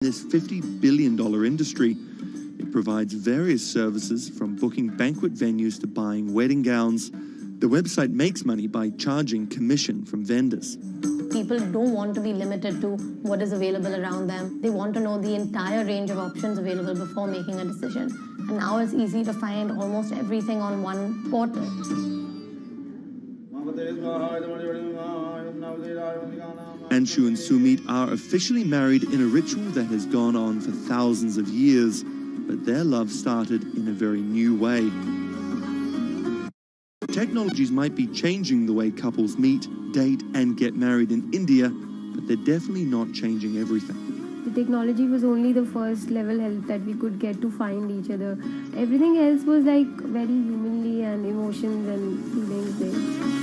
This $50 billion industry. It provides various services from booking banquet venues to buying wedding gowns. The website makes money by charging commission from vendors. People don't want to be limited to what is available around them. They want to know the entire range of options available before making a decision. And now it's easy to find almost everything on one portal. Anshu and Sumit are officially married in a ritual that has gone on for thousands of years, but their love started in a very new way. Technologies might be changing the way couples meet, date, and get married in India, but they're definitely not changing everything. The technology was only the first level help that we could get to find each other. Everything else was like very humanly and emotions and feelings there.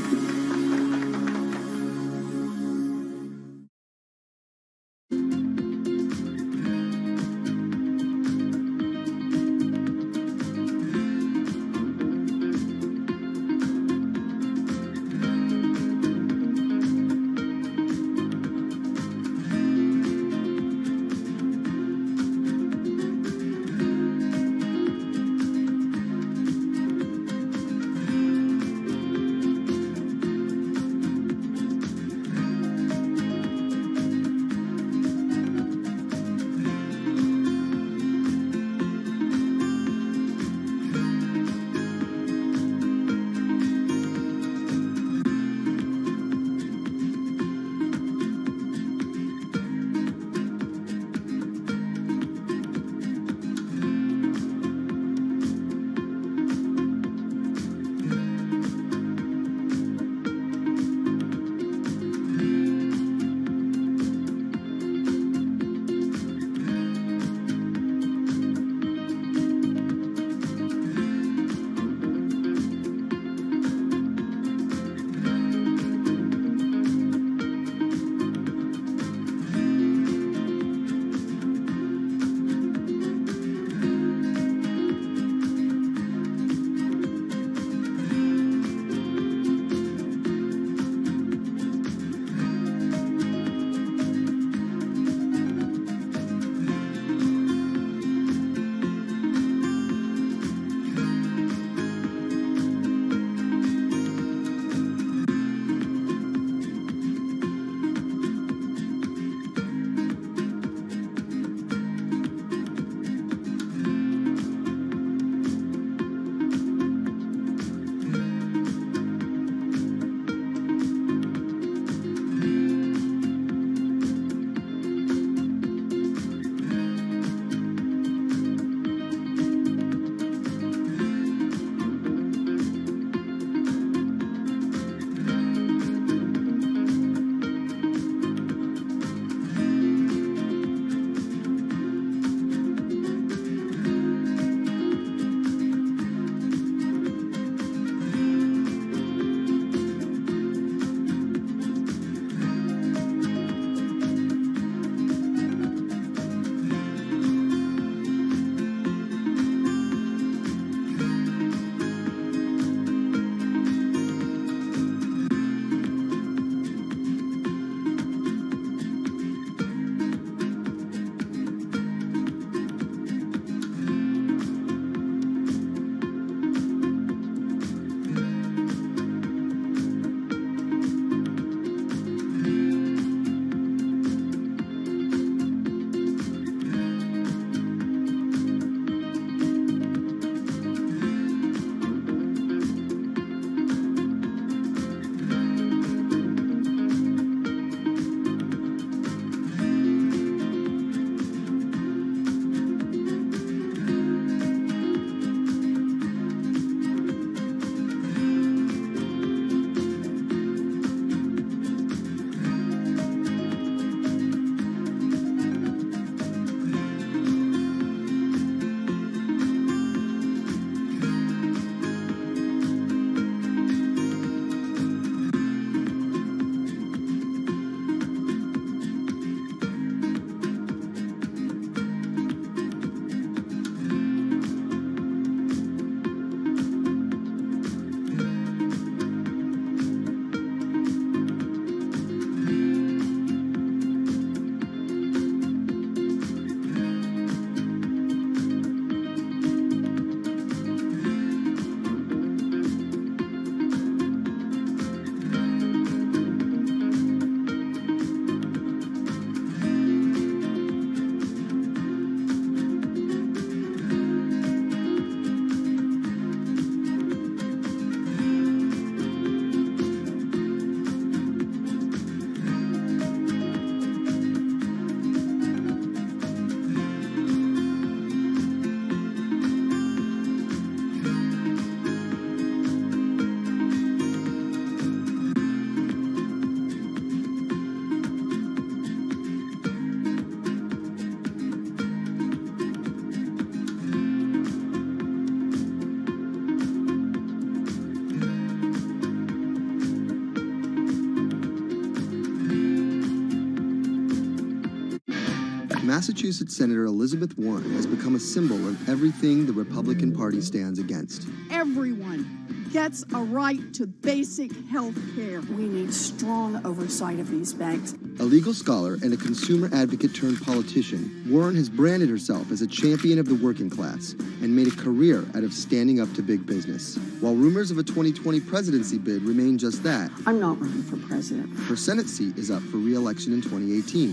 Massachusetts Senator Elizabeth Warren has become a symbol of everything the Republican Party stands against. Everyone gets a right to basic health care. We need strong oversight of these banks. A legal scholar and a consumer advocate turned politician, Warren has branded herself as a champion of the working class and made a career out of standing up to big business. While rumors of a 2020 presidency bid remain just that, I'm not running for president. her Senate seat is up for re-election in 2018,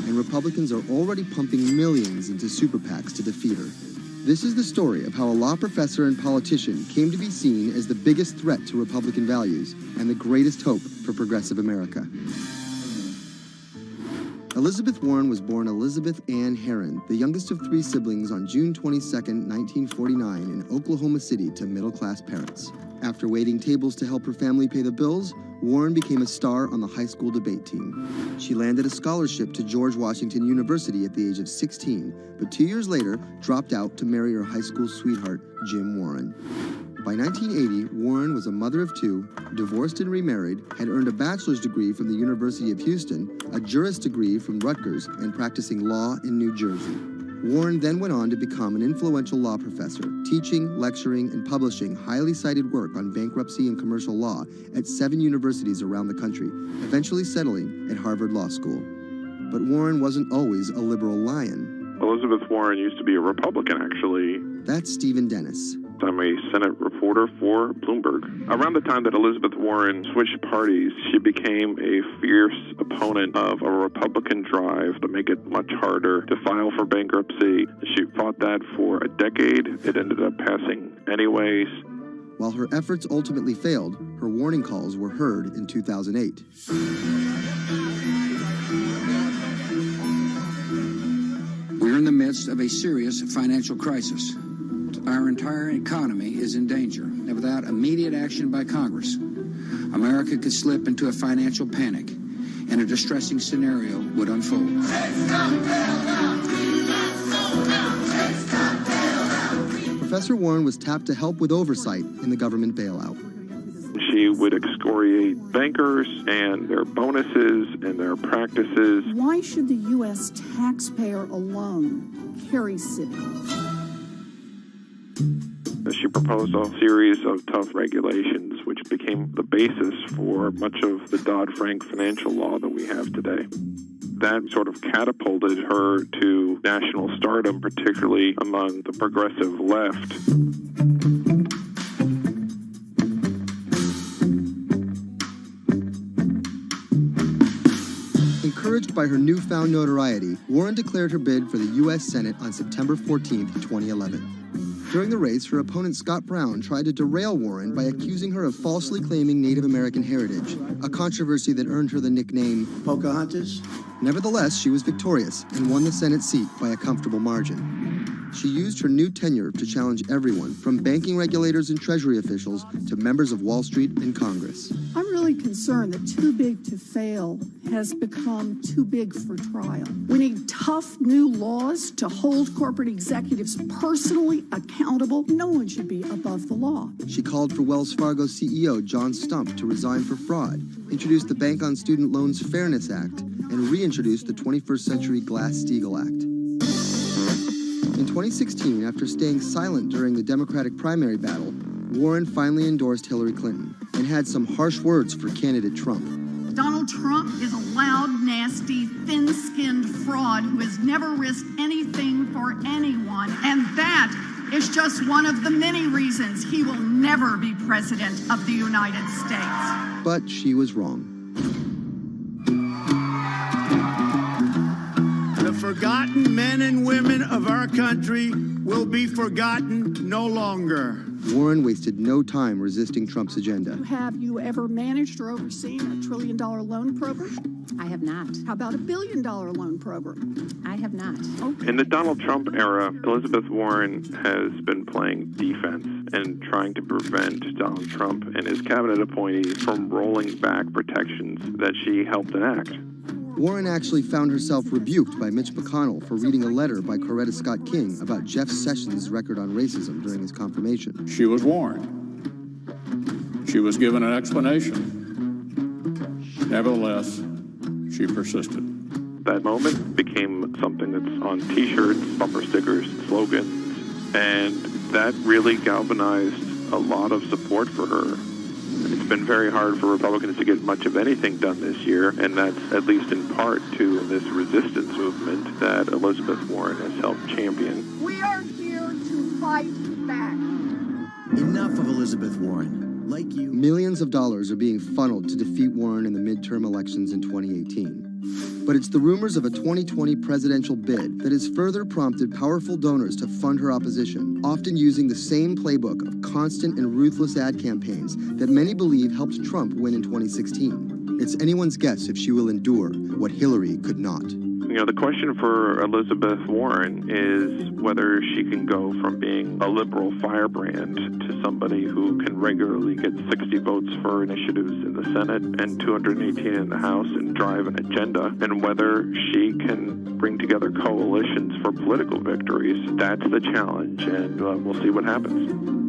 and Republicans are already pumping millions into super PACs to defeat her. This is the story of how a law professor and politician came to be seen as the biggest threat to Republican values and the greatest hope for progressive America. Elizabeth Warren was born Elizabeth Ann Herron, the youngest of 3 siblings, on June 22, 1949 in Oklahoma City to middle-class parents. After waiting tables to help her family pay the bills, Warren became a star on the high school debate team. She landed a scholarship to George Washington University at the age of 16, but 2 years later dropped out to marry her high school sweetheart, Jim Warren. By 1980, Warren was a mother of 2, divorced and remarried, had earned a bachelor's degree from the University of Houston, a juris degree from Rutgers, and practicing law in New Jersey. Warren then went on to become an influential law professor, teaching, lecturing, and publishing highly cited work on bankruptcy and commercial law at 7 universities around the country, eventually settling at Harvard Law School. But Warren wasn't always a liberal lion. Elizabeth Warren used to be a Republican, actually. That's Stephen Dennis. I'm a Senate reporter for Bloomberg. Around the time that Elizabeth Warren switched parties, she became a fierce opponent of a Republican drive to make it much harder to file for bankruptcy. She fought that for a decade. It ended up passing anyways. While her efforts ultimately failed, her warning calls were heard in 2008. We're in the midst of a serious financial crisis. Our entire economy is in danger, and without immediate action by Congress, America could slip into a financial panic, and a distressing scenario would unfold. Professor Warren was tapped to help with oversight in the government bailout. She would excoriate bankers and their bonuses and their practices. Why should the U.S. taxpayer alone carry Citi? She proposed a series of tough regulations, which became the basis for much of the Dodd-Frank financial law that we have today. That sort of catapulted her to national stardom, particularly among the progressive left. Encouraged by her newfound notoriety, Warren declared her bid for the U.S. Senate on September 14, 2011. During the race, her opponent Scott Brown tried to derail Warren by accusing her of falsely claiming Native American heritage, a controversy that earned her the nickname Pocahontas. Nevertheless, she was victorious and won the Senate seat by a comfortable margin. She used her new tenure to challenge everyone, from banking regulators and Treasury officials to members of Wall Street and Congress. I'm really concerned that too big to fail has become too big for trial. We need tough new laws to hold corporate executives personally accountable. No one should be above the law. She called for Wells Fargo CEO John Stump to resign for fraud, introduced the Bank on Student Loans Fairness Act, and reintroduced the 21st Century Glass-Steagall Act. In 2016, after staying silent during the Democratic primary battle, Warren finally endorsed Hillary Clinton and had some harsh words for candidate Trump. Donald Trump is a loud, nasty, thin-skinned fraud who has never risked anything for anyone, and that is just one of the many reasons he will never be president of the United States. But she was wrong. The forgotten men and women of our country will be forgotten no longer. Warren wasted no time resisting Trump's agenda. Have you ever managed or overseen a $1 trillion loan program? I have not. How about a $1 billion loan program? I have not. Okay. In the Donald Trump era, Elizabeth Warren has been playing defense and trying to prevent Donald Trump and his cabinet appointees from rolling back protections that she helped enact. Warren actually found herself rebuked by Mitch McConnell for reading a letter by Coretta Scott King about Jeff Sessions' record on racism during his confirmation. She was warned. She was given an explanation. Nevertheless, she persisted. That moment became something that's on T-shirts, bumper stickers, slogans, and that really galvanized a lot of support for her. It's been very hard for Republicans to get much of anything done this year, and that's at least in part to this resistance movement that Elizabeth Warren has helped champion. We are here to fight back. Enough of Elizabeth Warren. Like you. Millions of dollars are being funneled to defeat Warren in the midterm elections in 2018. But it's the rumors of a 2020 presidential bid that has further prompted powerful donors to fund her opposition, often using the same playbook of constant and ruthless ad campaigns that many believe helped Trump win in 2016. It's anyone's guess if she will endure what Hillary could not. You know, the question for Elizabeth Warren is whether she can go from being a liberal firebrand to somebody who can regularly get 60 votes for initiatives in the Senate and 218 in the House and drive an agenda, and whether she can bring together coalitions for political victories. That's the challenge, and we'll see what happens.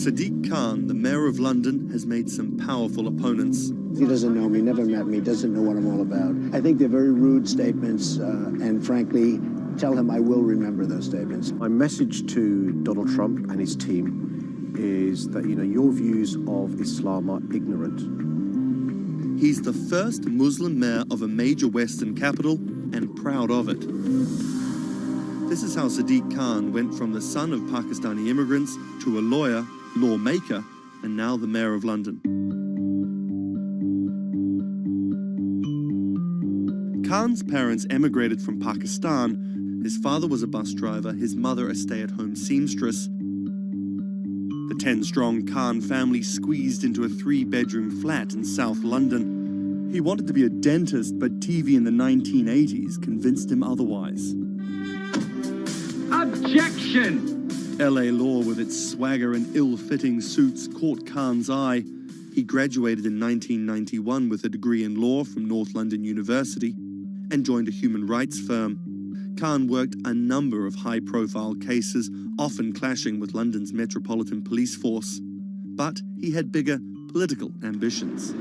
Sadiq Khan, the mayor of London, has made some powerful opponents. He doesn't know me, never met me, doesn't know what I'm all about. I think they're very rude statements, and frankly, tell him I will remember those statements. My message to Donald Trump and his team is that, your views of Islam are ignorant. He's the first Muslim mayor of a major Western capital and proud of it. This is how Sadiq Khan went from the son of Pakistani immigrants to a lawyer, lawmaker, and now the mayor of London. Khan's parents emigrated from Pakistan. His father was a bus driver, his mother a stay-at-home seamstress. The 10-strong Khan family squeezed into a 3-bedroom flat in South London. He wanted to be a dentist, but TV in the 1980s convinced him otherwise. Objection! LA law with its swagger and ill-fitting suits caught Khan's eye. He graduated in 1991 with a degree in law from North London University and joined a human rights firm. Khan worked a number of high-profile cases, often clashing with London's Metropolitan Police Force. But he had bigger political ambitions.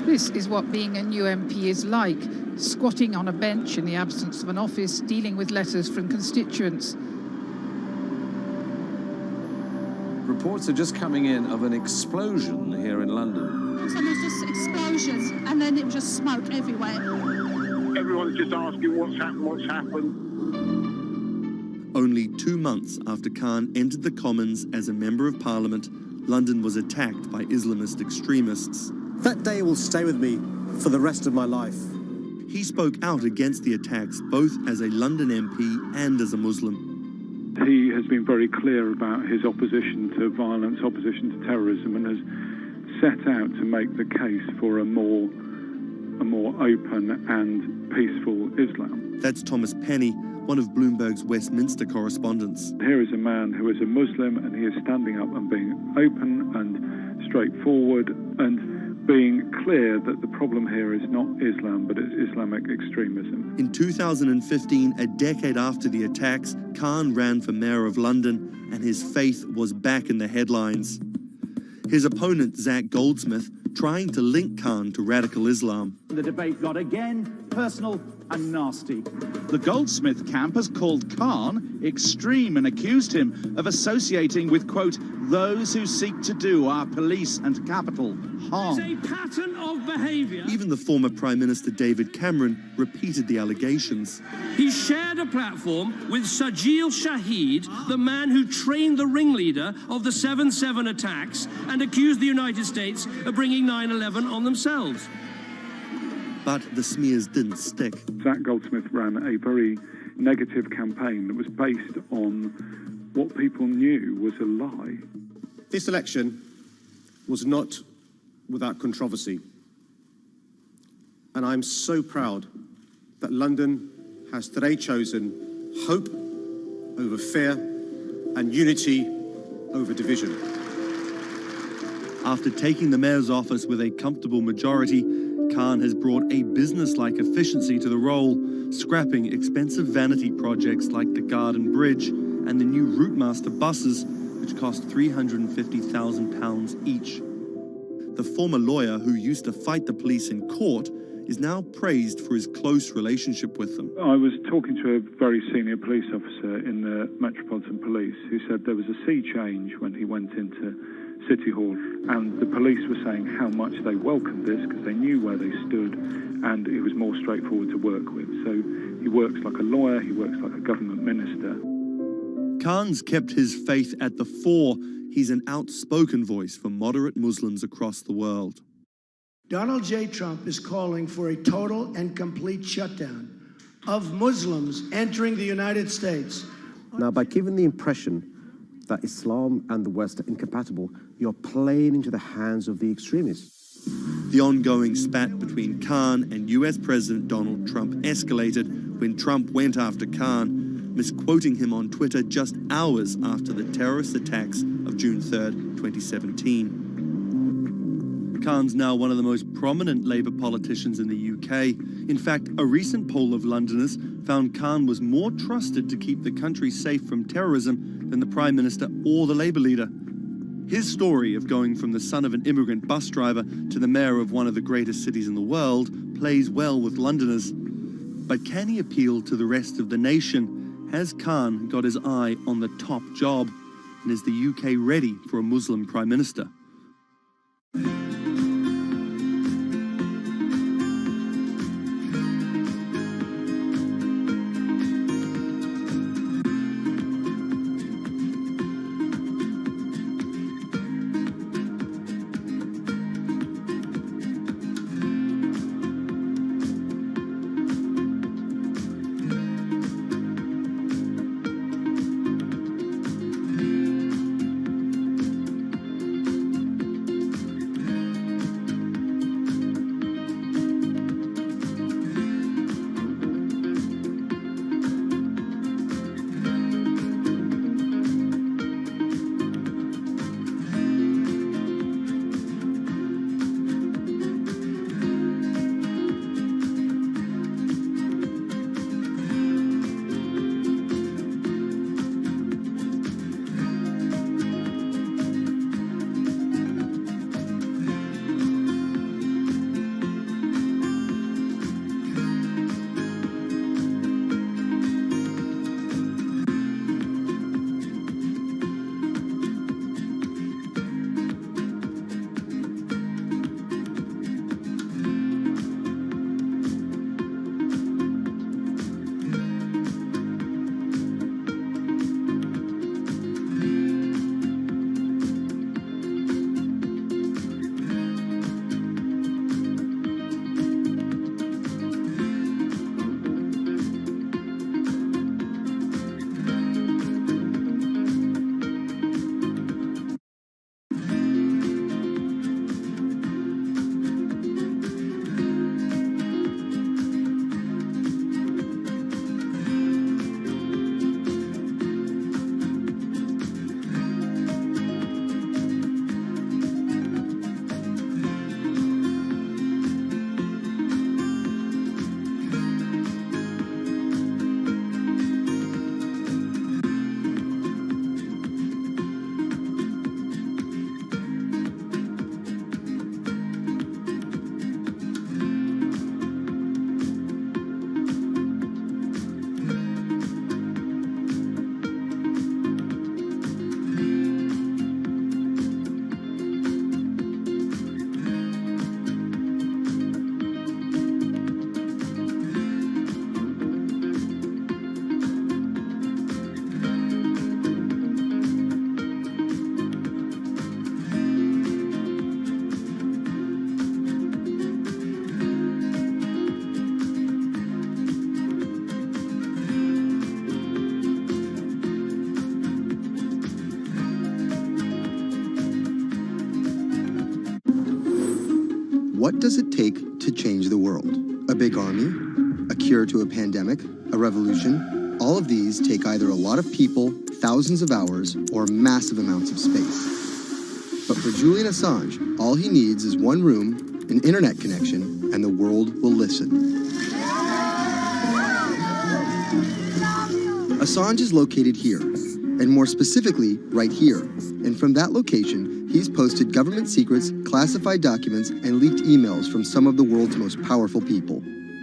This is what being a new MP is like, squatting on a bench in the absence of an office, dealing with letters from constituents. Reports are just coming in of an explosion here in London. So there's just explosions, and then it was just smoke everywhere. Everyone's just asking what's happened. Only 2 months after Khan entered the Commons as a Member of Parliament, London was attacked by Islamist extremists. That day will stay with me for the rest of my life. He spoke out against the attacks both as a London MP and as a Muslim. He has been very clear about his opposition to violence, opposition to terrorism, and has set out to make the case for a more open and peaceful Islam. That's Thomas Penny, one of Bloomberg's Westminster correspondents. Here is a man who is a Muslim, and he is standing up and being open and straightforward and being clear that the problem here is not Islam, but it's Islamic extremism. In 2015, a decade after the attacks, Khan ran for mayor of London, and his faith was back in the headlines. His opponent, Zach Goldsmith, trying to link Khan to radical Islam. The debate got again personal and nasty. The Goldsmith camp has called Khan extreme and accused him of associating with, quote, those who seek to do our police and capital harm. It's a pattern of behaviour. Even the former Prime Minister David Cameron repeated the allegations. He shared a platform with Sajil Shahid, the man who trained the ringleader of the 7/7 attacks and accused the United States of bringing 9/11 on themselves. But the smears didn't stick. Zach Goldsmith ran a very negative campaign that was based on what people knew was a lie. This election was not without controversy. And I'm so proud that London has today chosen hope over fear and unity over division. After taking the mayor's office with a comfortable majority, Khan has brought a business-like efficiency to the role, scrapping expensive vanity projects like the Garden Bridge and the new Routemaster buses, which cost £350,000 each. The former lawyer who used to fight the police in court is now praised for his close relationship with them. I was talking to a very senior police officer in the Metropolitan Police who said there was a sea change when he went into City Hall, and the police were saying how much they welcomed this because they knew where they stood and it was more straightforward to work with. So he works like a lawyer, he works like a government minister. Khan's kept his faith at the fore. He's an outspoken voice for moderate Muslims across the world. Donald J. Trump is calling for a total and complete shutdown of Muslims entering the United States. Now, by giving the impression that Islam and the West are incompatible, you're playing into the hands of the extremists. The ongoing spat between Khan and US President Donald Trump escalated when Trump went after Khan, misquoting him on Twitter just hours after the terrorist attacks of June 3rd, 2017. Khan's now one of the most prominent Labour politicians in the UK. In fact, a recent poll of Londoners found Khan was more trusted to keep the country safe from terrorism than the Prime Minister or the Labour leader. His story of going from the son of an immigrant bus driver to the mayor of one of the greatest cities in the world plays well with Londoners. But can he appeal to the rest of the nation? Has Khan got his eye on the top job? And is the UK ready for a Muslim Prime Minister? What does it take to change the world? A big army? A cure to a pandemic? A revolution? All of these take either a lot of people, thousands of hours, or massive amounts of space. But for Julian Assange, all he needs is one room, an internet connection, and the world will listen. Assange is located here, and more specifically, right here. And from that location, he's posted government secrets, classified documents, and leaked emails from some of the world's most powerful people.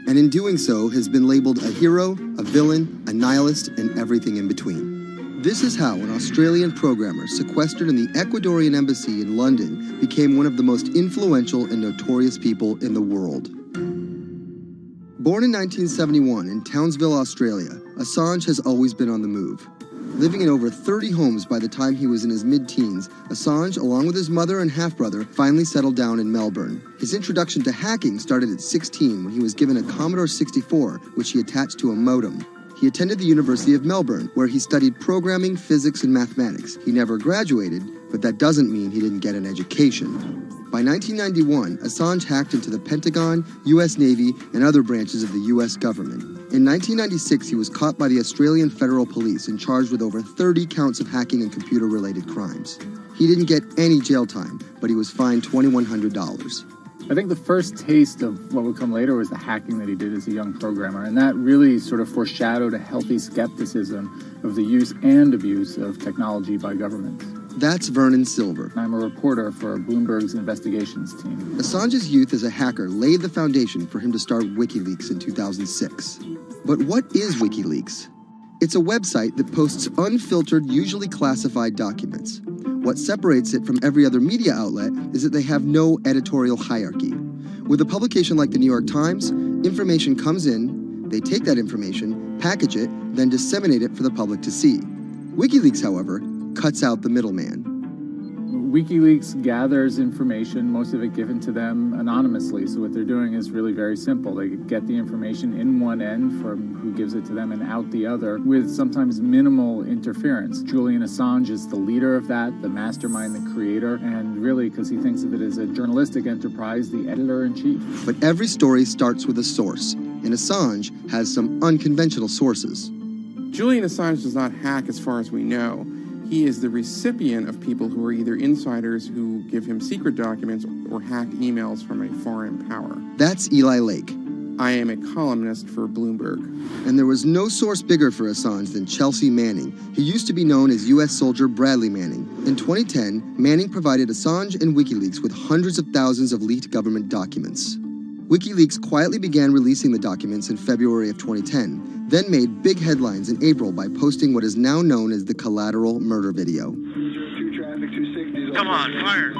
And in doing so, has been labeled a hero, a villain, a nihilist, and everything in between. This is how an Australian programmer sequestered in the Ecuadorian embassy in London became one of the most influential and notorious people in the world. Born in 1971 in Townsville, Australia, Assange has always been on the move. Living in over 30 homes by the time he was in his mid-teens, Assange, along with his mother and half-brother, finally settled down in Melbourne. His introduction to hacking started at 16 when he was given a Commodore 64, which he attached to a modem. He attended the University of Melbourne, where he studied programming, physics, and mathematics. He never graduated, but that doesn't mean he didn't get an education. By 1991, Assange hacked into the Pentagon, U.S. Navy, and other branches of the U.S. government. In 1996, he was caught by the Australian Federal Police and charged with over 30 counts of hacking and computer-related crimes. He didn't get any jail time, but he was fined $2,100. I think the first taste of what would come later was the hacking that he did as a young programmer, and that really sort of foreshadowed a healthy skepticism of the use and abuse of technology by governments. That's Vernon Silver. I'm a reporter for Bloomberg's investigations team. Assange's youth as a hacker laid the foundation for him to start WikiLeaks in 2006. But what is WikiLeaks? It's a website that posts unfiltered, usually classified documents. What separates it from every other media outlet is that they have no editorial hierarchy. With a publication like the New York Times, information comes in, they take that information, package it, then disseminate it for the public to see. WikiLeaks, however, cuts out the middleman. WikiLeaks gathers information, most of it given to them anonymously. So what they're doing is really very simple. They get the information in one end from who gives it to them and out the other with sometimes minimal interference. Julian Assange is the leader of that, the mastermind, the creator, and really, because he thinks of it as a journalistic enterprise, the editor-in-chief. But every story starts with a source, and Assange has some unconventional sources. Julian Assange does not hack as far as we know. He is the recipient of people who are either insiders who give him secret documents or hacked emails from a foreign power. That's Eli Lake. I am a columnist for Bloomberg. And there was no source bigger for Assange than Chelsea Manning. He used to be known as U.S. soldier Bradley Manning. In 2010, Manning provided Assange and WikiLeaks with hundreds of thousands of leaked government documents. WikiLeaks quietly began releasing the documents in February of 2010, then made big headlines in April by posting what is now known as the Collateral murder video. Come on, fire!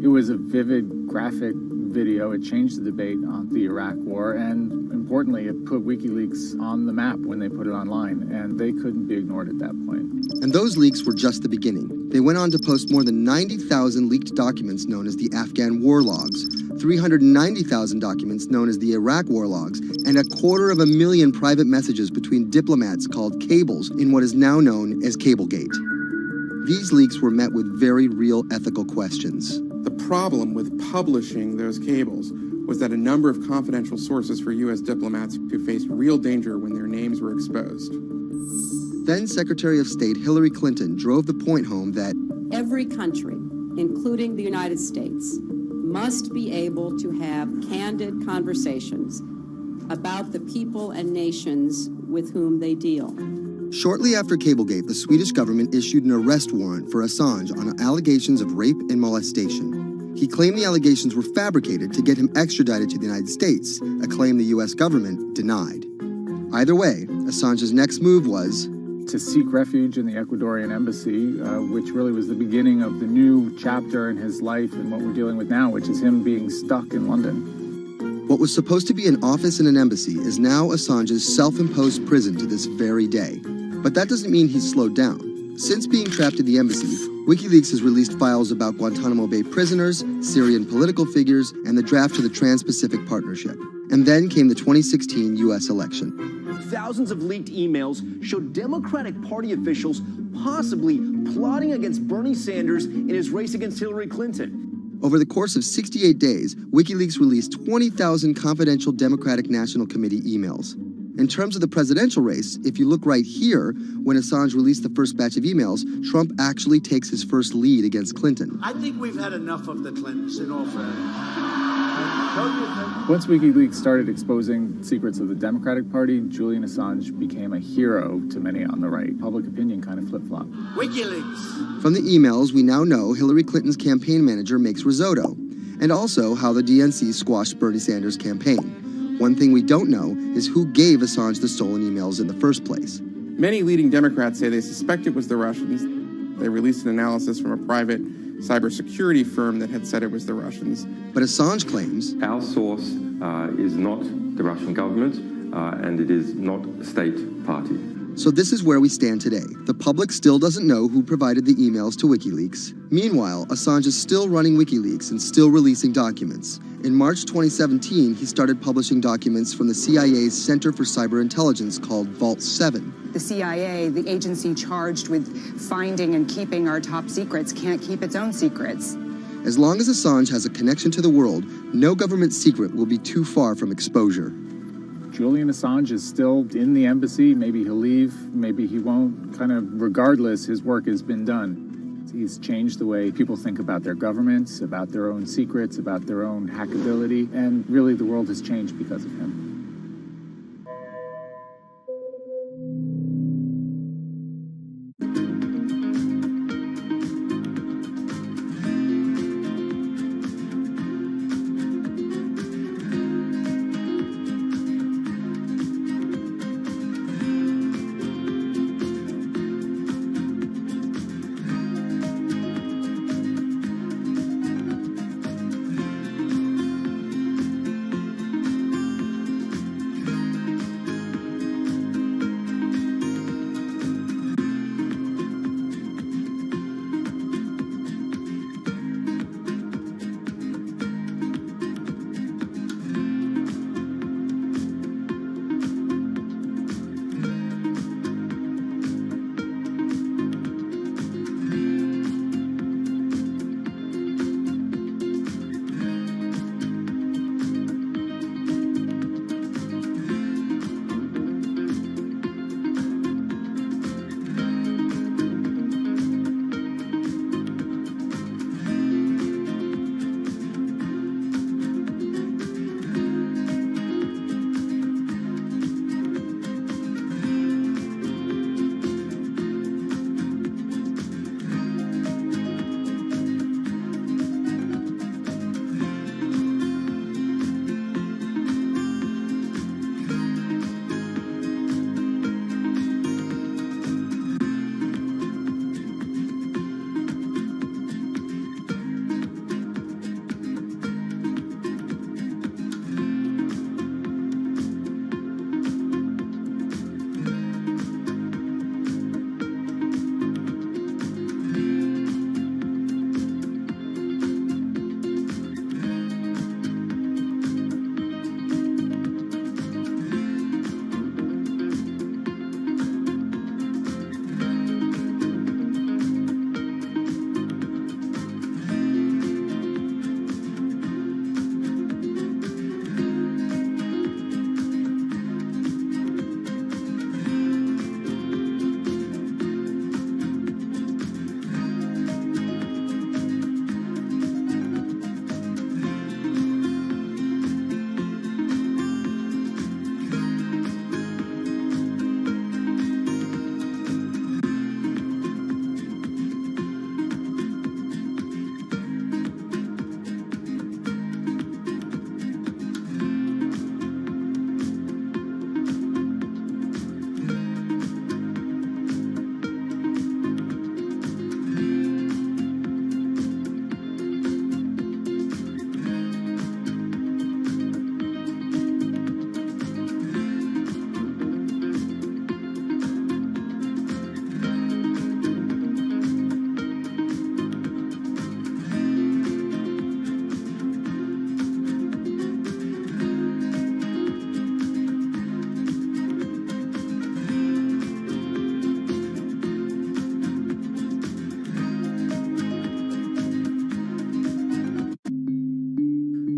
It was a vivid, graphic video. It changed the debate on the Iraq War, and importantly, it put WikiLeaks on the map when they put it online, and they couldn't be ignored at that point. And those leaks were just the beginning. They went on to post more than 90,000 leaked documents known as the Afghan war logs, 390,000 documents known as the Iraq war logs, and 250,000 private messages between diplomats called cables in what is now known as Cablegate. These leaks were met with very real ethical questions. The problem with publishing those cables was that a number of confidential sources for U.S. diplomats who faced real danger when their names were exposed. Then Secretary of State Hillary Clinton drove the point home that every country, including the United States, must be able to have candid conversations about the people and nations with whom they deal. Shortly after Cablegate, the Swedish government issued an arrest warrant for Assange on allegations of rape and molestation. He claimed the allegations were fabricated to get him extradited to the United States, a claim the U.S. government denied. Either way, Assange's next move was to seek refuge in the Ecuadorian embassy, which really was the beginning of the new chapter in his life and what we're dealing with now, which is him being stuck in London. What was supposed to be an office in an embassy is now Assange's self-imposed prison to this very day. But that doesn't mean he's slowed down. Since being trapped at the embassy, WikiLeaks has released files about Guantanamo Bay prisoners, Syrian political figures, and the draft to the Trans-Pacific Partnership. And then came the 2016 U.S. election. Thousands of leaked emails showed Democratic Party officials possibly plotting against Bernie Sanders in his race against Hillary Clinton. Over the course of 68 days, WikiLeaks released 20,000 confidential Democratic National Committee emails. In terms of the presidential race, if you look right here, when Assange released the first batch of emails, Trump actually takes his first lead against Clinton. I think we've had enough of the Clintons, in all fairness. Once WikiLeaks started exposing secrets of the Democratic Party, Julian Assange became a hero to many on the right. Public opinion kind of flip-flopped. WikiLeaks! From the emails, we now know Hillary Clinton's campaign manager makes risotto, and also how the DNC squashed Bernie Sanders' campaign. One thing we don't know is who gave Assange the stolen emails in the first place. Many leading Democrats say they suspect it was the Russians. They released an analysis from a private cybersecurity firm that had said it was the Russians. But Assange claims our source is not the Russian government, and it is not a state party. So this is where we stand today. The public still doesn't know who provided the emails to WikiLeaks. Meanwhile, Assange is still running WikiLeaks and still releasing documents. In March 2017, he started publishing documents from the CIA's Center for Cyber Intelligence called Vault 7. The CIA, the agency charged with finding and keeping our top secrets, can't keep its own secrets. As long as Assange has a connection to the world, no government secret will be too far from exposure. Julian Assange is still in the embassy. Maybe he'll leave, maybe he won't. Kind of regardless, his work has been done. He's changed the way people think about their governments, about their own secrets, about their own hackability, and really the world has changed because of him.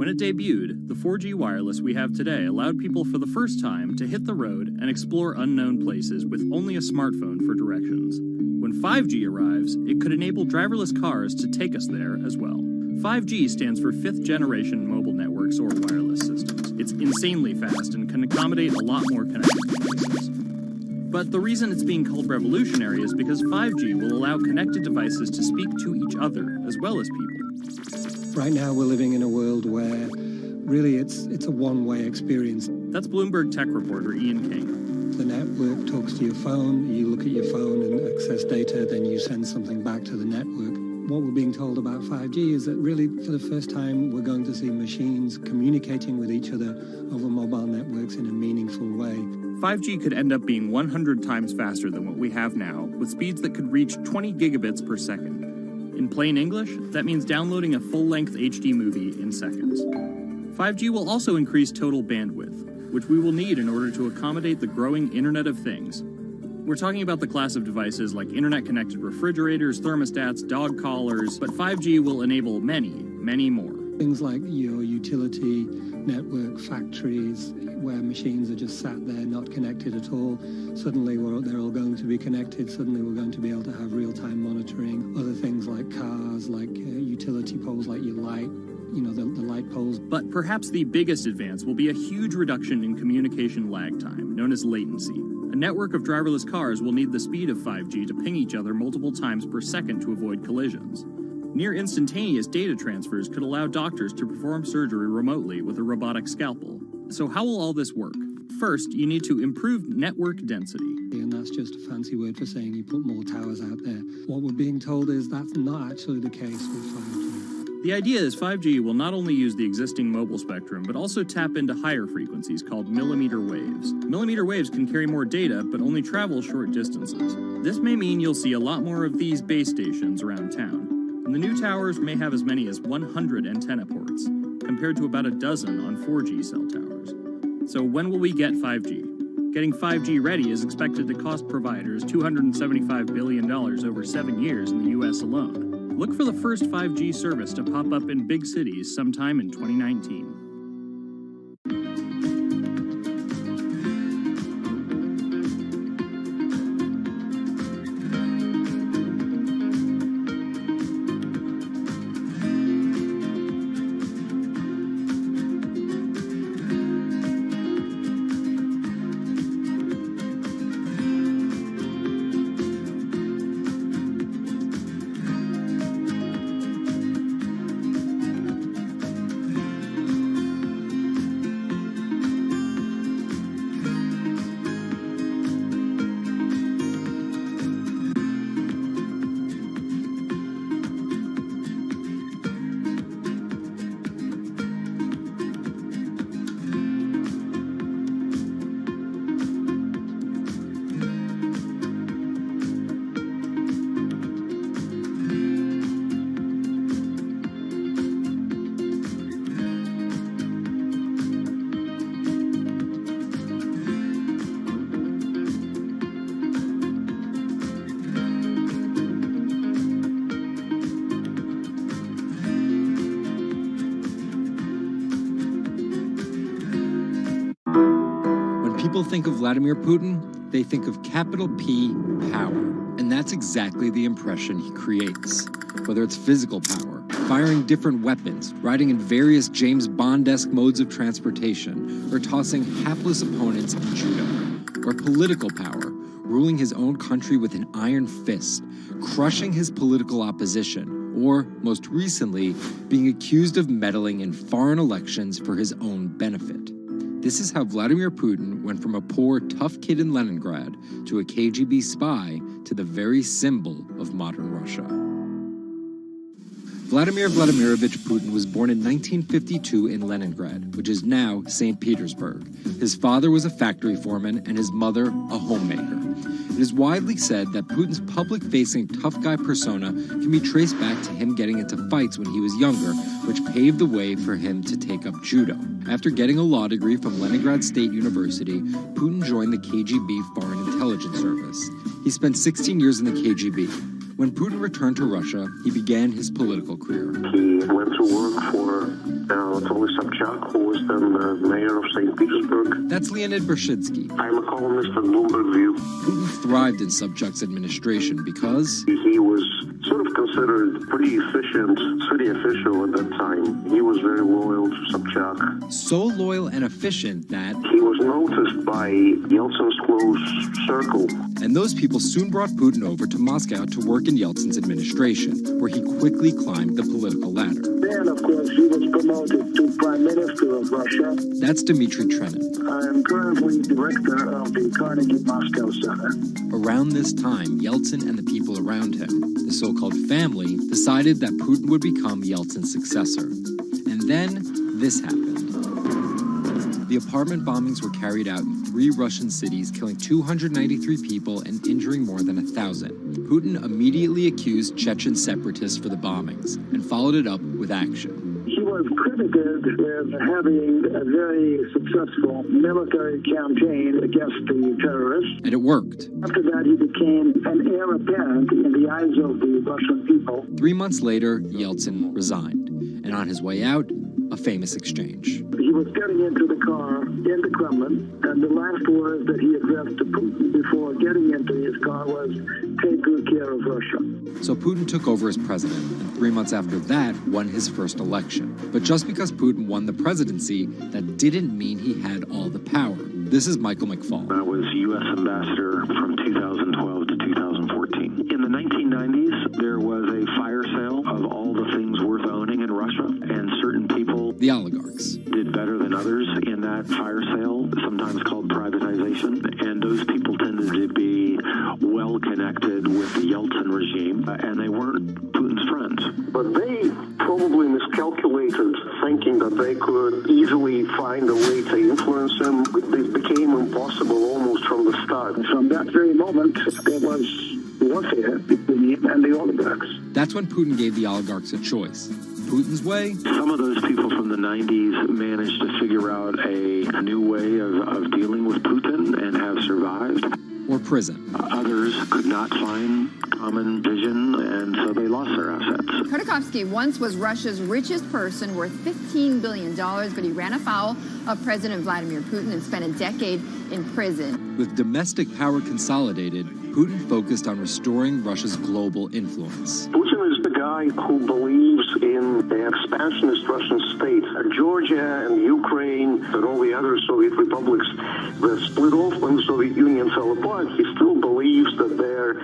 When it debuted, the 4G wireless we have today allowed people for the first time to hit the road and explore unknown places with only a smartphone for directions. When 5G arrives, it could enable driverless cars to take us there as well. 5G stands for 5th generation mobile networks or wireless systems. It's insanely fast and can accommodate a lot more connected devices. But the reason it's being called revolutionary is because 5G will allow connected devices to speak to each other as well as people. Right now we're living in a world where really it's a one-way experience. That's Bloomberg tech reporter Ian King. The network talks to your phone, you look at your phone and access data, then you send something back to the network. What we're being told about 5G is that really for the first time we're going to see machines communicating with each other over mobile networks in a meaningful way. 5G could end up being 100 times faster than what we have now, with speeds that could reach 20 gigabits per second. In plain English, that means downloading a full-length HD movie in seconds. 5G will also increase total bandwidth, which we will need in order to accommodate the growing Internet of Things. We're talking about the class of devices like internet-connected refrigerators, thermostats, dog collars, but 5G will enable many, many more. Things like your utility network, factories, where machines are just sat there not connected at all. Suddenly they're all going to be connected. Suddenly we're going to be able to have real-time monitoring. Other things like cars, like utility poles, like your light, the light poles. But perhaps the biggest advance will be a huge reduction in communication lag time, known as latency. A network of driverless cars will need the speed of 5G to ping each other multiple times per second to avoid collisions. Near instantaneous data transfers could allow doctors to perform surgery remotely with a robotic scalpel. So how will all this work? First, you need to improve network density. And that's just a fancy word for saying you put more towers out there. What we're being told is that's not actually the case with 5G. The idea is 5G will not only use the existing mobile spectrum, but also tap into higher frequencies called millimeter waves. Millimeter waves can carry more data, but only travel short distances. This may mean you'll see a lot more of these base stations around town. And the new towers may have as many as 100 antenna ports, compared to about a dozen on 4G cell towers. So when will we get 5G? Getting 5G ready is expected to cost providers $275 billion over 7 years in the US alone. Look for the first 5G service to pop up in big cities sometime in 2019. People think of Vladimir Putin, they think of capital P, power. And that's exactly the impression he creates. Whether it's physical power, firing different weapons, riding in various James Bond-esque modes of transportation, or tossing hapless opponents in judo. Or political power, ruling his own country with an iron fist, crushing his political opposition, or, most recently, being accused of meddling in foreign elections for his own benefit. This is how Vladimir Putin went from a poor, tough kid in Leningrad to a KGB spy to the very symbol of modern Russia. Vladimir Vladimirovich Putin was born in 1952 in Leningrad, which is now St. Petersburg. His father was a factory foreman and his mother a homemaker. It is widely said that Putin's public-facing tough guy persona can be traced back to him getting into fights when he was younger, which paved the way for him to take up judo. After getting a law degree from Leningrad State University, Putin joined the KGB Foreign Intelligence Service. He spent 16 years in the KGB. When Putin returned to Russia, he began his political career. He went to work for Anatoly Sobchak, who was then the mayor of St. Petersburg. That's Leonid Bershidsky. I'm a columnist at Bloomberg View. Putin thrived in Sobchak's administration because he was sort of considered pretty efficient city official at that time. He was very loyal to Sobchak. So loyal and efficient that he was noticed by Yeltsin's close circle. And those people soon brought Putin over to Moscow to work in Yeltsin's administration, where he quickly climbed the political ladder. Then, of course, he was promoted to Prime Minister of Russia. That's Dmitry Trenin. I am currently director of the Carnegie Moscow Center. Around this time, Yeltsin and the people around him, the so-called family, decided that Putin would become Yeltsin's successor. And then this happened. The apartment bombings were carried out in 3 Russian cities, killing 293 people and injuring more than 1,000. Putin immediately accused Chechen separatists for the bombings and followed it up with action. He was credited with having a very successful military campaign against the terrorists. And it worked. After that, he became an heir apparent in the eyes of the Russian people. 3 months later, Yeltsin resigned. And on his way out, a famous exchange. He was getting into the car in the Kremlin, and the last words that he addressed to Putin before getting into his car was, "Take good care of Russia." So Putin took over as president, and 3 months after that, won his first election. But just because Putin won the presidency, that didn't mean he had all the power. This is Michael McFall. I was U.S. ambassador from 2012 to 2014. In the 1990s, there was a fire sale of all the things worth owning in Russia, and certain people, the oligarchs, did better than others in that fire sale, sometimes called privatization, and those people tended to be well connected with the Yeltsin regime, and they weren't Putin's friends. But they probably miscalculated, thinking that they could easily find a way to influence him. It became impossible almost from the start. From that very moment, there was warfare between him and the oligarchs. That's when Putin gave the oligarchs a choice. Putin's way? Some of those people from the 90s managed to figure out a new way of dealing with Putin and have survived. Or prison. Others could not find common vision, and so they lost their assets. Khodorkovsky once was Russia's richest person, worth $15 billion, but he ran afoul of President Vladimir Putin and spent a decade in prison. With domestic power consolidated, Putin focused on restoring Russia's global influence. Putin is the guy who believes in the expansionist Russian state. Georgia and Ukraine and all the other Soviet republics that split off when the Soviet Union fell apart, he still believes that they're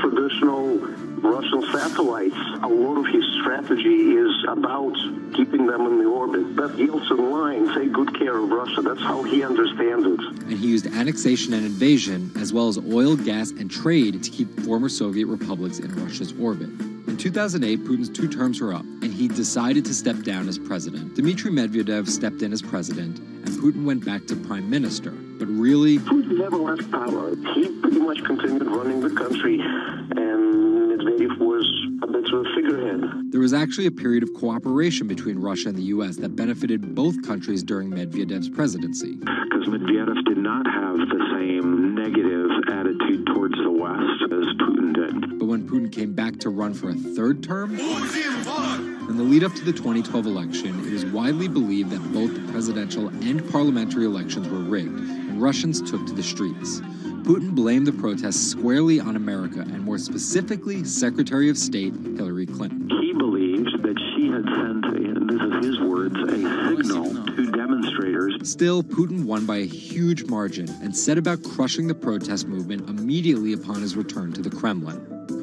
traditional Russian satellites. A lot of his strategy is about keeping them in the orbit. That Yeltsin line, take good care of Russia, that's how he understands it. And he used annexation and invasion, as well as oil, gas, and trade to keep former Soviet republics in Russia's orbit. In 2008, Putin's 2 terms were up, and he decided to step down as president. Dmitry Medvedev stepped in as president, and Putin went back to prime minister. But really, Putin never left power. He pretty much continued running the country, and Medvedev was a bit of a figurehead. There was actually a period of cooperation between Russia and the U.S. that benefited both countries during Medvedev's presidency. Because Medvedev did not have the same negative attitude towards the West as Putin did. But when Putin came back to run for a 3rd term, in the lead up to the 2012 election, it was widely believed that both the presidential and parliamentary elections were rigged, and Russians took to the streets. Putin blamed the protests squarely on America, and more specifically, Secretary of State Hillary Clinton. He believed that she had sent, and this is his words, a signal to demonstrators. Still, Putin won by a huge margin and set about crushing the protest movement immediately upon his return to the Kremlin.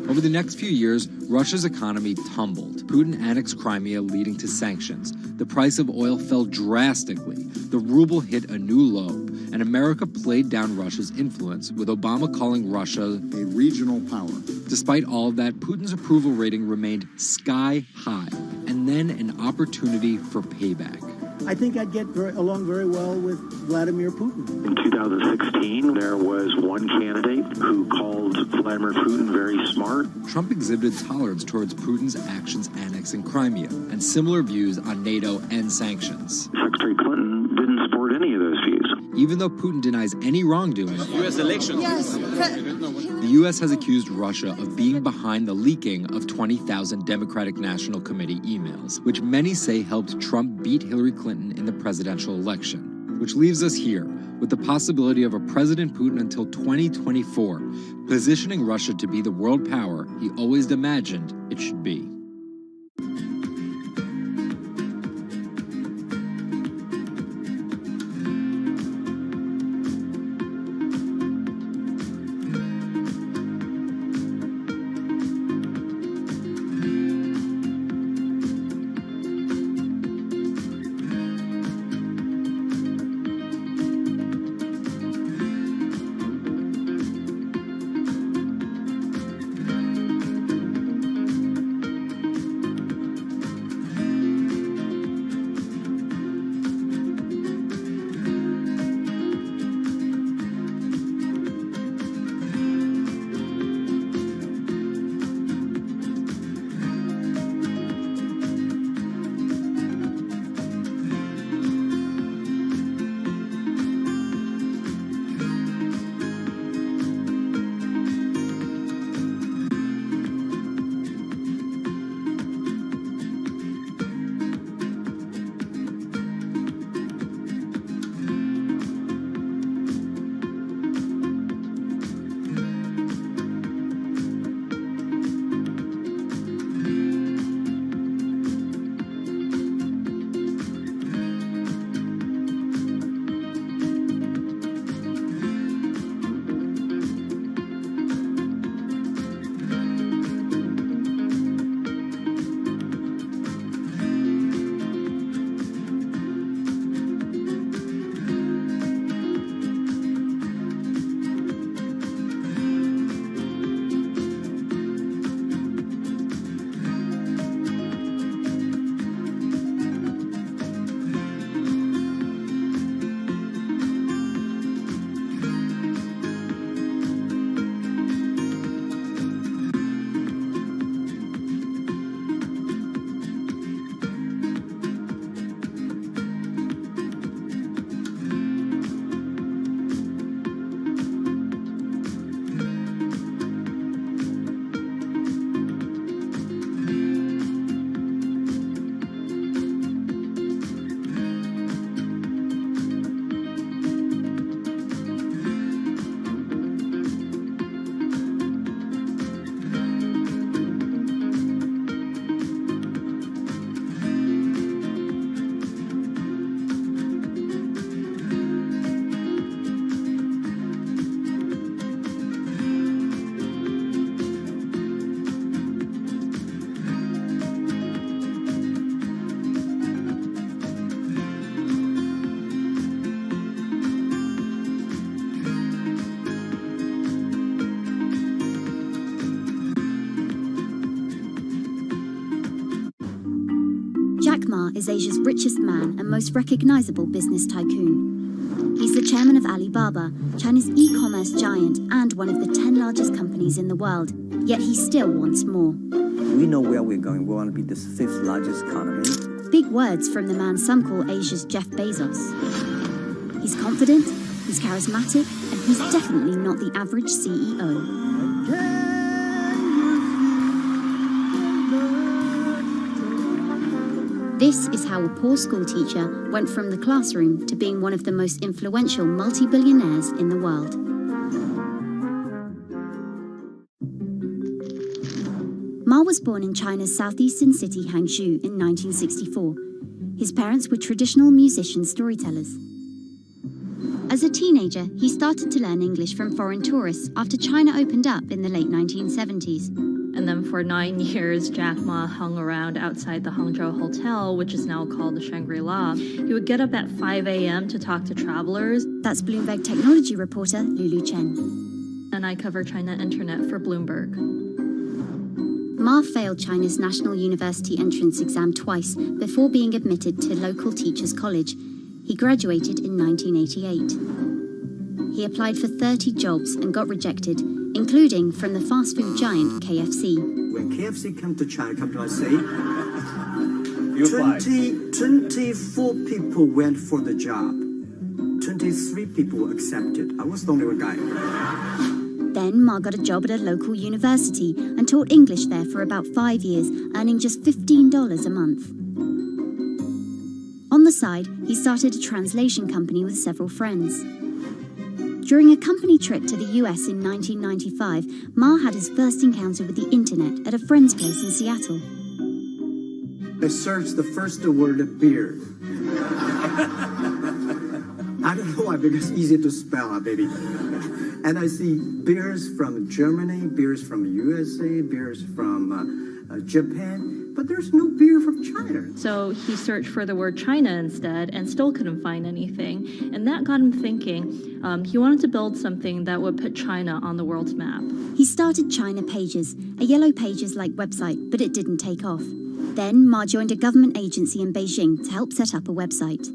Over the next few years, Russia's economy tumbled. Putin annexed Crimea, leading to sanctions. The price of oil fell drastically. The ruble hit a new low, and America played down Russia's influence, with Obama calling Russia a regional power. Despite all of that, Putin's approval rating remained sky high, and then an opportunity for payback. I think I'd get along very well with Vladimir Putin. In 2016, there was one candidate who called Vladimir Putin very smart. Trump exhibited tolerance towards Putin's actions annexing Crimea, and similar views on NATO and sanctions. Secretary Clinton didn't support any of those views. Even though Putin denies any wrongdoing, U.S. elections. Yes. the U.S. has accused Russia of being behind the leaking of 20,000 Democratic National Committee emails, which many say helped Trump beat Hillary Clinton in the presidential election. Which leaves us here, with the possibility of a President Putin until 2024, positioning Russia to be the world power he always imagined it should be. Jack Ma is Asia's richest man and most recognizable business tycoon. He's the chairman of Alibaba, China's e-commerce giant and one of the 10 largest companies in the world. Yet he still wants more. We know where we're going. We want to be the 5th largest economy. Big words from the man some call Asia's Jeff Bezos. He's confident, he's charismatic, and he's definitely not the average CEO. This is how a poor school teacher went from the classroom to being one of the most influential multi-billionaires in the world. Ma was born in China's southeastern city Hangzhou in 1964. His parents were traditional musician storytellers. As a teenager, he started to learn English from foreign tourists after China opened up in the late 1970s. And then for 9 years, Jack Ma hung around outside the Hangzhou Hotel, which is now called the Shangri-La. He would get up at 5 a.m. to talk to travelers. That's Bloomberg technology reporter Lulu Chen. And I cover China Internet for Bloomberg. Ma failed China's National University entrance exam twice before being admitted to local teachers' college. He graduated in 1988. He applied for 30 jobs and got rejected, including from the fast food giant KFC. When KFC come to China, come to us, say, 24 people went for the job. 73 people accepted. I was the only one guy. Then Ma got a job at a local university and taught English there for about 5 years, earning just $15 a month. On the side, he started a translation company with several friends. During a company trip to the US in 1995, Ma had his first encounter with the internet at a friend's place in Seattle. I searched the first word, beer. I don't know why, because it's easy to spell, baby. And I see beers from Germany, beers from USA, beers from Japan, but there's no beer from China. So he searched for the word China instead and still couldn't find anything. And that got him thinking. He wanted to build something that would put China on the world's map. He started China Pages, a Yellow Pages-like website, but it didn't take off. Then Ma joined a government agency in Beijing to help set up a website.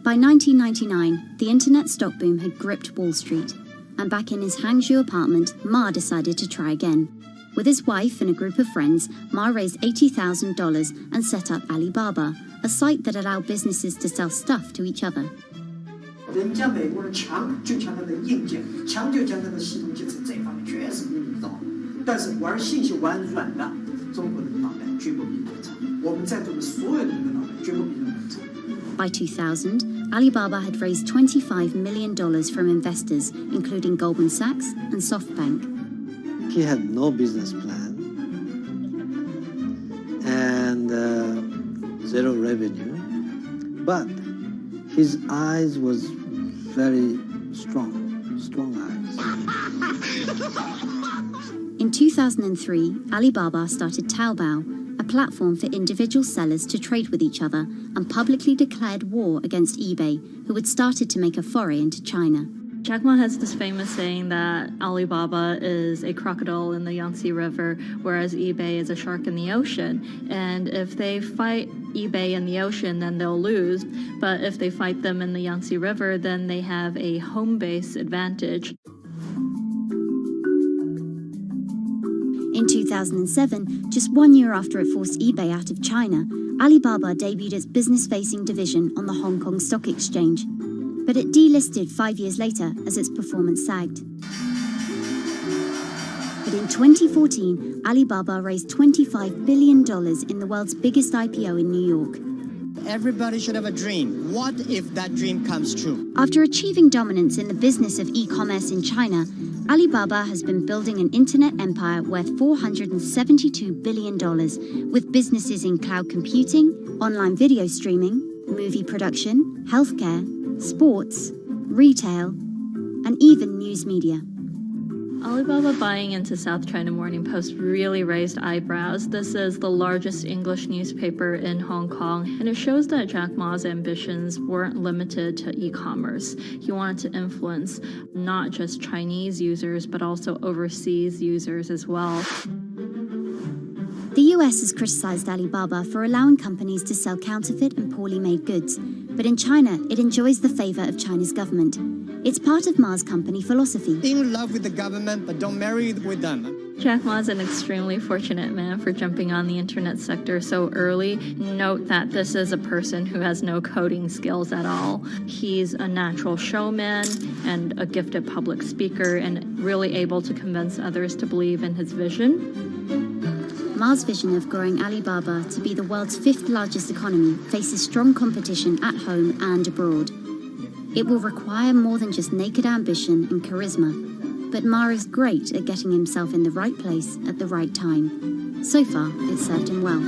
By 1999, the internet stock boom had gripped Wall Street, and back in his Hangzhou apartment, Ma decided to try again. With his wife and a group of friends, Ma raised $80,000 and set up Alibaba, a site that allowed businesses to sell stuff to each other. 人家美国人强就强它的硬件，强就强它的系统建设，这方面确实比你早。但是玩信息玩软的，中国人的脑袋绝不比你们长。我们在座的所有人的脑袋绝不比你们长。 By 2000, Alibaba had raised $25 million from investors, including Goldman Sachs and SoftBank. He had no business plan and zero revenue, but his eyes was very strong eyes. In 2003, Alibaba started Taobao, a platform for individual sellers to trade with each other, and publicly declared war against eBay, who had started to make a foray into China. Jack Ma has this famous saying that Alibaba is a crocodile in the Yangtze River, whereas eBay is a shark in the ocean. And if they fight eBay in the ocean, then they'll lose. But if they fight them in the Yangtze River, then they have a home base advantage. In 2007, just 1 year after it forced eBay out of China, Alibaba debuted its business-facing division on the Hong Kong Stock Exchange. But it delisted 5 years later as its performance sagged. But in 2014, Alibaba raised $25 billion in the world's biggest IPO in New York. Everybody should have a dream. What if that dream comes true? After achieving dominance in the business of e-commerce in China, Alibaba has been building an internet empire worth $472 billion, with businesses in cloud computing, online video streaming, movie production, healthcare, sports, retail, and even news media. Alibaba buying into South China Morning Post really raised eyebrows. This is the largest English newspaper in Hong Kong, and it shows that Jack Ma's ambitions weren't limited to e-commerce. He wanted to influence not just Chinese users, but also overseas users as well. The US has criticized Alibaba for allowing companies to sell counterfeit and poorly made goods, but in China, it enjoys the favor of China's government. It's part of Ma's company philosophy. In love with the government, but don't marry with them. Jack Ma is an extremely fortunate man for jumping on the internet sector so early. Note that this is a person who has no coding skills at all. He's a natural showman and a gifted public speaker and really able to convince others to believe in his vision. Ma's vision of growing Alibaba to be the world's 5th largest economy faces strong competition at home and abroad. It will require more than just naked ambition and charisma, but Ma is great at getting himself in the right place at the right time. So far, it's served him well.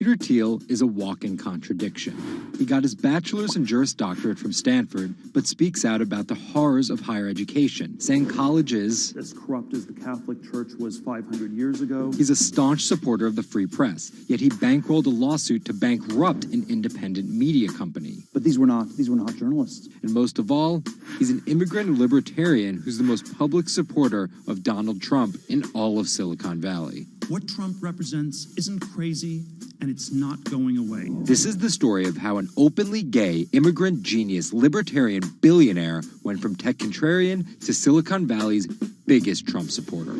Peter Thiel is a walking contradiction. He got his bachelor's and Juris Doctorate from Stanford, but speaks out about the horrors of higher education, saying college is as corrupt as the Catholic Church was 500 years ago. He's a staunch supporter of the free press, yet he bankrolled a lawsuit to bankrupt an independent media company. But these were not journalists. And most of all, he's an immigrant libertarian who's the most public supporter of Donald Trump in all of Silicon Valley. What Trump represents isn't crazy, and it's not going away. This is the story of how an openly gay, immigrant genius, libertarian billionaire went from tech contrarian to Silicon Valley's biggest Trump supporter.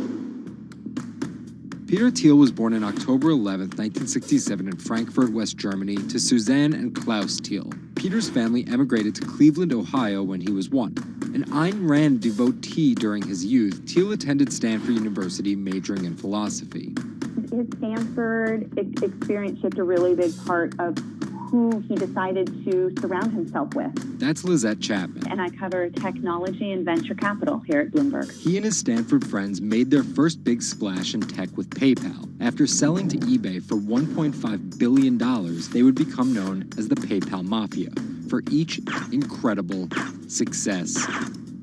Peter Thiel was born on October 11, 1967 in Frankfurt, West Germany, to Suzanne and Klaus Thiel. Peter's family emigrated to Cleveland, Ohio when he was 1. An Ayn Rand devotee during his youth, Thiel attended Stanford University majoring in philosophy. His Stanford experience shaped a really big part of who he decided to surround himself with. That's Lizette Chapman. And I cover technology and venture capital here at Bloomberg. He and his Stanford friends made their first big splash in tech with PayPal. After selling to eBay for $1.5 billion, they would become known as the PayPal Mafia for each incredible success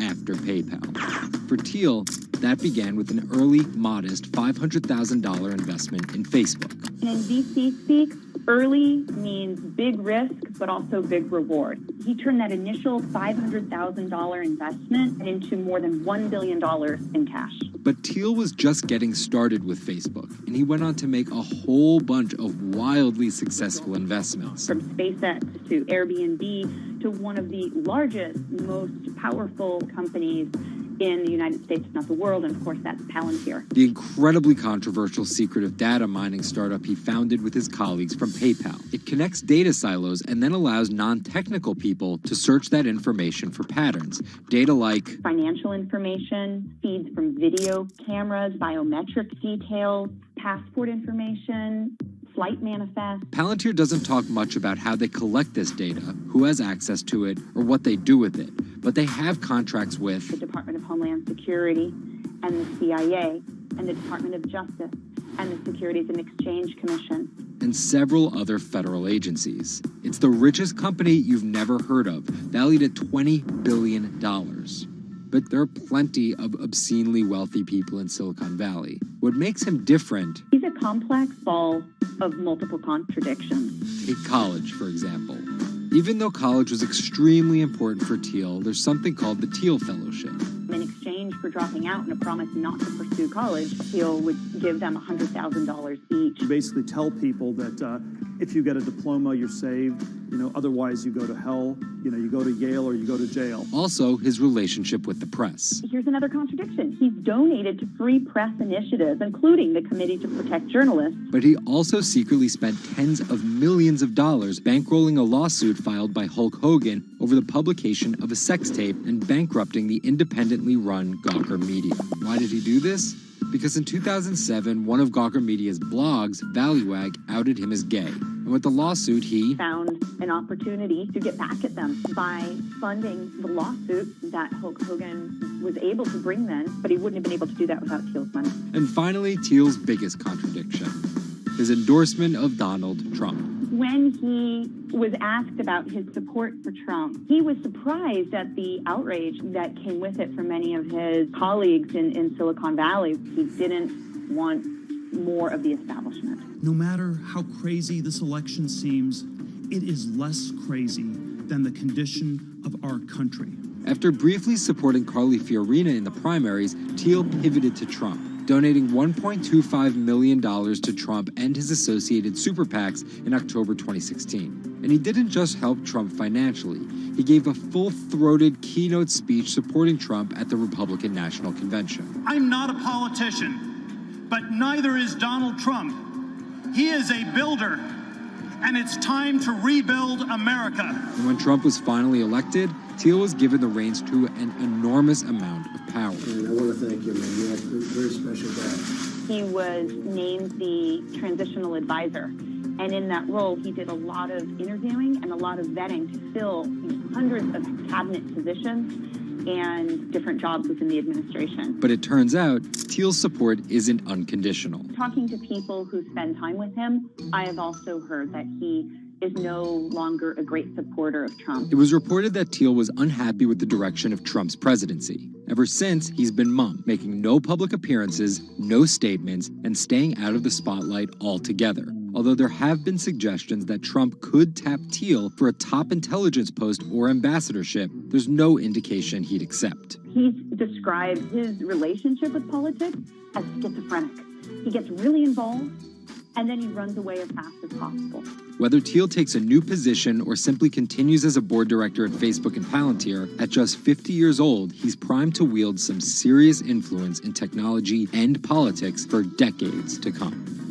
after PayPal. For Thiel, that began with an early, modest $500,000 investment in Facebook. And in VC speak, early means big risk, but also big reward. He turned that initial $500,000 investment into more than $1 billion in cash. But Thiel was just getting started with Facebook, and he went on to make a whole bunch of wildly successful investments. From SpaceX to Airbnb to one of the largest, most powerful companies in the United States, if not the world, and of course that's Palantir. The incredibly controversial secretive data mining startup he founded with his colleagues from PayPal. It connects data silos and then allows non-technical people to search that information for patterns. Data like financial information, feeds from video cameras, biometric details, passport information, flight manifest. Palantir doesn't talk much about how they collect this data, who has access to it, or what they do with it. But they have contracts with the Department of Homeland Security and the CIA and the Department of Justice and the Securities and Exchange Commission and several other federal agencies. It's the richest company you've never heard of, valued at $20 billion. But there are plenty of obscenely wealthy people in Silicon Valley. What makes him different... He's a complex ball of multiple contradictions. Take college, for example. Even though college was extremely important for Thiel, there's something called the Thiel Fellowship. In exchange for dropping out and a promise not to pursue college, Thiel would give them $100,000 each. You basically tell people that if you get a diploma, you're saved. Otherwise you go to hell. You go to Yale or you go to jail. Also, his relationship with the press. Here's another contradiction. He's donated to free press initiatives, including the Committee to Protect Journalists. But he also secretly spent tens of millions of dollars bankrolling a lawsuit filed by Hulk Hogan over the publication of a sex tape and bankrupting the independently run Gawker Media. Why did he do this? Because in 2007, one of Gawker Media's blogs, ValueAg, outed him as gay. And with the lawsuit, he found an opportunity to get back at them by funding the lawsuit that Hulk Hogan was able to bring then, but he wouldn't have been able to do that without Thiel's money. And finally, Thiel's biggest contradiction, his endorsement of Donald Trump. When he was asked about his support for Trump, he was surprised at the outrage that came with it from many of his colleagues in Silicon Valley. He didn't want more of the establishment. No matter how crazy this election seems, it is less crazy than the condition of our country. After briefly supporting Carly Fiorina in the primaries, Thiel pivoted to Trump, donating $1.25 million to Trump and his associated super PACs in October 2016. And he didn't just help Trump financially. He gave a full-throated keynote speech supporting Trump at the Republican National Convention. I'm not a politician, but neither is Donald Trump. He is a builder, and it's time to rebuild America. And when Trump was finally elected, Thiel was given the reins to an enormous amount of power. And I want to thank you, man. You have a very special guy. He was named the transitional advisor. And in that role, he did a lot of interviewing and a lot of vetting to fill hundreds of cabinet positions and different jobs within the administration. But it turns out Thiel's support isn't unconditional. Talking to people who spend time with him, I have also heard that he is no longer a great supporter of Trump. It was reported that Thiel was unhappy with the direction of Trump's presidency. Ever since, he's been mum, making no public appearances, no statements, and staying out of the spotlight altogether. Although there have been suggestions that Trump could tap Thiel for a top intelligence post or ambassadorship, there's no indication he'd accept. He's described his relationship with politics as schizophrenic. He gets really involved, and then he runs away as fast as possible. Whether Thiel takes a new position or simply continues as a board director at Facebook and Palantir, at just 50 years old, he's primed to wield some serious influence in technology and politics for decades to come.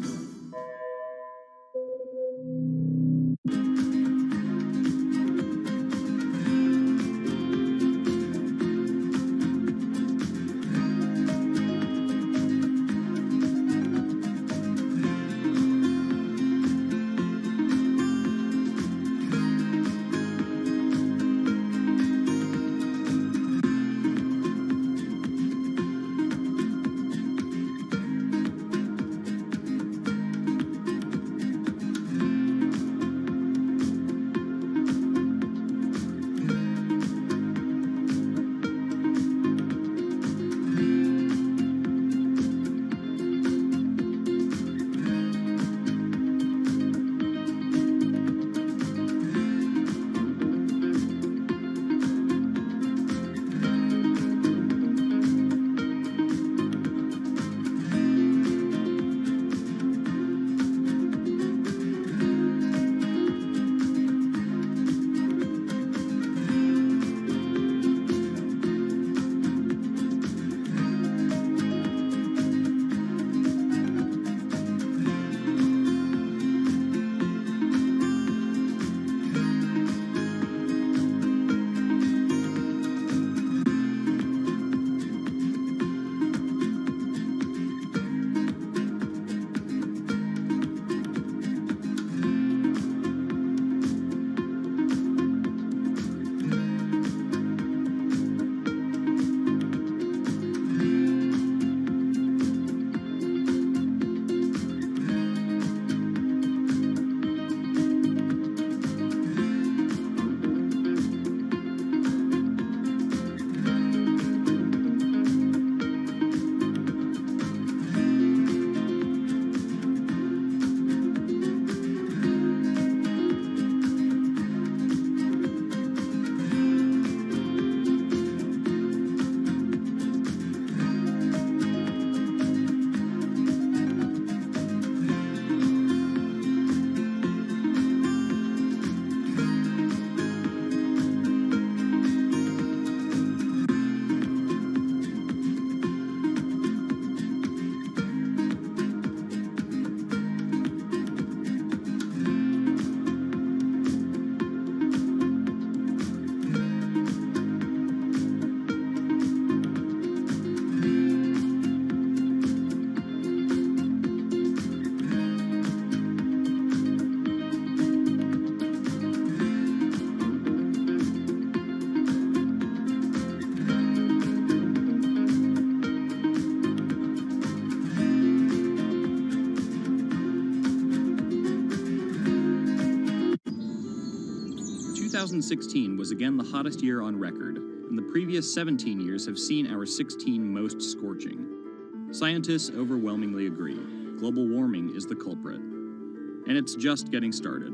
Two 2016 was again the hottest year on record, and the previous 17 years have seen our 16 most scorching. Scientists overwhelmingly agree. Global warming is the culprit. And it's just getting started.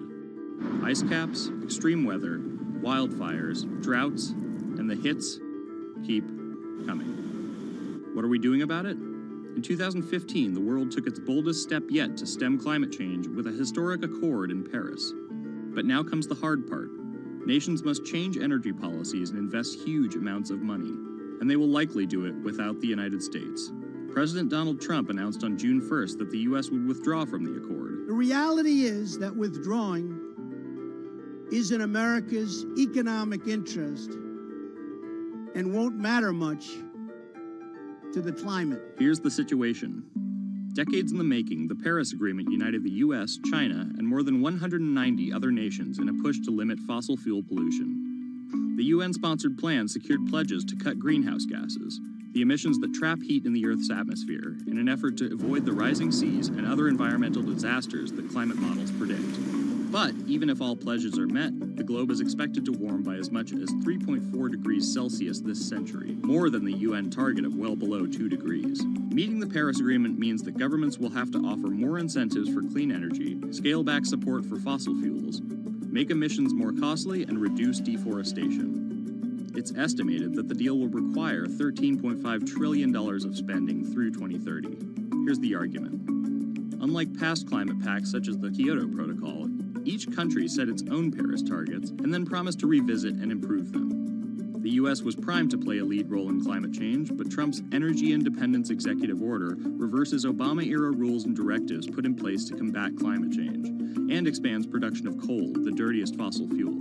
Ice caps, extreme weather, wildfires, droughts, and the hits keep coming. What are we doing about it? In 2015, the world took its boldest step yet to stem climate change with a historic accord in Paris. But now comes the hard part. Nations must change energy policies and invest huge amounts of money, and they will likely do it without the United States. President Donald Trump announced on June 1st that the U.S. would withdraw from the accord. The reality is that withdrawing is in America's economic interest and won't matter much to the climate. Here's the situation. Decades in the making, the Paris Agreement united the U.S., China, and more than 190 other nations in a push to limit fossil fuel pollution. The The UN-sponsored plan secured pledges to cut greenhouse gases, the emissions that trap heat in the Earth's atmosphere, in an effort to avoid the rising seas and other environmental disasters that climate models predict. But even if all pledges are met, the globe is expected to warm by as much as 3.4 degrees Celsius this century, more than the UN target of well below 2 degrees. Meeting the Paris Agreement means that governments will have to offer more incentives for clean energy, scale back support for fossil fuels, make emissions more costly, and reduce deforestation. It's estimated that the deal will require $13.5 trillion of spending through 2030. Here's the argument. Unlike past climate pacts such as the Kyoto Protocol, each country set its own Paris targets and then promised to revisit and improve them. The U.S. was primed to play a lead role in climate change, but Trump's Energy Independence Executive Order reverses Obama-era rules and directives put in place to combat climate change, and expands production of coal, the dirtiest fossil fuel.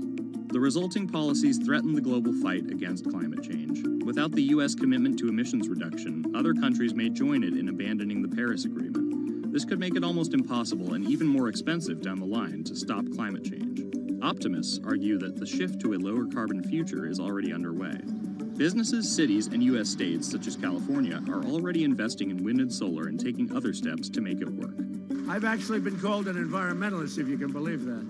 The resulting policies threaten the global fight against climate change. Without the U.S. commitment to emissions reduction, other countries may join it in abandoning the Paris Agreement. This could make it almost impossible and even more expensive down the line to stop climate change. Optimists argue that the shift to a lower carbon future is already underway. Businesses, cities, and U.S. states, such as California, are already investing in wind and solar and taking other steps to make it work. I've actually been called an environmentalist, if you can believe that.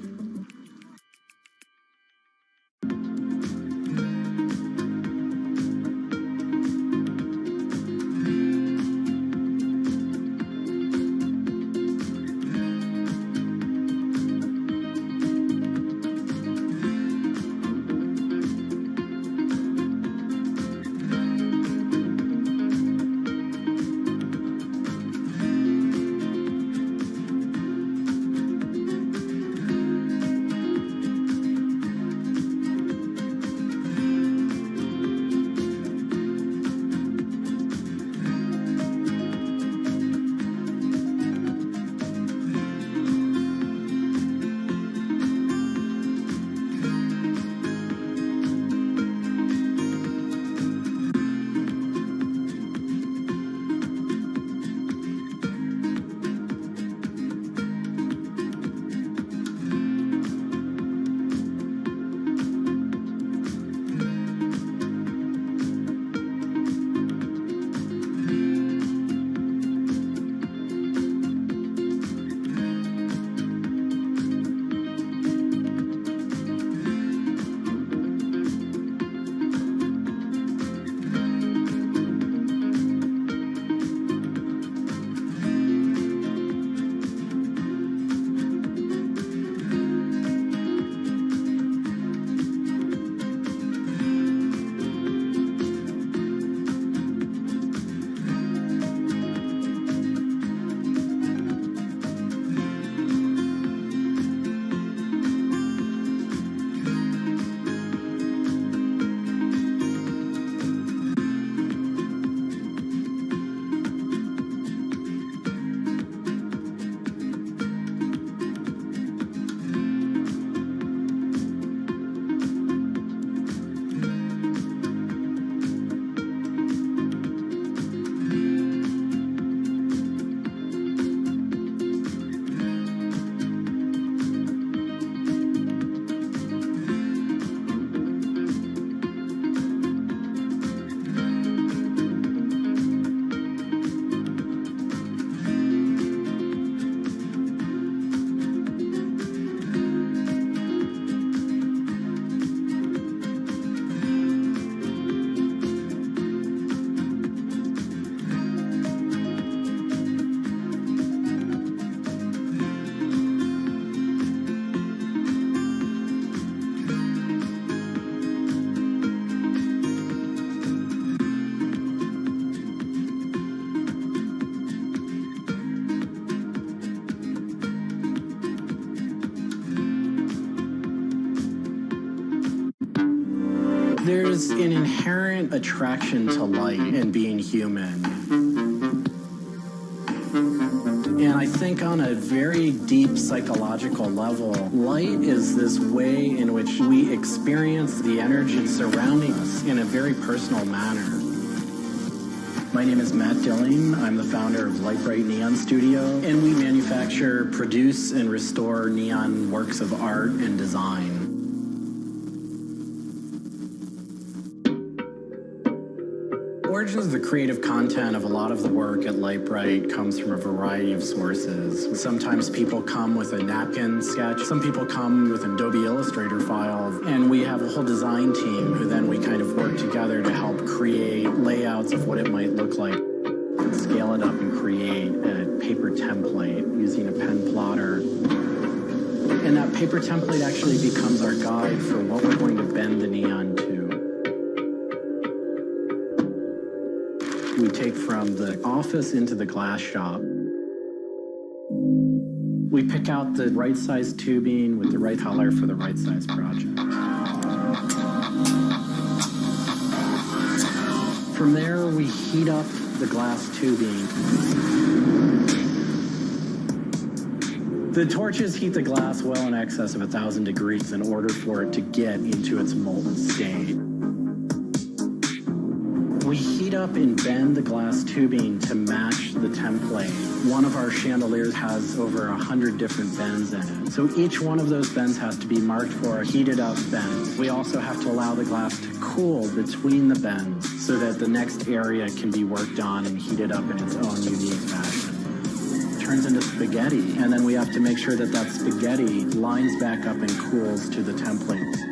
There's an inherent attraction to light and being human. And I think on a very deep psychological level, light is this way in which we experience the energy surrounding us in a very personal manner. My name is Matt Dilling. I'm the founder of Light Bright Neon Studio, and we manufacture, produce, and restore neon works of art and design. origins of the creative content of a lot of the work at Lightbright comes from a variety of sources. Sometimes people come with a napkin sketch. Some people come with an Adobe Illustrator file. And we have a whole design team who then we kind of work together to help create layouts of what it might look like. Scale it up and create a paper template using a pen plotter. And that paper template actually becomes our guide for what we're going to bend the neon to. We take from the office into the glass shop. We pick out the right size tubing with the right color for the right size project. From there, we heat up the glass tubing. The torches heat the glass well in excess of 1,000 degrees in order for it to get into its molten state. We heat up and bend the glass tubing to match the template. One of our chandeliers has over 100 different bends in it. So each one of those bends has to be marked for a heated up bend. We also have to allow the glass to cool between the bends so that the next area can be worked on and heated up in its own unique fashion. It turns into spaghetti, and then we have to make sure that that spaghetti lines back up and cools to the template.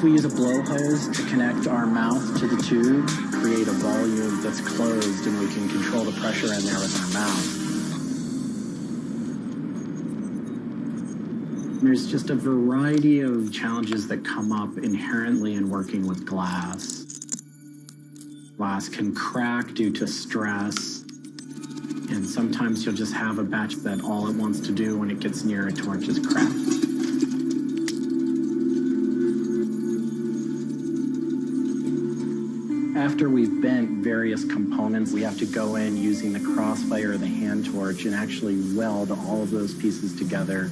We use a blow hose to connect our mouth to the tube, create a volume that's closed, and we can control the pressure in there with our mouth. There's just a variety of challenges that come up inherently in working with glass. Glass can crack due to stress, and sometimes you'll just have a batch that all it wants to do when it gets near a torch is crack. After we've bent various components, we have to go in using the crossfire or the hand torch and actually weld all of those pieces together.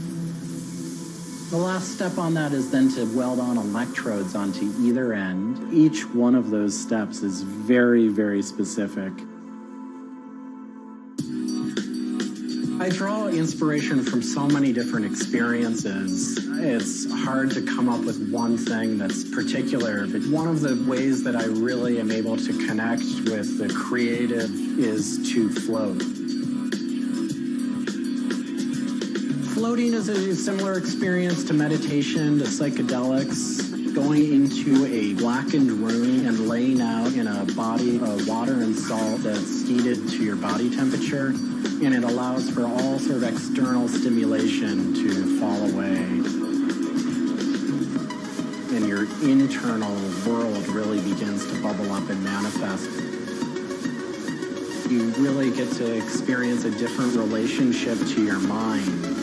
The last step on that is then to weld on electrodes onto either end. Each one of those steps is very, very specific. I draw inspiration from so many different experiences. It's hard to come up with one thing that's particular, but one of the ways that I really am able to connect with the creative is to float. Floating is a similar experience to meditation, to psychedelics. Going into a blackened room and laying out in a body of water and salt that's heated to your body temperature, and it allows for all sort of external stimulation to fall away. And your internal world really begins to bubble up and manifest. You really get to experience a different relationship to your mind.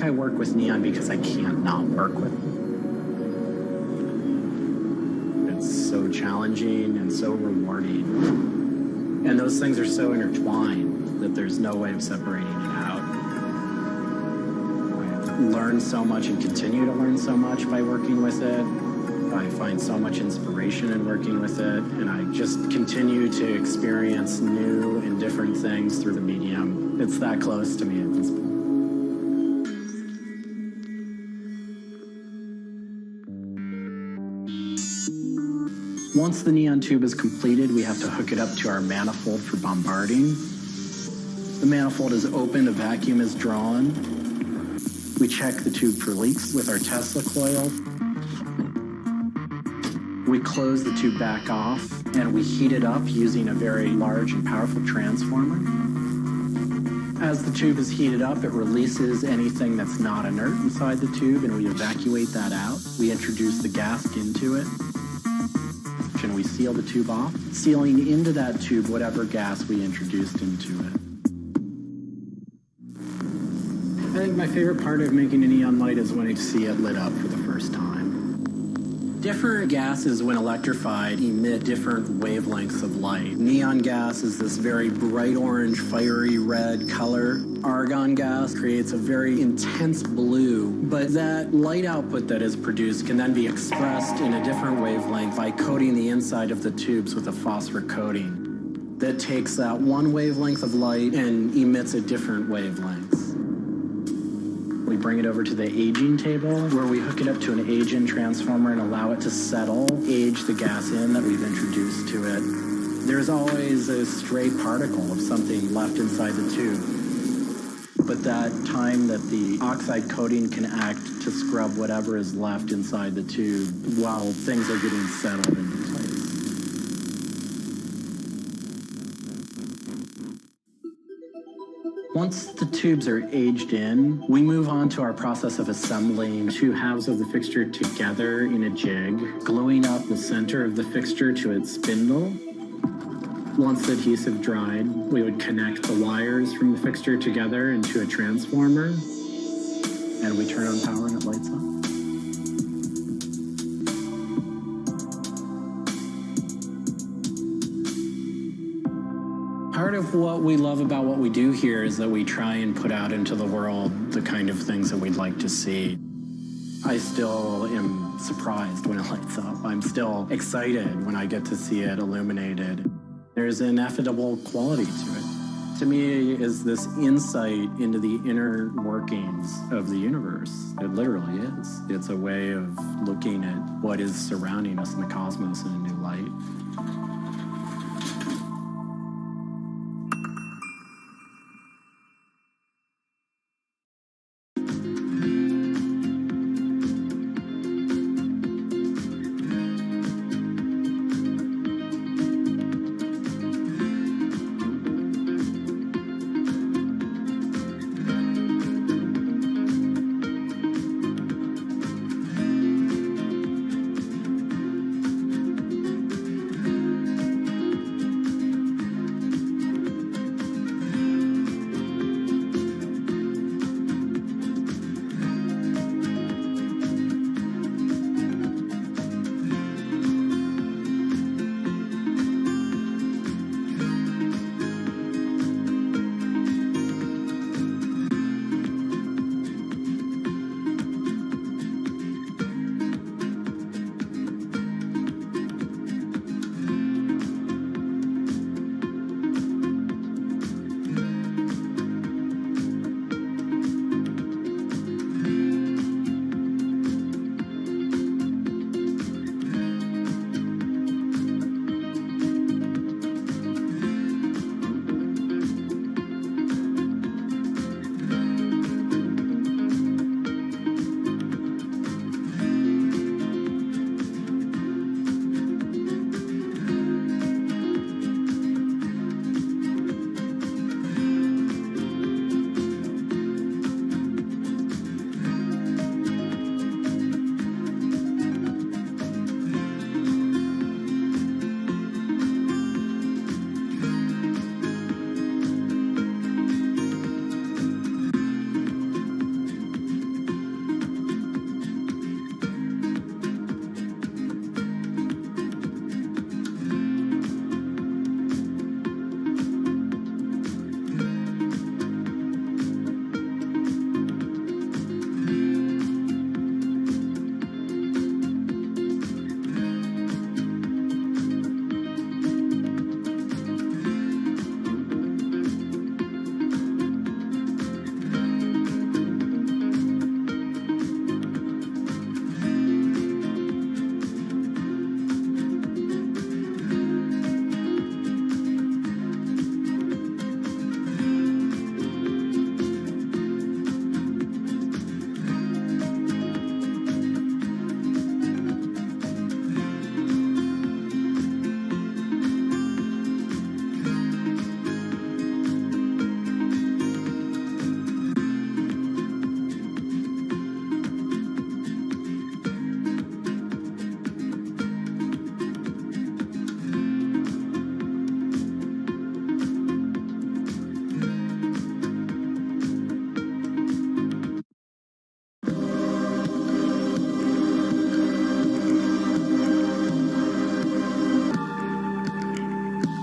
I work with neon because I can't not work with it. It's so challenging and so rewarding. And those things are so intertwined that there's no way of separating it out. I've learned so much and continue to learn so much by working with it. I find so much inspiration in working with it, and I just continue to experience new and different things through the medium. It's that close to me at this point. Once the neon tube is completed, we have to hook it up to our manifold for bombarding. The manifold is open, a vacuum is drawn. We check the tube for leaks with our Tesla coil. We close the tube back off, and we heat it up using a very large and powerful transformer. As the tube is heated up, it releases anything that's not inert inside the tube, and we evacuate that out. We introduce the gas into it, and we seal the tube off, sealing into that tube whatever gas we introduced into it. I think my favorite part of making a neon light is when I see it lit up for the first time. Different gases, when electrified, emit different wavelengths of light. Neon gas is this very bright orange, fiery red color. Argon gas creates a very intense blue, but that light output that is produced can then be expressed in a different wavelength by coating the inside of the tubes with a phosphor coating that takes that one wavelength of light and emits a different wavelength. bring it over to the aging table, where we hook it up to an age-in transformer and allow it to settle, age the gas in that we've introduced to it. There's always a stray particle of something left inside the tube. But that time that the oxide coating can act to scrub whatever is left inside the tube while things are getting settled into place. Once the tubes are aged in, we move on to our process of assembling two halves of the fixture together in a jig, gluing up the center of the fixture to its spindle. Once the adhesive dried, we would connect the wires from the fixture together into a transformer, and we turn on power and it lights up. Part of what we love about what we do here is that we try and put out into the world the kind of things that we'd like to see. I still am surprised when it lights up. I'm still excited when I get to see it illuminated. There's an ineffable quality to it. To me, is this insight into the inner workings of the universe. It literally is. It's a way of looking at what is surrounding us in the cosmos in a new light.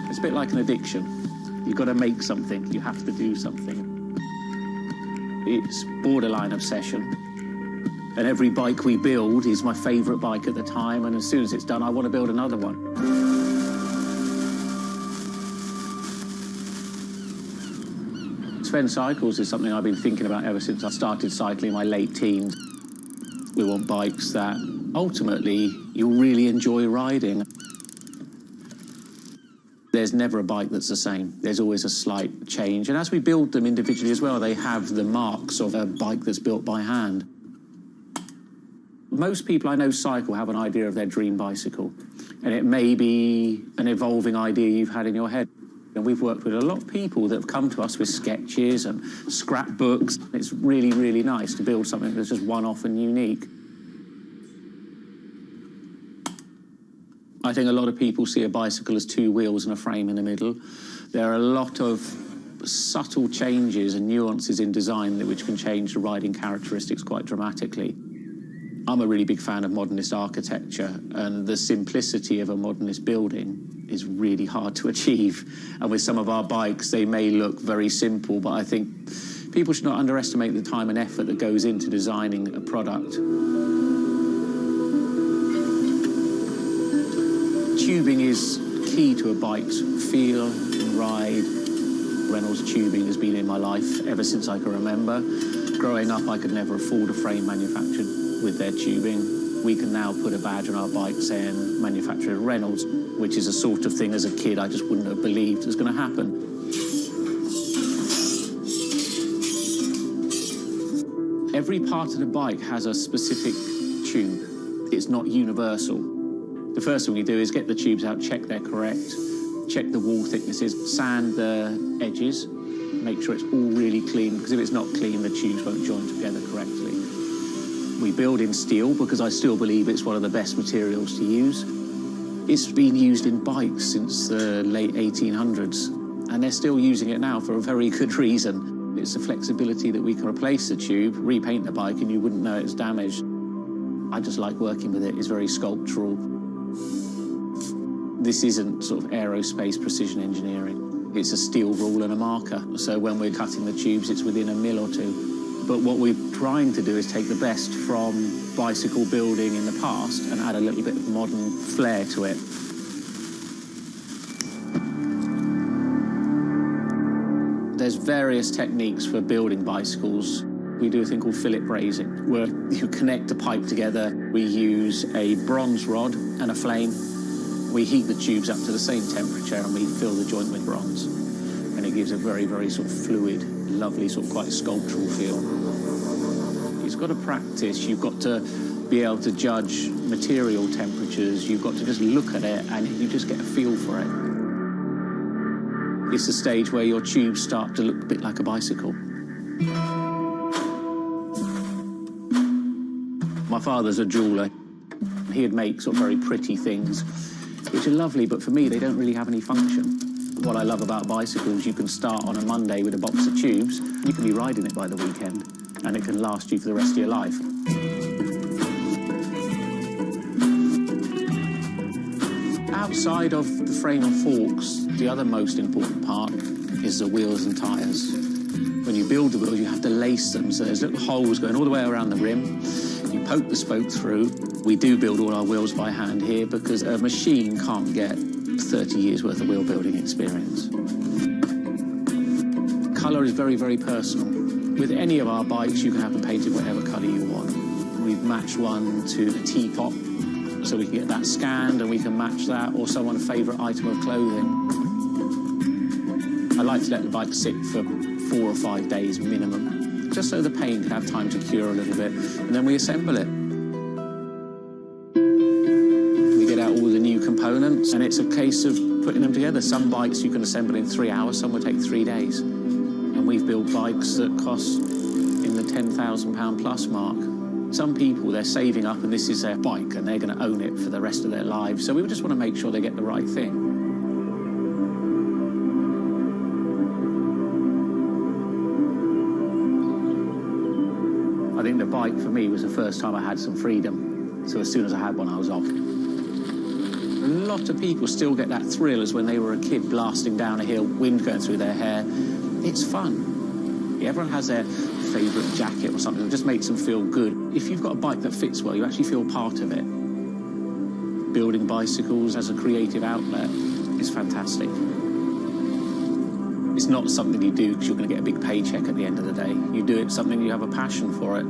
It's a bit like an addiction. You've got to make something. You have to do something. It's borderline obsession. And every bike we build is my favourite bike at the time, and as soon as it's done, I want to build another one. Sven cycles is something I've been thinking about ever since I started cycling in my late teens. We want bikes that ultimately you'll really enjoy riding. There's never a bike that's the same. There's always a slight change. And as we build them individually as well, they have the marks of a bike that's built by hand. Most people I know cycle have an idea of their dream bicycle. And it may be an evolving idea you've had in your head. And we've worked with a lot of people that have come to us with sketches and scrapbooks. It's really, really nice to build something that's just one-off and unique. I think a lot of people see a bicycle as two wheels and a frame in the middle. There are a lot of subtle changes and nuances in design which can change the riding characteristics quite dramatically. I'm a really big fan of modernist architecture, and the simplicity of a modernist building is really hard to achieve. And with some of our bikes, they may look very simple, but I think people should not underestimate the time and effort that goes into designing a product. Tubing is key to a bike's feel and ride. Reynolds tubing has been in my life ever since I can remember. Growing up, I could never afford a frame manufactured with their tubing. We can now put a badge on our bike saying manufactured at Reynolds, which is a sort of thing as a kid I just wouldn't have believed was going to happen. Every part of the bike has a specific tube. It's not universal. The first thing we do is get the tubes out, check they're correct, check the wall thicknesses, sand the edges, make sure it's all really clean, because if it's not clean, the tubes won't join together correctly. We build in steel because I still believe it's one of the best materials to use. It's been used in bikes since the late 1800s, and they're still using it now for a very good reason. It's the flexibility that we can replace the tube, repaint the bike, and you wouldn't know it's damaged. I just like working with it. It's very sculptural. This isn't sort of aerospace precision engineering. It's a steel rule and a marker. So when we're cutting the tubes, it's within a mil or two. But what we're trying to do is take the best from bicycle building in the past and add a little bit of modern flair to it. There's various techniques for building bicycles. We do a thing called fillet brazing, where you connect the pipe together. We use a bronze rod and a flame. We heat the tubes up to the same temperature and we fill the joint with bronze. And it gives a very, very sort of fluid, lovely, sort of quite sculptural feel. You've got to practice. You've got to be able to judge material temperatures. You've got to just look at it and you just get a feel for it. It's the stage where your tubes start to look a bit like a bicycle. My father's a jeweler. He'd make sort of very pretty things, which are lovely, but for me, they don't really have any function. What I love about bicycles, you can start on a Monday with a box of tubes, you can be riding it by the weekend, and it can last you for the rest of your life. Outside of the frame and forks, the other most important part is the wheels and tyres. When you build the wheels, you have to lace them, so there's little holes going all the way around the rim. You poke the spoke through. We do build all our wheels by hand here because a machine can't get 30 years worth of wheel building experience. Colour is very, very personal. With any of our bikes, you can have them painted whatever colour you want. We've matched one to the teapot, so we can get that scanned and we can match that, or someone's favourite item of clothing. I like to let the bike sit for 4 or 5 days minimum, just so the paint can have time to cure a little bit, and then we assemble it. We get out all the new components, and it's a case of putting them together. Some bikes you can assemble in 3 hours, some will take 3 days. And we've built bikes that cost in the £10,000 plus mark. Some people, they're saving up and this is their bike and they're going to own it for the rest of their lives. So we just want to make sure they get the right thing. I think the bike for me was the first time I had some freedom. So as soon as I had one, I was off. A lot of people still get that thrill as when they were a kid blasting down a hill, wind going through their hair. It's fun. Everyone has their favourite jacket or something that just makes them feel good. If you've got a bike that fits well, you actually feel part of it. Building bicycles as a creative outlet is fantastic. It's not something you do because you're going to get a big paycheck at the end of the day. You do it something you have a passion for it.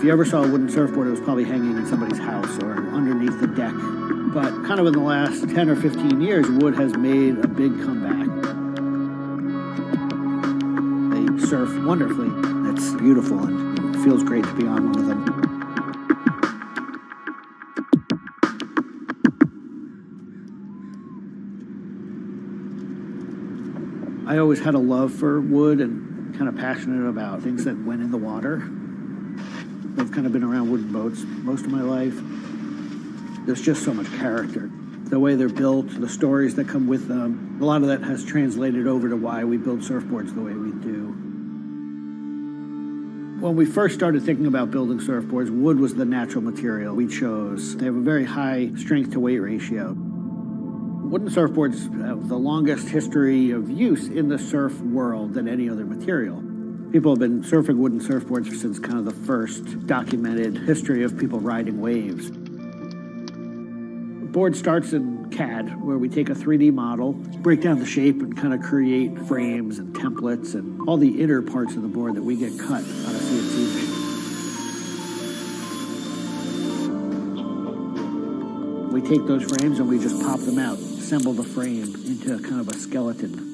If you ever saw a wooden surfboard, it was probably hanging in somebody's house or underneath the deck. But kind of in the last 10 or 15 years, wood has made a big comeback. They surf wonderfully. It's beautiful and it feels great to be on one of them. I always had a love for wood and kind of passionate about things that went in the water. I've kind of been around wooden boats most of my life. There's just so much character. The way they're built, the stories that come with them, a lot of that has translated over to why we build surfboards the way we do. When we first started thinking about building surfboards, wood was the natural material we chose. They have a very high strength to weight ratio. Wooden surfboards have the longest history of use in the surf world than any other material. People have been surfing wooden surfboards since kind of the first documented history of people riding waves. The board starts in CAD, where we take a 3D model, break down the shape, and kind of create frames and templates and all the inner parts of the board that we get cut on a CNC machine. We take those frames and we just pop them out, assemble the frame into kind of a skeleton.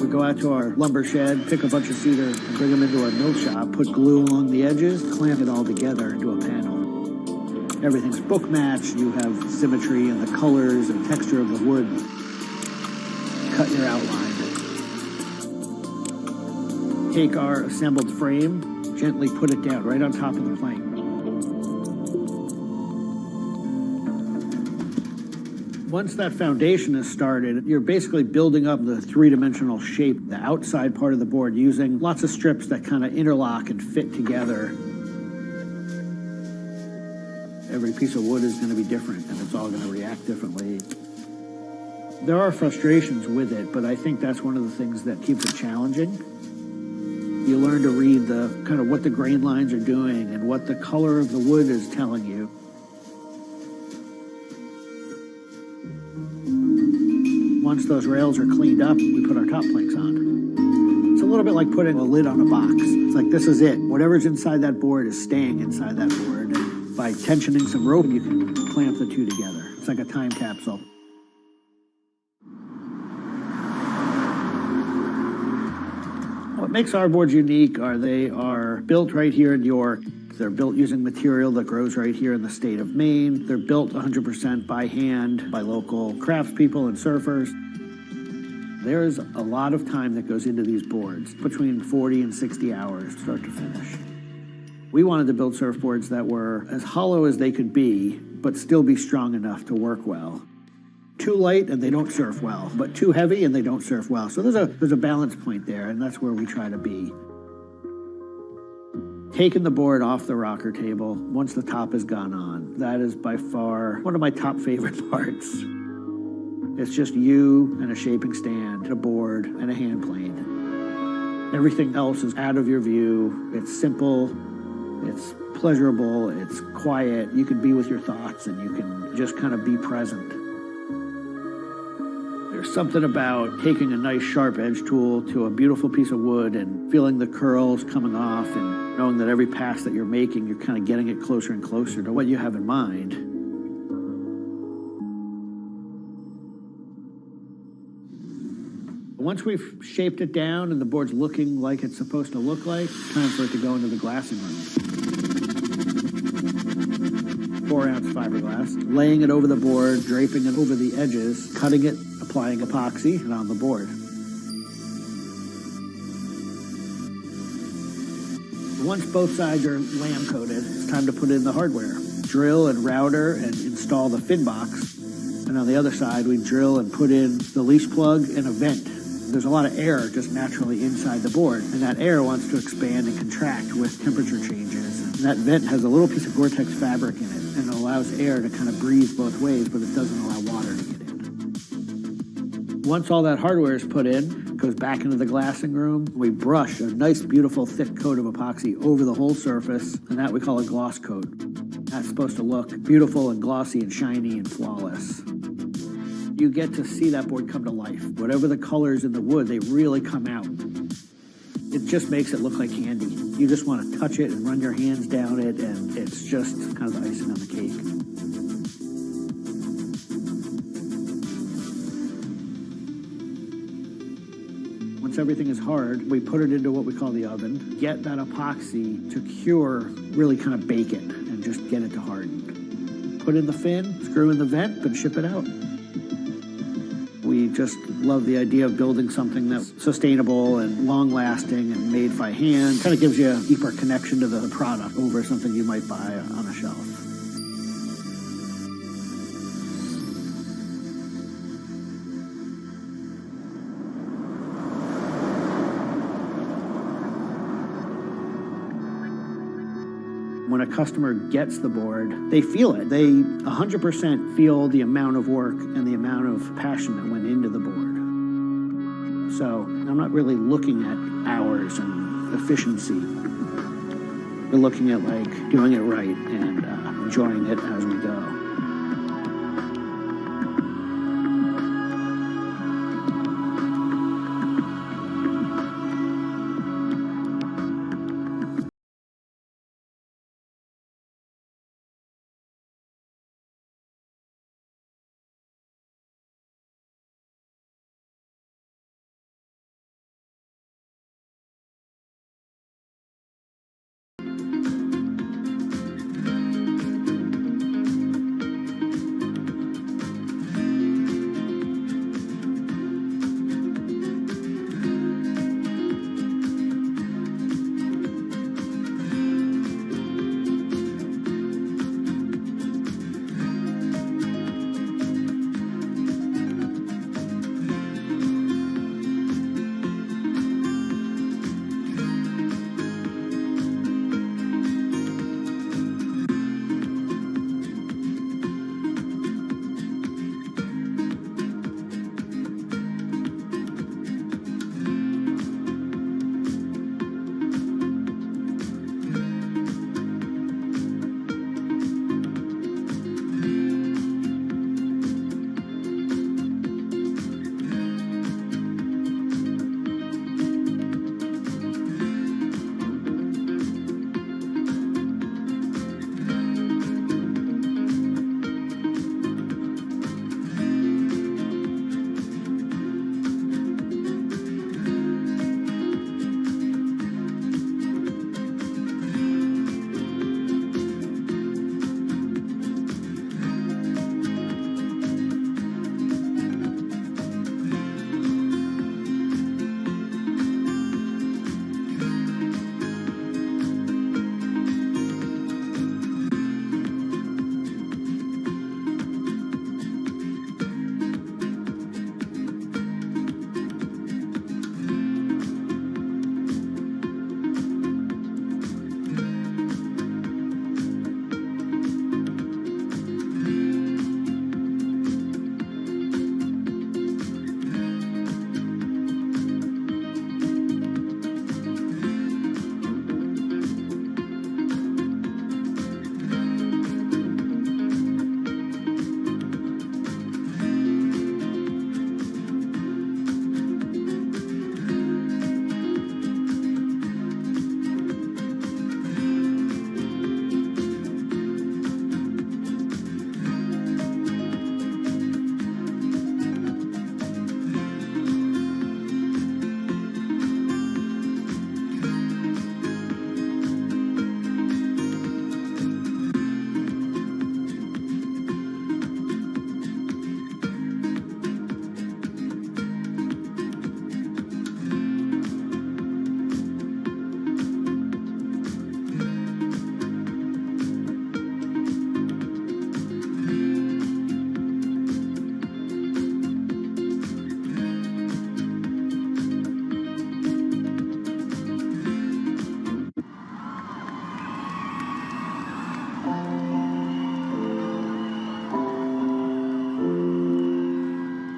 We go out to our lumber shed, pick a bunch of cedar, and bring them into our mill shop, put glue along the edges, clamp it all together into a panel. Everything's book matched, you have symmetry in the colors and texture of the wood. Cut your outline. Take our assembled frame, gently put it down right on top of the plank. Once that foundation is started, you're basically building up the three-dimensional shape, the outside part of the board, using lots of strips that kind of interlock and fit together. Every piece of wood is going to be different, and it's all going to react differently. There are frustrations with it, but I think that's one of the things that keeps it challenging. You learn to read the kind of what the grain lines are doing and what the color of the wood is telling you. Once those rails are cleaned up, we put our top planks on. It's a little bit like putting a lid on a box. It's like, this is it. Whatever's inside that board is staying inside that board. And by tensioning some rope, you can clamp the two together. It's like a time capsule. What makes our boards unique are they are built right here in York. They're built using material that grows right here in the state of Maine. They're built 100% by hand by local craftspeople and surfers. There's a lot of time that goes into these boards, between 40 and 60 hours, start to finish. We wanted to build surfboards that were as hollow as they could be, but still be strong enough to work well. Too light and they don't surf well, but too heavy and they don't surf well. So there's a balance point there, and that's where we try to be. Taking the board off the rocker table once the top has gone on, that is by far one of my top favorite parts. It's just you and a shaping stand, a board, and a hand plane. Everything else is out of your view. It's simple, it's pleasurable, it's quiet. You can be with your thoughts and you can just kind of be present. There's something about taking a nice sharp edge tool to a beautiful piece of wood and feeling the curls coming off and knowing that every pass that you're making, you're kind of getting it closer and closer to what you have in mind. Once we've shaped it down and the board's looking like it's supposed to look like, it's time for it to go into the glassing room. 4-ounce fiberglass, laying it over the board, draping it over the edges, cutting it, applying epoxy, and on the board. Once both sides are lamb coated, it's time to put in the hardware. Drill and router and install the fin box. And on the other side, we drill and put in the leash plug and a vent. There's a lot of air just naturally inside the board, and that air wants to expand and contract with temperature changes. And that vent has a little piece of Gore-Tex fabric in it, and it allows air to kind of breathe both ways, but it doesn't allow water to get in. Once all that hardware is put in, it goes back into the glassing room. We brush a nice, beautiful, thick coat of epoxy over the whole surface, and that we call a gloss coat. That's supposed to look beautiful and glossy and shiny and flawless. You get to see that board come to life. Whatever the colors in the wood, they really come out. It just makes it look like candy. You just want to touch it and run your hands down it, and it's just kind of the icing on the cake. Once everything is hard, we put it into what we call the oven, get that epoxy to cure, really kind of bake it, and just get it to harden. Put in the fin, screw in the vent, and ship it out. We just love the idea of building something that's sustainable and long-lasting and made by hand. Kind of gives you a deeper connection to the product over something you might buy on a shelf. When a customer gets the board, they feel it. They 100% feel the amount of work and the amount of passion that went into the board. So I'm not really looking at hours and efficiency. We're looking at like doing it right and enjoying it as we go.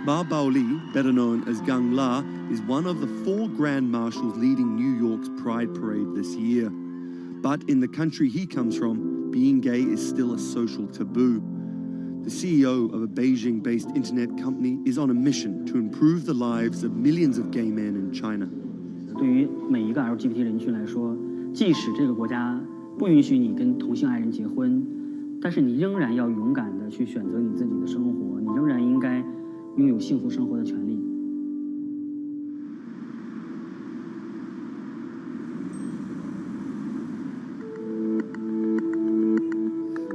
Ma Baoli, better known as Gang La, is one of the 4 grand marshals leading New York's Pride Parade this year. But in the country he comes from, being gay is still a social taboo. The CEO of a Beijing-based internet company is on a mission to improve the lives of millions of gay men in China. 对于每一个 LGBT 人群来说，即使这个国家不允许你跟同性爱人结婚，但是你仍然要勇敢地去选择你自己的生活，你仍然应该拥有幸福生活的权利。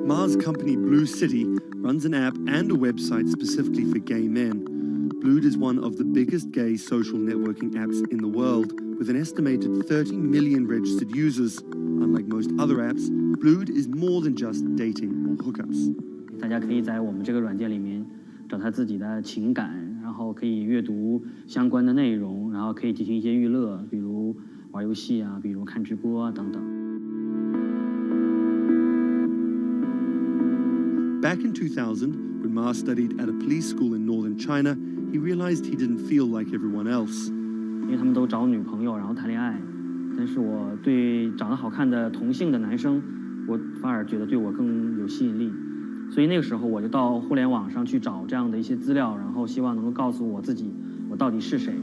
Ma's company Blue City runs an app and a website specifically for gay men. Blued is one of the biggest gay social networking apps in the world, with an estimated 30 million registered users. Unlike most other apps, Blued is more than just dating or hookups. 大家可以在我们这个软件里面找他自己的情感，然后可以阅读相关的内容，然后可以进行一些娱乐，比如玩游戏啊，比如看直播啊等等。Back in 2000, when Ma studied at a police school in northern China, he realized he didn't feel like everyone else. 因为他们都找女朋友，然后谈恋爱，但是我对长得好看的同性的男生，我反而觉得对我更有吸引力。所以那个时候我就到互联网上去找这样的一些资料，然后希望能够告诉我自己我到底是谁。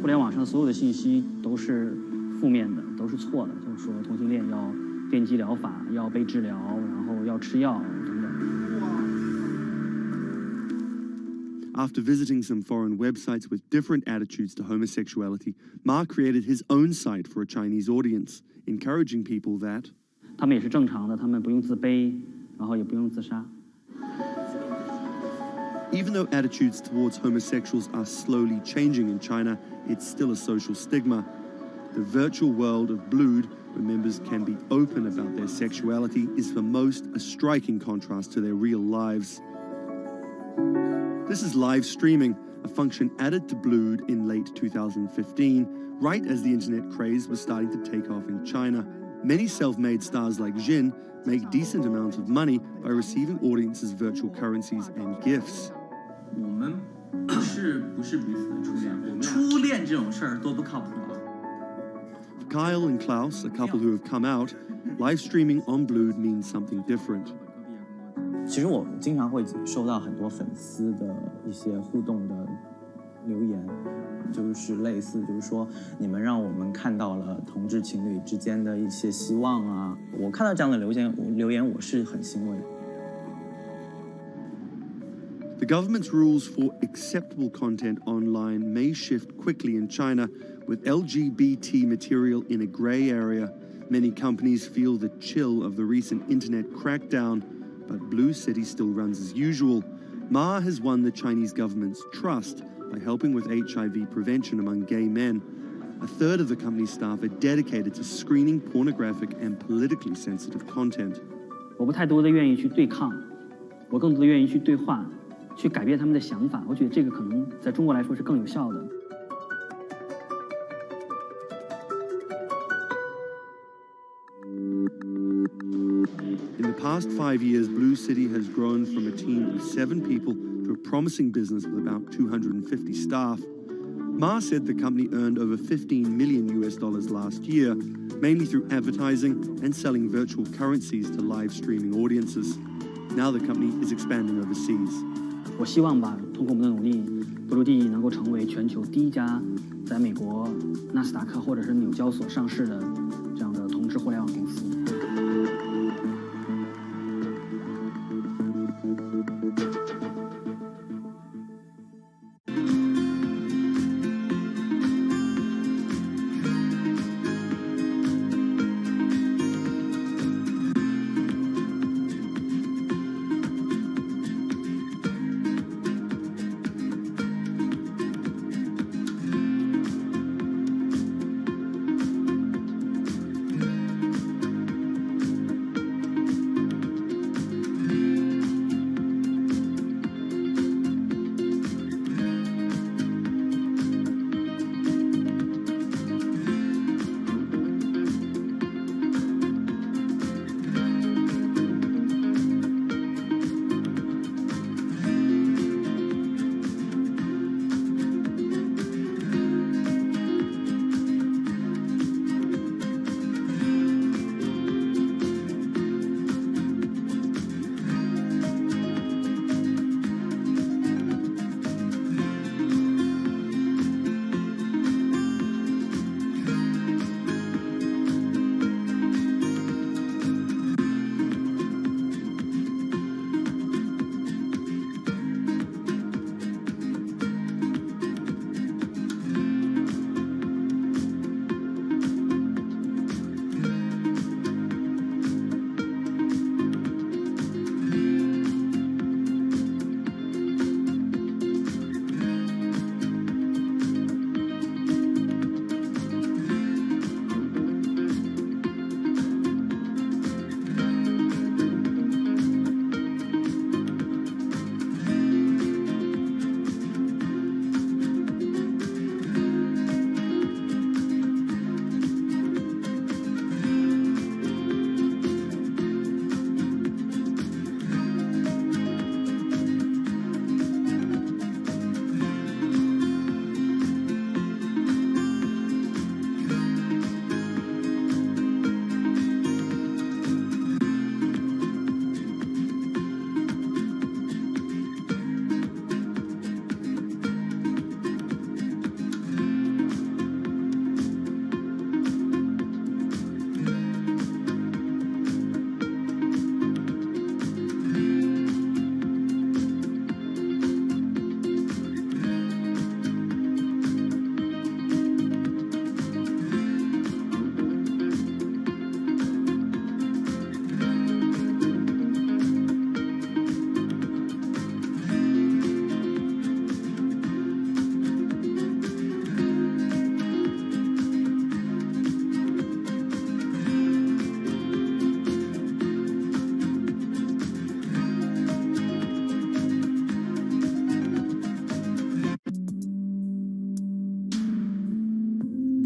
互联网上所有的信息都是负面的，都是错的，就是说同性恋要电击疗法，要被治疗，然后要吃药等等。After visiting some foreign websites with different attitudes to homosexuality, Ma created his own site for a Chinese audience, encouraging people that 他们也是正常的，他们不用自卑，然后也不用自杀。Even though attitudes towards homosexuals are slowly changing in China, it's still a social stigma. The virtual world of Blued, where members can be open about their sexuality, is for most a striking contrast to their real lives. This is live streaming, a function added to Blued in late 2015, right as the internet craze was starting to take off in China. Many self-made stars like Jin make decent amounts of money by receiving audiences' virtual currencies and gifts. 我们不是彼此的初恋，初恋这种事儿多不靠谱啊。For Kyle and Klaus, a couple who have come out, live streaming on Blued means something different. 其实我经常会收到很多粉丝的一些互动的留言，就是类似就是说你们让我们看到了同志情侣之间的一些希望啊，我看到这样的留言我是很欣慰的。The government's rules for acceptable content online may shift quickly in China, with LGBT material in a grey area. Many companies feel the chill of the recent internet crackdown, but Blue City still runs as usual. Ma has won the Chinese government's trust by helping with HIV prevention among gay men. A third of the company's staff are dedicated to screening pornographic and politically sensitive content. 我不太多的愿意去对抗，我更多的愿意去对话，去改变他们的想法。我觉得这个可能在中国来说是更有效的。In the past 5 years, Blue City has grown from a team of 7 people to a promising business with about 250 staff. Ma said the company earned over $15 million last year, mainly through advertising and selling virtual currencies to live streaming audiences. Now the company is expanding overseas. 我希望吧，通过我们的努力，Blue能够成为全球第一家在美国纳斯达克或者是纽交所上市的这样的同志互联网公司。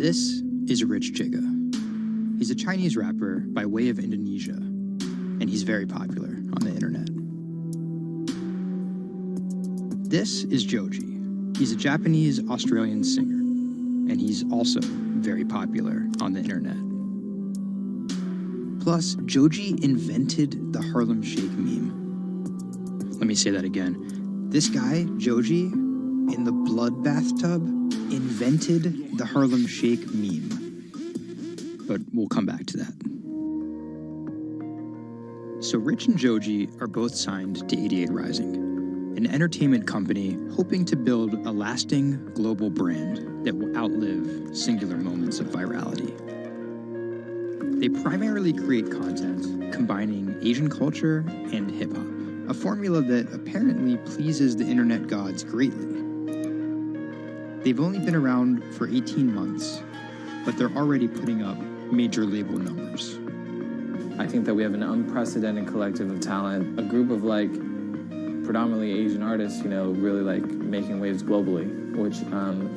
This is Rich Chiga. He's a Chinese rapper by way of Indonesia, and he's very popular on the internet. This is Joji. He's a Japanese-Australian singer, and he's also very popular on the internet. Plus, Joji invented the Harlem Shake meme. Let me say that again. This guy, Joji, in the blood bathtub, invented the Harlem Shake meme. But we'll come back to that. So Rich and Joji are both signed to 88 Rising, an entertainment company hoping to build a lasting global brand that will outlive singular moments of virality. They primarily create content combining Asian culture and hip-hop, a formula that apparently pleases the internet gods greatly. They've only been around for 18 months, but they're already putting up major label numbers. I think that we have an unprecedented collective of talent, a group of like predominantly Asian artists, you know, really like making waves globally, which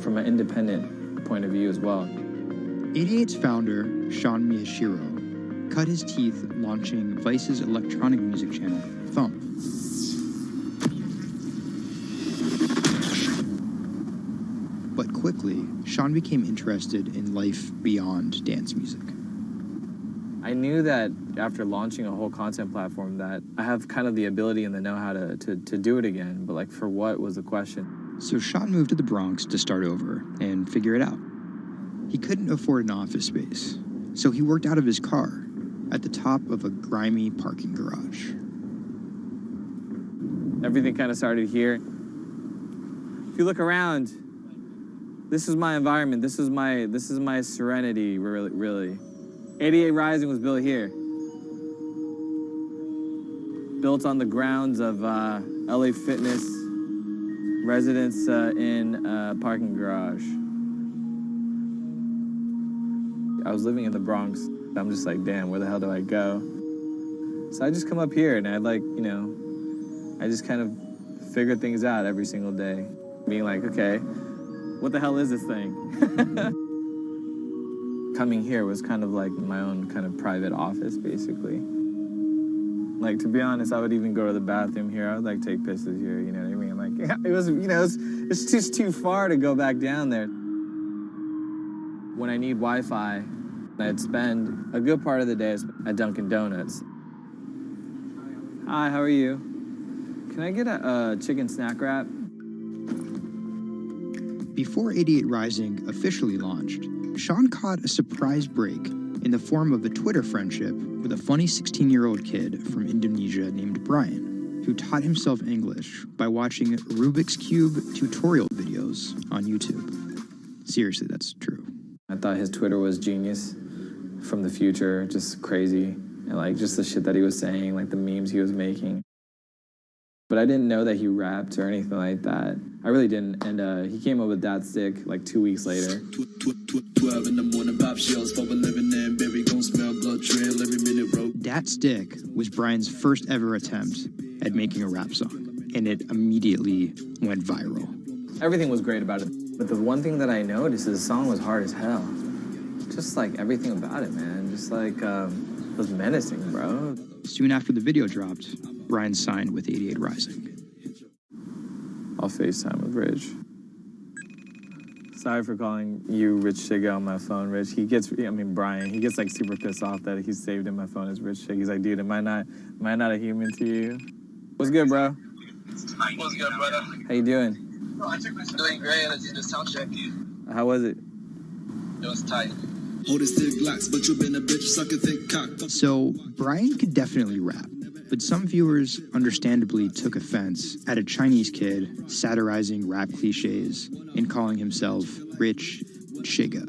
from an independent point of view as well. 88's founder, Sean Miyashiro, cut his teeth launching Vice's electronic music channel, Thump. But quickly, Sean became interested in life beyond dance music. I knew that after launching a whole content platform that I have kind of the ability and the know-how to do it again, but like for what was the question. So Sean moved to the Bronx to start over and figure it out. He couldn't afford an office space, so he worked out of his car at the top of a grimy parking garage. Everything kind of started here. If you look around, this is my environment. This is my serenity, really. 88 Rising was built here. Built on the grounds of LA Fitness, residence in a parking garage. I was living in the Bronx. I'm just like, damn, where the hell do I go? So I just come up here and I I just kind of figure things out every single day. Being like, okay, what the hell is this thing? Coming here was kind of like my own kind of private office, basically. Like, to be honest, I would even go to the bathroom here. I would like take pisses here, you know what I mean? Like, it was, it's just too far to go back down there. When I need Wi-Fi, I'd spend a good part of the day at Dunkin' Donuts. Hi, how are you? Can I get a chicken snack wrap? Before 88 Rising officially launched, Sean caught a surprise break in the form of a Twitter friendship with a funny 16-year-old kid from Indonesia named Brian, who taught himself English by watching Rubik's Cube tutorial videos on YouTube. Seriously, that's true. I thought his Twitter was genius, from the future, just crazy. And like just the shit that he was saying, like the memes he was making. But I didn't know that he rapped or anything like that. I really didn't. And he came up with Dat Stick like 2 weeks later. 12 in the morning, pop shells for a living and baby gon' smell blood trail every minute road. Dat Stick was Brian's first ever attempt at making a rap song, and it immediately went viral. Everything was great about it. But the one thing that I noticed is the song was hard as hell. Just like everything about it, man. Just like, it was menacing, bro. Soon after the video dropped, Brian signed with 88 Rising. I'll FaceTime with Rich. Sorry for calling you Rich Chiga on my phone, Rich. Brian, he gets like super pissed off that he's saved in my phone as Rich Chiga. He's like, dude, am I not a human to you? What's good, bro? What's good, brother? How you doing? Doing great. I did the sound check. How was it? It was tight. So, Brian could definitely rap, but some viewers understandably took offense at a Chinese kid satirizing rap cliches and calling himself Rich Chiga.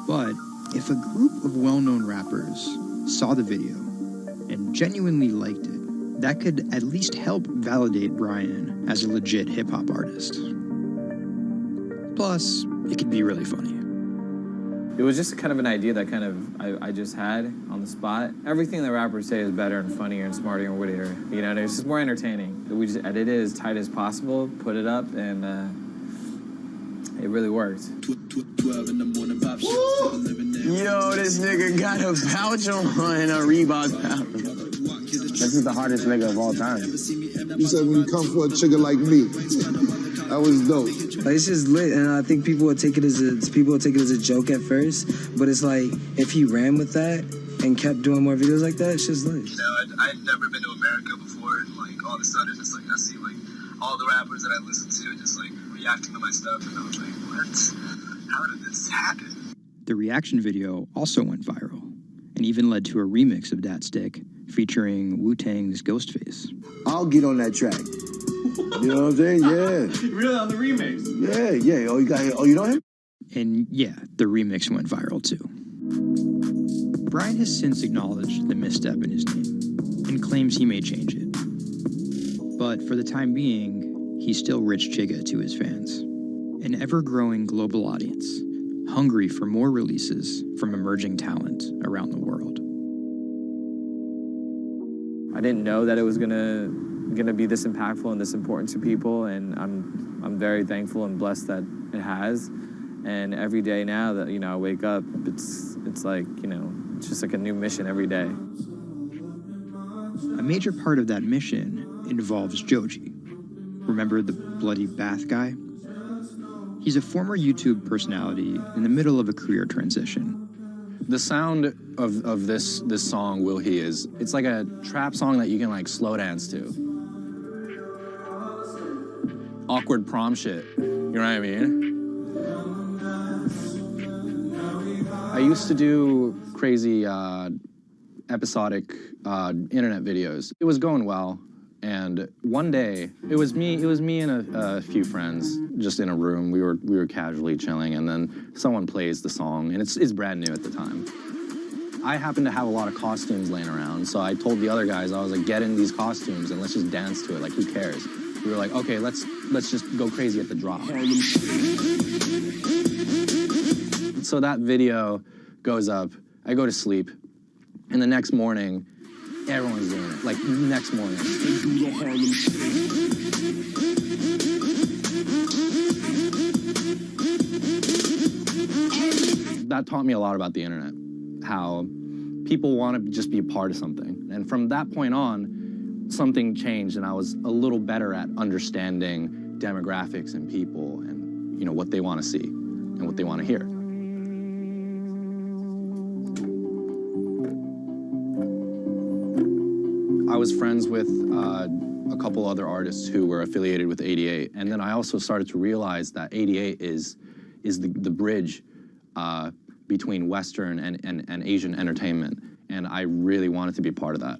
But if a group of well-known rappers saw the video and genuinely liked it, that could at least help validate Brian as a legit hip-hop artist. Plus, it could be really funny. It was just kind of an idea that I just had on the spot. Everything that rappers say is better and funnier and smarter and wittier. You know, it's just more entertaining. We just edit it as tight as possible, put it up, and it really worked. Yo, this nigga got a pouch on and a Reebok pouch. This is the hardest nigga of all time. You said when you come for a trigger like me, that was dope. Like, it's just lit, and I think people will take it as a joke at first, but it's like if he ran with that and kept doing more videos like that, it's just lit. You know, I'd never been to America before, and like all of a sudden, just like I see like all the rappers that I listen to just like reacting to my stuff, and I was like, what? How did this happen? The reaction video also went viral, and even led to a remix of Dat Stick featuring Wu-Tang's Ghostface. I'll get on that track. You know what I'm saying? Yeah. Really, on the remix? Yeah. Oh, you know him? And yeah, the remix went viral too. Brian has since acknowledged the misstep in his name and claims he may change it. But for the time being, he's still Rich Chigga to his fans. An ever-growing global audience, hungry for more releases from emerging talent around the world. I didn't know that it was gonna be this impactful and this important to people, and I'm very thankful and blessed that it has. And every day now that I wake up, it's like it's just like a new mission every day. A major part of that mission involves Joji. Remember the bloody bath guy? He's a former YouTube personality in the middle of a career transition. The sound of this song, Will He, it's like a trap song that you can like slow dance to. Awkward prom shit, you know what I mean? I used to do crazy episodic internet videos. It was going well, and one day it was me and a few friends just in a room. We were casually chilling, and then someone plays the song, and it's brand new at the time. I happened to have a lot of costumes laying around, so I told the other guys, I was like, get in these costumes and let's just dance to it. Like, who cares? We were like, okay, let's just go crazy at the drop. So that video goes up. I go to sleep, and the next morning, everyone's doing it. Like, next morning. That taught me a lot about the internet, how people want to just be a part of something. And from that point on, something changed, and I was a little better at understanding demographics and people and, what they want to see and what they want to hear. I was friends with a couple other artists who were affiliated with 88, and then I also started to realize that 88 is the bridge between Western and Asian entertainment, and I really wanted to be a part of that.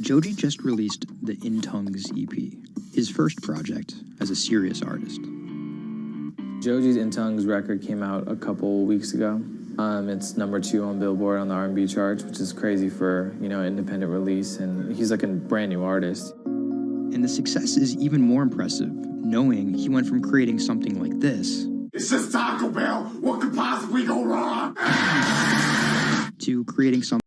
Joji just released the In Tongues EP, his first project as a serious artist. Joji's In Tongues record came out a couple weeks ago. It's #2 on Billboard on the R&B charts, which is crazy for, independent release, and he's like a brand new artist. And the success is even more impressive, knowing he went from creating something like this It's just Taco Bell. What could possibly go wrong? to creating something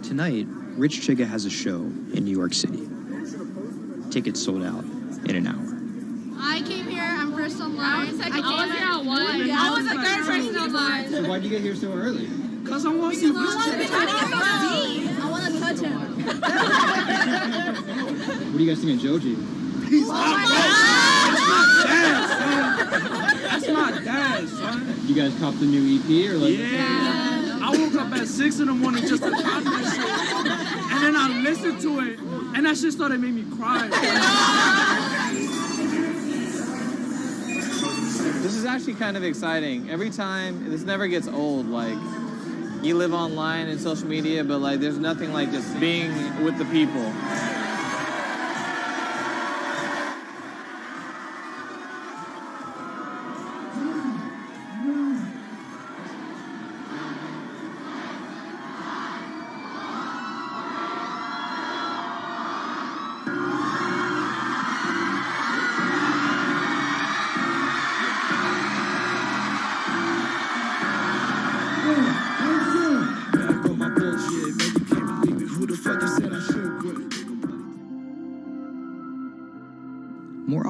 Tonight, Rich Chigga has a show in New York City. Tickets sold out in an hour. I came here, I'm first online. I was here at 1. I was the third person online. So why'd you get here so early? Because I want to see Rich Chigga. I want to touch him. What do you guys think of Joji? He's That's my dad, son. You guys copped the new EP or like? Yeah. I woke up at 6 in the morning just to cop that shit. And then I listened to it, and that shit started making me cry. This is actually kind of exciting. Every time, this never gets old. Like, you live online and social media, but like, there's nothing like just being with the people.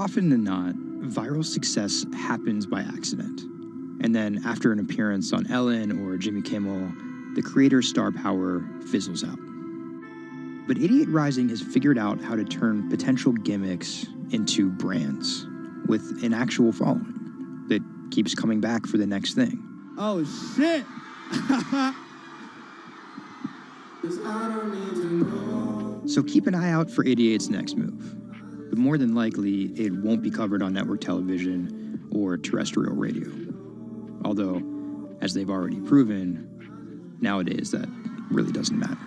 often than not, viral success happens by accident. And then after an appearance on Ellen or Jimmy Kimmel, the creator's star power fizzles out. But Idiot Rising has figured out how to turn potential gimmicks into brands with an actual following that keeps coming back for the next thing. Oh, shit! So keep an eye out for Idiot's next move. But more than likely, it won't be covered on network television or terrestrial radio. Although, as they've already proven, nowadays that really doesn't matter.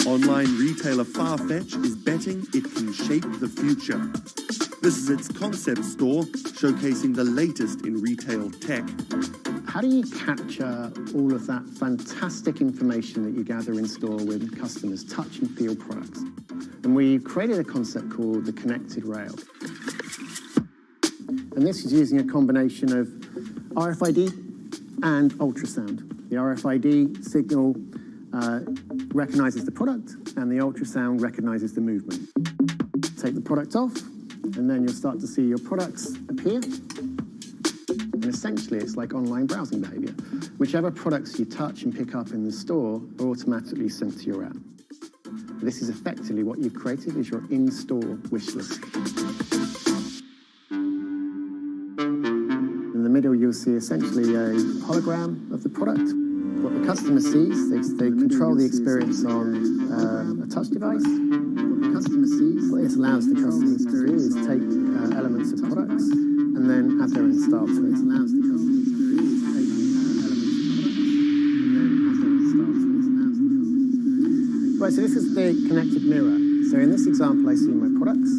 Online retailer Farfetch is betting it can shape the future. This is its concept store, showcasing the latest in retail tech. How do you capture all of that fantastic information that you gather in store with customers, touch and feel products? And we created a concept called the Connected Rail. And this is using a combination of RFID and ultrasound. The RFID signal recognizes the product, and the ultrasound recognizes the movement. Take the product off, and then you'll start to see your products appear. And essentially, it's like online browsing behavior. Whichever products you touch and pick up in the store are automatically sent to your app. This is effectively what you've created is your in-store wish list. In the middle, you'll see essentially a hologram of the product. What the customer sees, they control the experience on a touch device. What the customer sees, what this allows the customers to do is take elements of products and then add their own style to it. Right, so this is the connected mirror. So in this example, I see my products.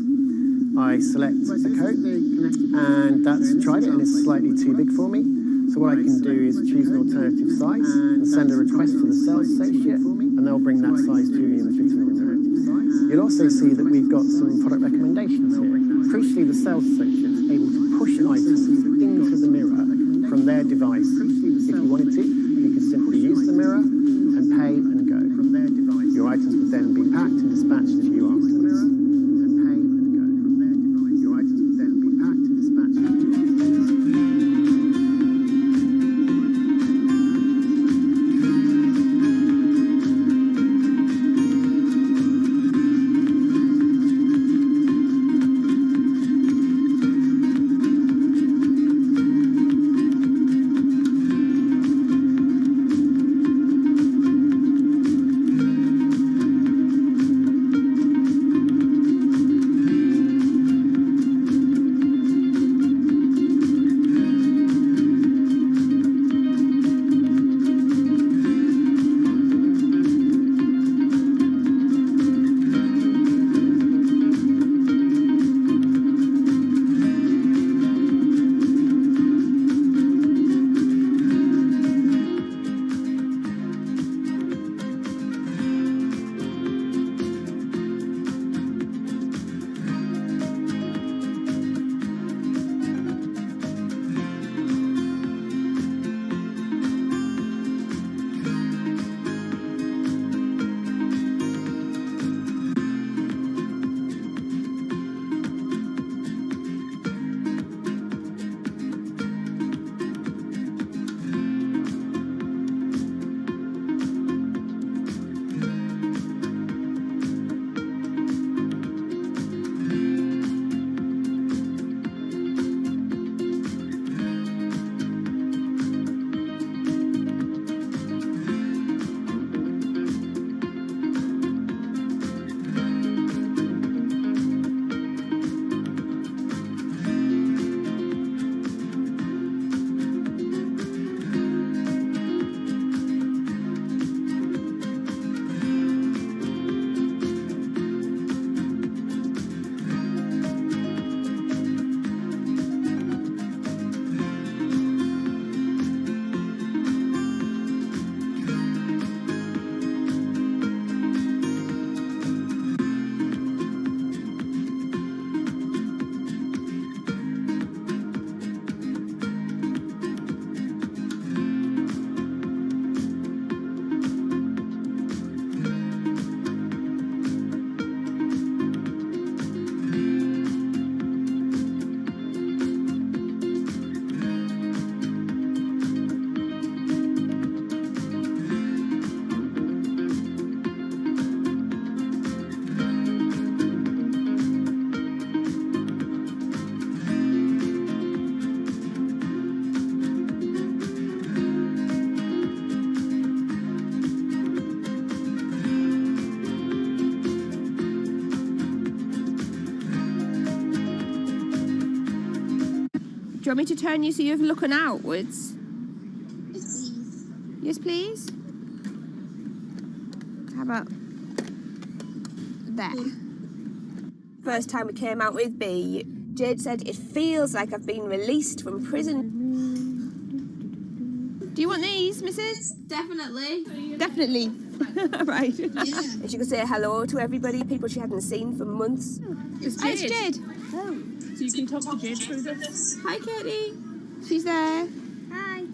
I select a coat, and that's tried it, and it's slightly too big for me. So what I can do is choose an alternative size and send a request to the sales associate, and they'll bring that size to me in the fitting room. You'll also see that we've got some product recommendations here. Crucially, the sales associate is able to push items into the mirror from their device. If you wanted to, you could simply use the mirror and pay and go. Your items would then be packed and dispatched to you afterwards. Do you want me to turn you so you're looking outwards? Yes, please. How about there? First time we came out with B, Jade said it feels like I've been released from prison. Do you want these, Mrs? Definitely. Definitely. Right. Yeah. And she could say hello to everybody, people she hadn't seen for months. It's Jade. Oh. So you can talk to Jade through this. Hi, Katie. She's there. Hi.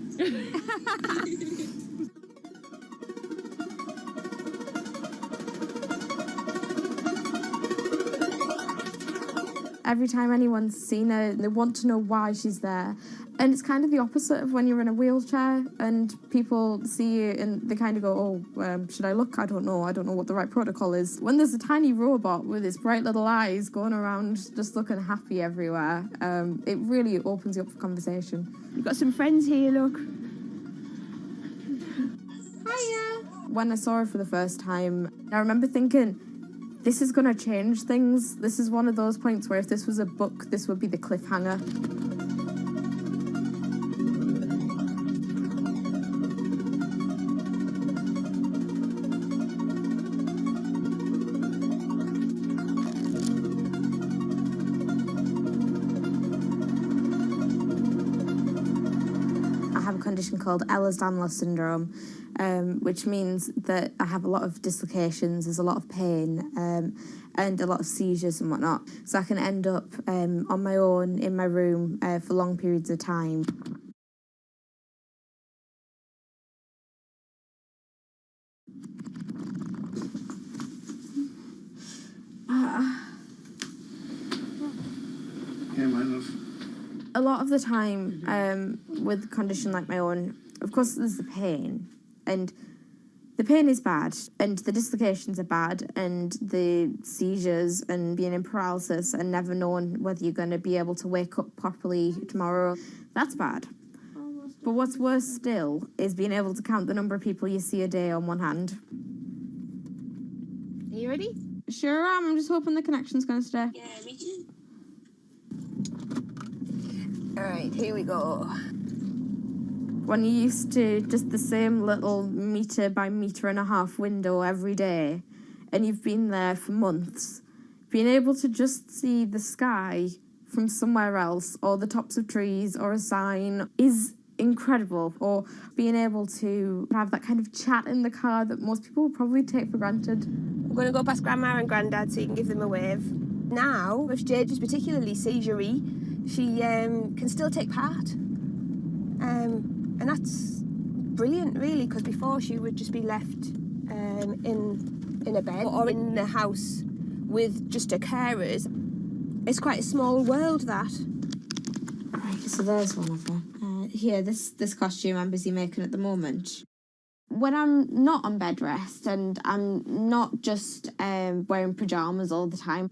Every time anyone's seen her, they want to know why she's there. And it's kind of the opposite of when you're in a wheelchair and people see you and they kind of go, oh, should I look? I don't know what the right protocol is. When there's a tiny robot with its bright little eyes going around just looking happy everywhere, it really opens you up for conversation. You've got some friends here, look. Hiya. When I saw her for the first time, I remember thinking, this is going to change things. This is one of those points where if this was a book, this would be the cliffhanger. condition called Ehlers-Danlos syndrome, which means that I have a lot of dislocations, there's a lot of pain, and a lot of seizures and whatnot. So I can end up on my own in my room for long periods of time. Yeah, my love. A lot of the time, with a condition like my own, of course there's the pain, and the pain is bad, and the dislocations are bad, and the seizures and being in paralysis and never knowing whether you're going to be able to wake up properly tomorrow, that's bad. But what's worse still is being able to count the number of people you see a day on one hand. Are you ready? Sure am, I'm just hoping the connection's going to stay. Yeah, me too. Alright, here we go. When you're used to just the same little metre by metre and a half window every day, and you've been there for months, being able to just see the sky from somewhere else, or the tops of trees, or a sign, is incredible. Or being able to have that kind of chat in the car that most people would probably take for granted. I'm going to go past Grandma and Grandad so you can give them a wave. Now, if Jade is particularly seizure-y, she can still take part. And that's brilliant, really, because before she would just be left in a bed or in the house with just her carers. It's quite a small world, that. Right, so there's one of her. Here, this costume I'm busy making at the moment. When I'm not on bed rest and I'm not just wearing pyjamas all the time,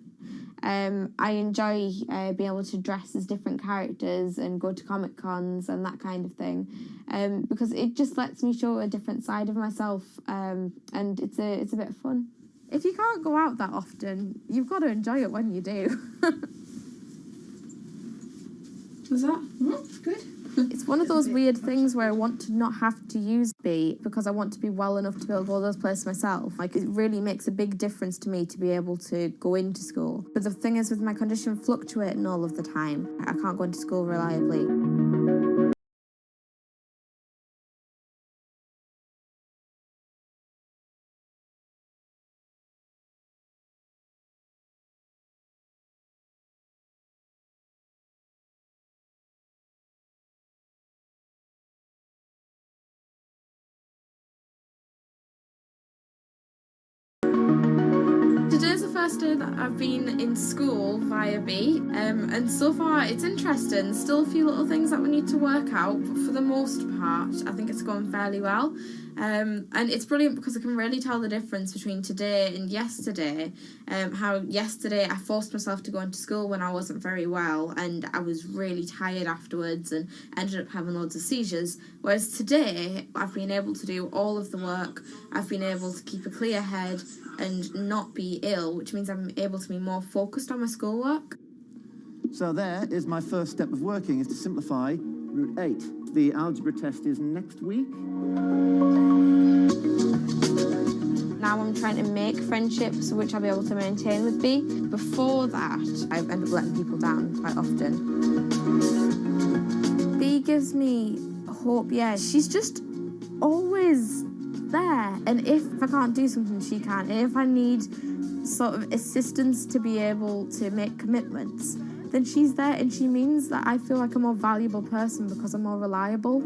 I enjoy being able to dress as different characters and go to Comic Cons and that kind of thing, because it just lets me show a different side of myself, and it's a bit of fun. If you can't go out that often, you've got to enjoy it when you do. Was that? Good. It's one of those weird things where I want to not have to use B because I want to be well enough to be able to go to those places myself. Like, it really makes a big difference to me to be able to go into school. But the thing is, with my condition fluctuating all of the time, I can't go into school reliably. Today's the first day that I've been in school via B, and so far it's interesting. Still a few little things that we need to work out, but for the most part I think it's going fairly well. And it's brilliant because I can really tell the difference between today and yesterday. How yesterday I forced myself to go into school when I wasn't very well, and I was really tired afterwards and ended up having loads of seizures, whereas today I've been able to do all of the work. I've been able to keep a clear head and not be ill, which means I'm able to be more focused on my schoolwork. So there is my first step of working, is to simplify root 8. The algebra test is next week. Now I'm trying to make friendships which I'll be able to maintain with B. Before that, I end up letting people down quite often. B gives me hope, yeah. She's just always there, and if I can't do something, she can. And if I need sort of assistance to be able to make commitments, then she's there, and she means that I feel like a more valuable person because I'm more reliable.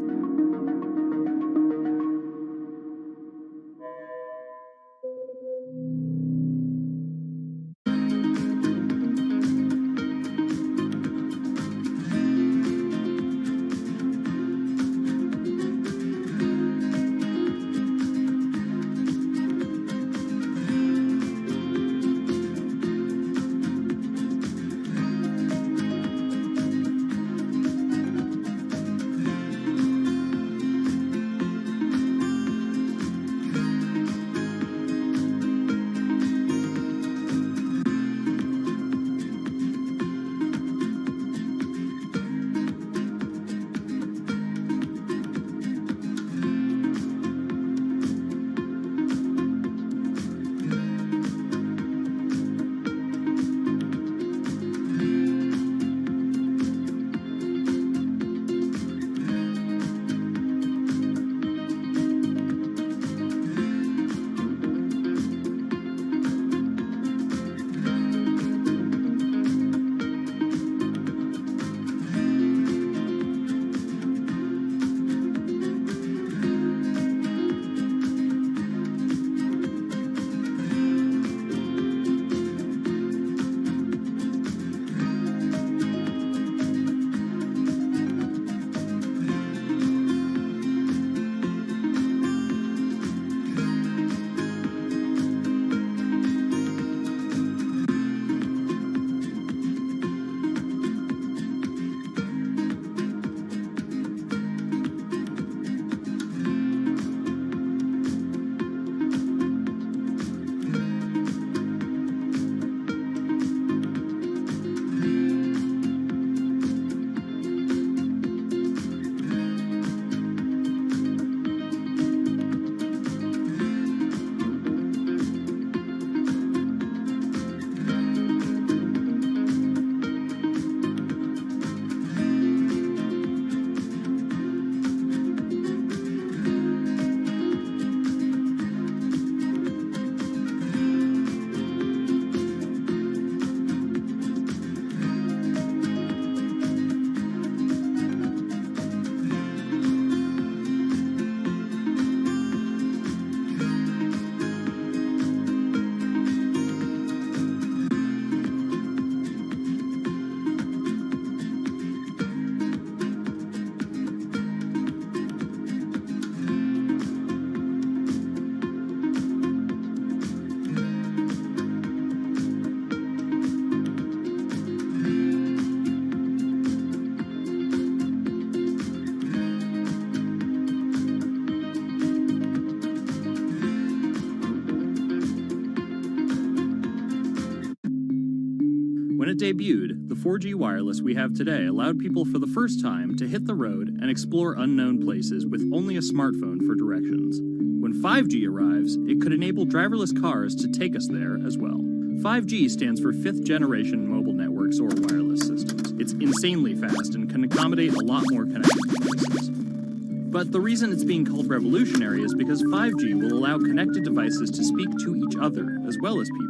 it debuted, the 4G wireless we have today allowed people for the first time to hit the road and explore unknown places with only a smartphone for directions. When 5G arrives, it could enable driverless cars to take us there as well. 5G stands for fifth generation mobile networks or wireless systems. It's insanely fast and can accommodate a lot more connected devices. But the reason it's being called revolutionary is because 5G will allow connected devices to speak to each other as well as people.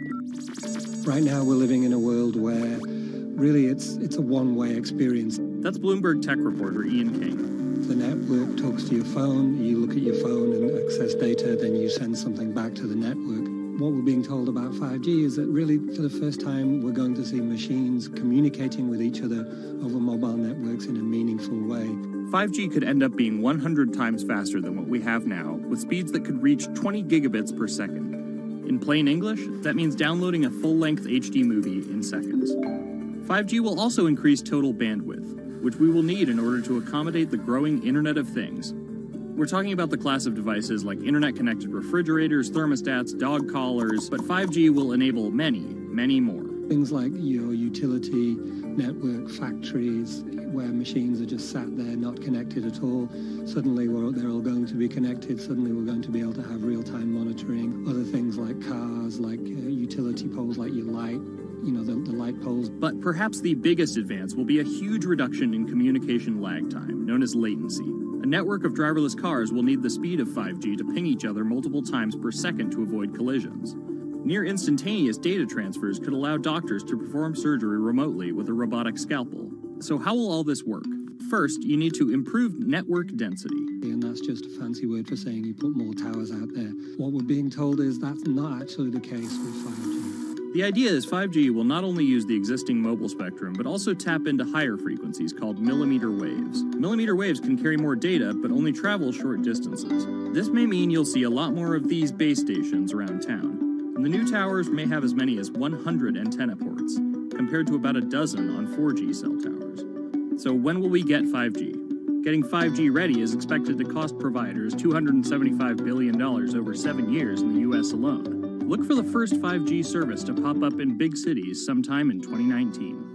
Right now we're living in a world where really it's a one-way experience. That's Bloomberg tech reporter Ian King. The network talks to your phone, you look at your phone and access data, then you send something back to the network. What we're being told about 5G is that really for the first time we're going to see machines communicating with each other over mobile networks in a meaningful way. 5G could end up being 100 times faster than what we have now, with speeds that could reach 20 gigabits per second. In plain English, that means downloading a full-length HD movie in seconds. 5G will also increase total bandwidth, which we will need in order to accommodate the growing Internet of Things. We're talking about the class of devices like internet-connected refrigerators, thermostats, dog collars, but 5G will enable many, many more. Things like your utility network, factories, where machines are just sat there not connected at all. Suddenly they're all going to be connected. Suddenly we're going to be able to have real-time monitoring. Other things like cars, like utility poles, like your light, the light poles. But perhaps the biggest advance will be a huge reduction in communication lag time, known as latency. A network of driverless cars will need the speed of 5G to ping each other multiple times per second to avoid collisions. Near instantaneous data transfers could allow doctors to perform surgery remotely with a robotic scalpel. So how will all this work? First, you need to improve network density. And that's just a fancy word for saying you put more towers out there. What we're being told is that's not actually the case with 5G. The idea is 5G will not only use the existing mobile spectrum, but also tap into higher frequencies called millimeter waves. Millimeter waves can carry more data, but only travel short distances. This may mean you'll see a lot more of these base stations around town. And the new towers may have as many as 100 antenna ports, compared to about a dozen on 4G cell towers. So when will we get 5G? Getting 5G ready is expected to cost providers $275 billion over 7 years in the US alone. Look for the first 5G service to pop up in big cities sometime in 2019.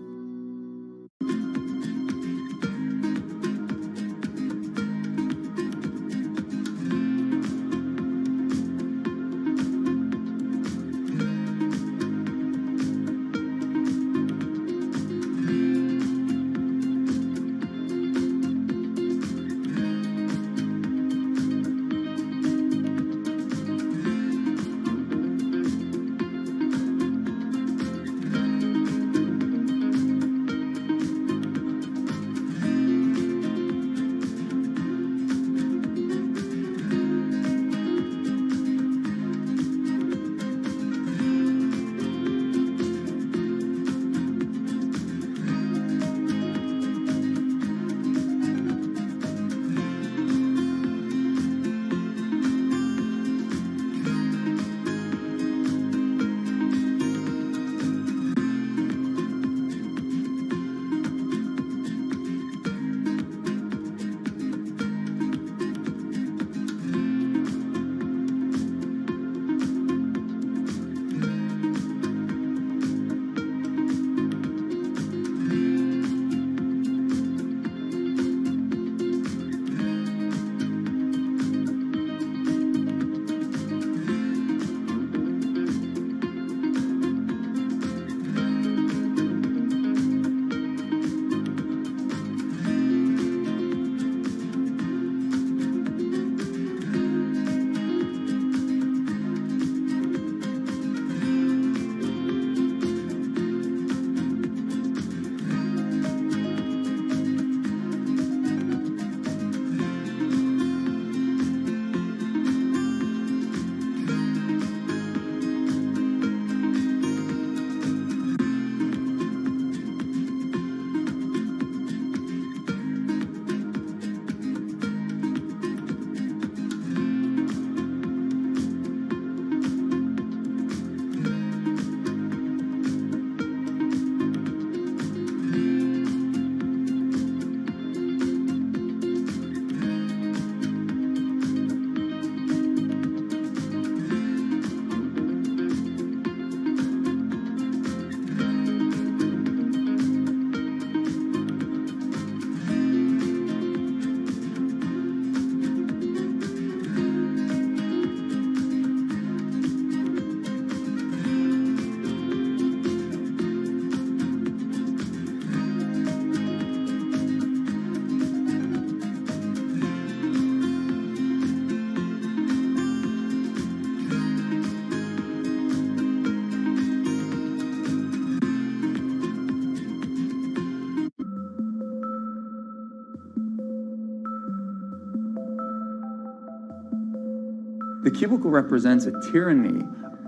The cubicle represents a tyranny,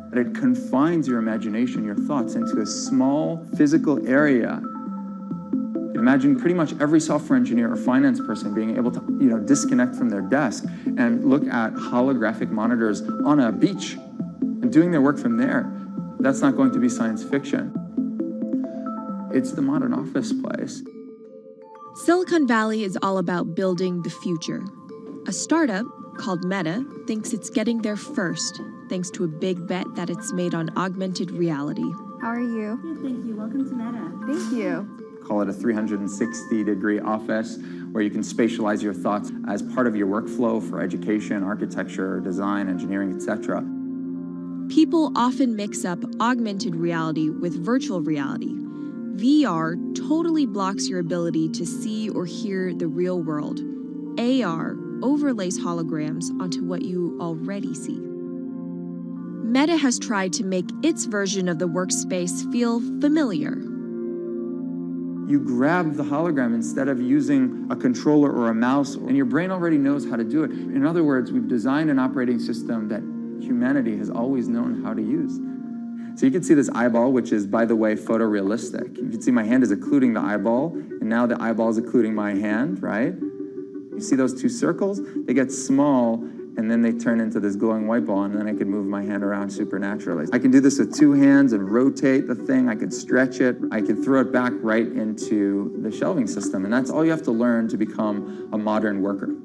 that it confines your imagination, your thoughts into a small physical area. Imagine pretty much every software engineer or finance person being able to, disconnect from their desk and look at holographic monitors on a beach and doing their work from there. That's not going to be science fiction. It's the modern office place. Silicon Valley is all about building the future. A startup called Meta thinks it's getting there first, thanks to a big bet that it's made on augmented reality. How are you? Good, thank you. Welcome to Meta. Thank you. Call it a 360-degree office where you can spatialize your thoughts as part of your workflow for education, architecture, design, engineering, etc. People often mix up augmented reality with virtual reality. VR totally blocks your ability to see or hear the real world. AR overlays holograms onto what you already see. Meta has tried to make its version of the workspace feel familiar. You grab the hologram instead of using a controller or a mouse, and your brain already knows how to do it. In other words, we've designed an operating system that humanity has always known how to use. So you can see this eyeball, which is, by the way, photorealistic. You can see my hand is occluding the eyeball, and now the eyeball is occluding my hand, right? You see those two circles? They get small, and then they turn into this glowing white ball, and then I can move my hand around supernaturally. I can do this with two hands and rotate the thing. I can stretch it. I can throw it back right into the shelving system, and that's all you have to learn to become a modern worker.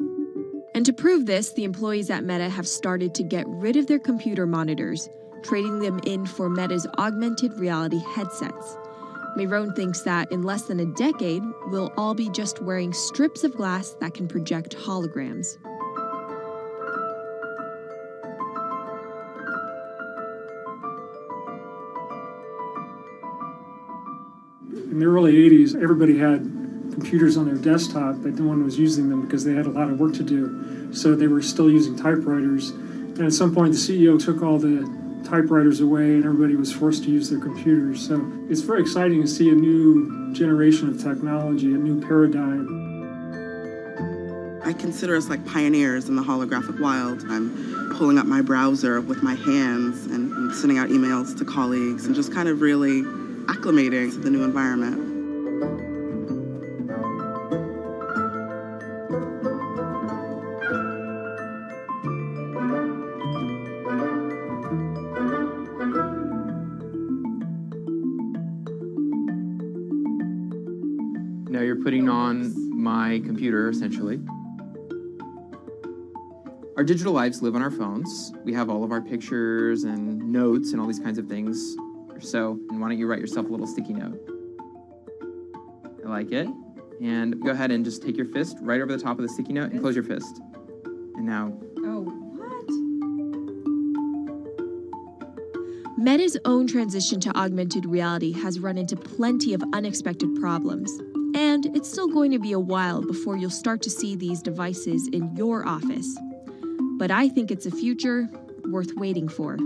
And to prove this, the employees at Meta have started to get rid of their computer monitors, trading them in for Meta's augmented reality headsets. Myron thinks that in less than a decade, we'll all be just wearing strips of glass that can project holograms. In the early 80s, everybody had computers on their desktop, but no one was using them because they had a lot of work to do. So they were still using typewriters. And at some point, the CEO took all the typewriters away and everybody was forced to use their computers. So it's very exciting to see a new generation of technology, a new paradigm. I consider us like pioneers in the holographic wild. I'm pulling up my browser with my hands and sending out emails to colleagues and just kind of really acclimating to the new environment. Now you're putting on my computer, essentially. Our digital lives live on our phones. We have all of our pictures and notes and all these kinds of things. So, and why don't you write yourself a little sticky note? I like it. And go ahead and just take your fist right over the top of the sticky note and close your fist. And now... Oh, what? Meta's own transition to augmented reality has run into plenty of unexpected problems. And it's still going to be a while before you'll start to see these devices in your office. But I think it's a future worth waiting for.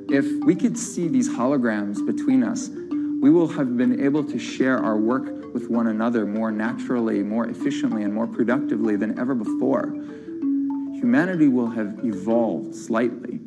If we could see these holograms between us, we will have been able to share our work with one another more naturally, more efficiently, and more productively than ever before. Humanity will have evolved slightly.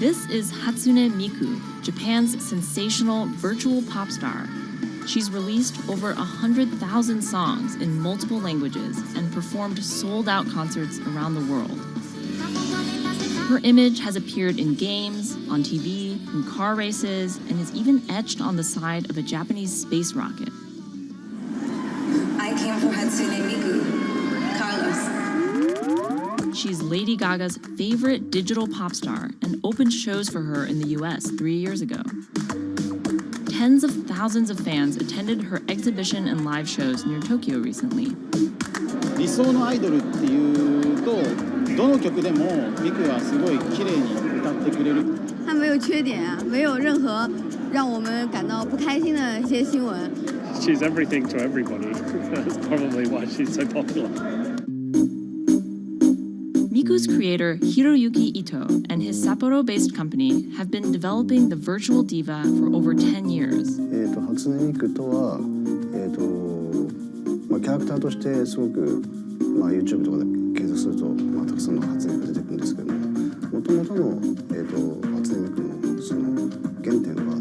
This is Hatsune Miku, Japan's sensational virtual pop star. She's released over 100,000 songs in multiple languages and performed sold-out concerts around the world. Her image has appeared in games, on TV, in car races, and is even etched on the side of a Japanese space rocket. I came for Hatsune Miku, Carlos. She's Lady Gaga's favorite digital pop star and opened shows for her in the US 3 years ago. Tens of thousands of fans attended her exhibition and live shows near Tokyo recently. 理想のアイドルっていうと、どの曲でもミクはすごい綺麗に歌ってくれる。他没有缺点啊，没有任何让我们感到不开心的一些新闻。She's everything to everybody. That's probably why she's so popular. Miku's creator Hiroyuki Ito and his Sapporo-based company have been developing the virtual diva for over 10 years. 初音ミクとは、キャラクターとしてすごく、YouTube とかで検索すると、たくさんの初音ミクが出てくるんですけども、元々の、初音ミクのその原点は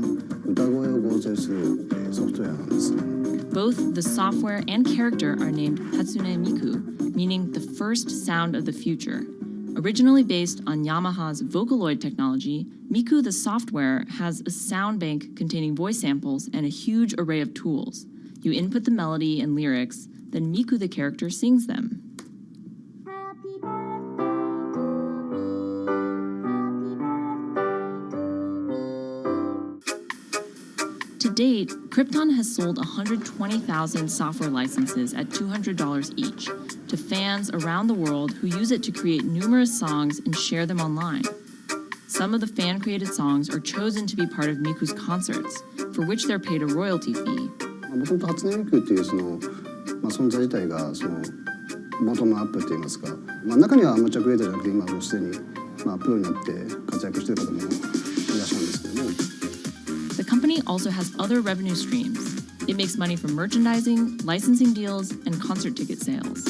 歌声を合成する、ソフトウェアなんです。Both the software and character are named Hatsune Miku, meaning the first sound of the future. Originally based on Yamaha's Vocaloid technology, Miku the software has a sound bank containing voice samples and a huge array of tools. You input the melody and lyrics, then Miku the character sings them. To date, Krypton has sold 120,000 software licenses at $200 each to fans around the world who use it to create numerous songs and share them online. Some of the fan-created songs are chosen to be part of Miku's concerts, for which they're paid a royalty fee. もともと初音ミクっていうその、存在自体がそのボトムアップって言いますか、中にはアマチュアクリエイターじゃなくて今もうすでに、プロになって活躍している方もいらっしゃるんですけども。The company also has other revenue streams. It makes money from merchandising, licensing deals, and concert ticket sales.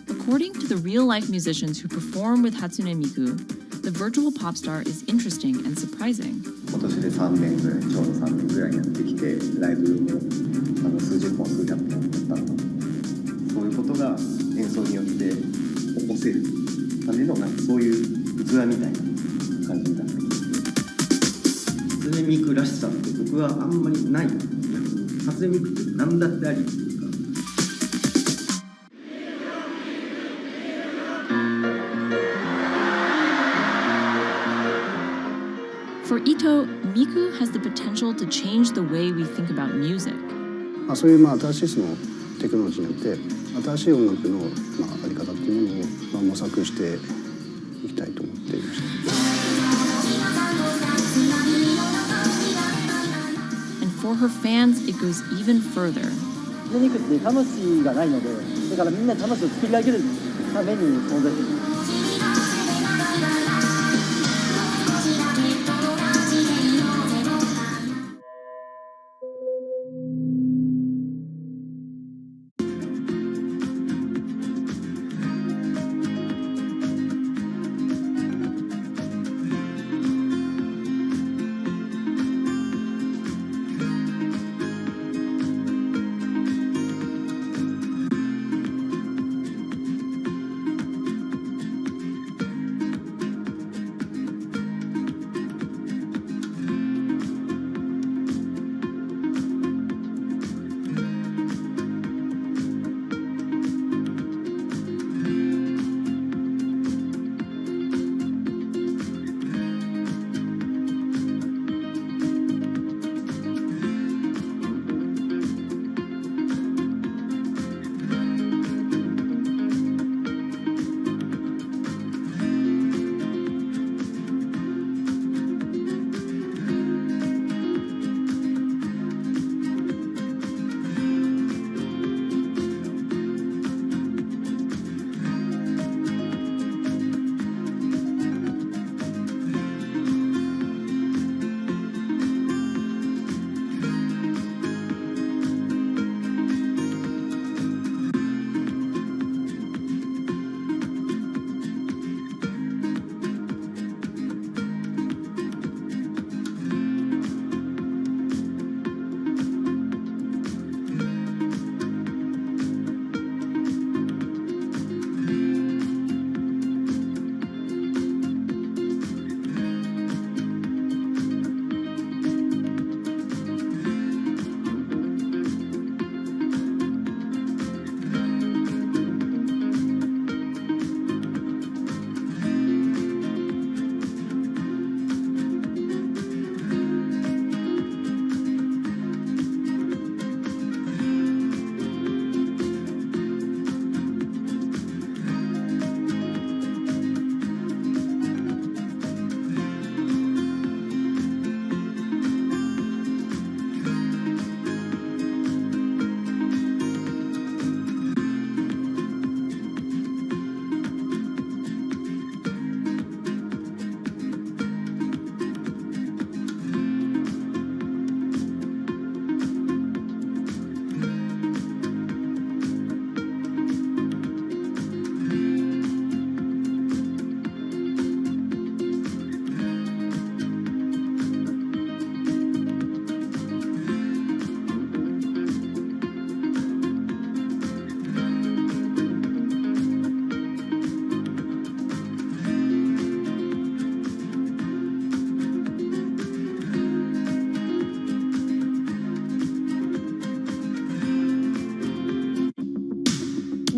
According to the real-life musicians who perform with Hatsune Miku, the virtual pop star is interesting and surprising. 今年で3年ぐらい、ちょうど3年ぐらいやってきて、ライブも数十本、数百本だったの。そういうことが演奏によって起こせるための、そういう器みたいな感じになってきて。初音ミクらしさって僕はあんまりない。初音ミクって何だってありっていうか。For Ito, Miku has the potential to change the way we think about music. そういう新しいそのテクノロジーによって新しい音楽のあり方っていうものを模索していきたいと思っていました。And for her fans, it goes even further. 初音ミクって魂がないので、だからみんな魂を作り上げるために存在している。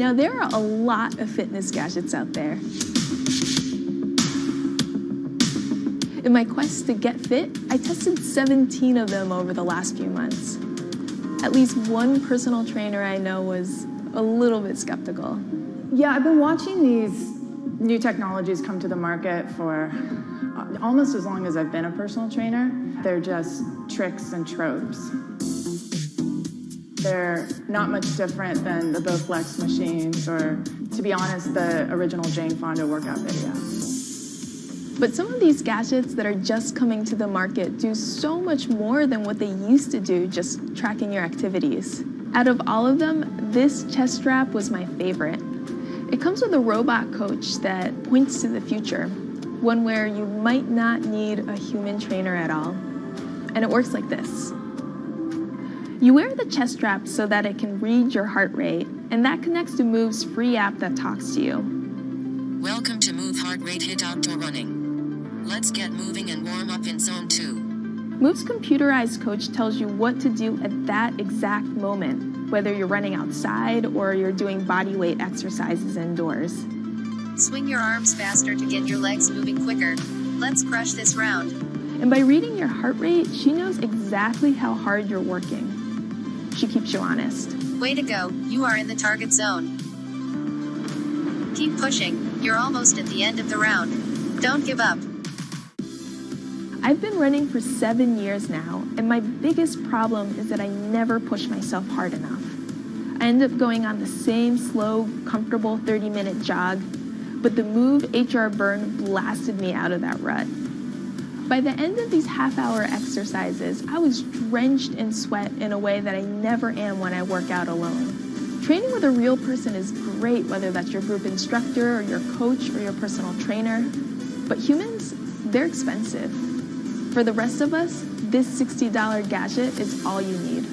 Now, there are a lot of fitness gadgets out there. In my quest to get fit, I tested 17 of them over the last few months. At least one personal trainer I know was a little bit skeptical. Yeah, I've been watching these new technologies come to the market for almost as long as I've been a personal trainer. They're just tricks and tropes. They're not much different than the Bowflex machines or, to be honest, the original Jane Fonda workout video. But some of these gadgets that are just coming to the market do so much more than what they used to do, just tracking your activities. Out of all of them, this chest strap was my favorite. It comes with a robot coach that points to the future, one where you might not need a human trainer at all. And it works like this. You wear the chest strap so that it can read your heart rate, and that connects to Move's free app that talks to you. Welcome to Move Heart Rate Hit Outdoor Running. Let's get moving and warm up in Zone 2. Move's computerized coach tells you what to do at that exact moment, whether you're running outside or you're doing body weight exercises indoors. Swing your arms faster to get your legs moving quicker. Let's crush this round. And by reading your heart rate, she knows exactly how hard you're working. She keeps you honest. Way to go, you are in the target zone. Keep pushing, you're almost at the end of the round. Don't give up. I've been running for 7 years now, and my biggest problem is that I never push myself hard enough. I end up going on the same slow, comfortable 30-minute jog, but the Move HR Burn blasted me out of that rut. By the end of these half-hour exercises, I was drenched in sweat in a way that I never am when I work out alone. Training with a real person is great, whether that's your group instructor or your coach or your personal trainer. But humans, they're expensive. For the rest of us, this $60 gadget is all you need.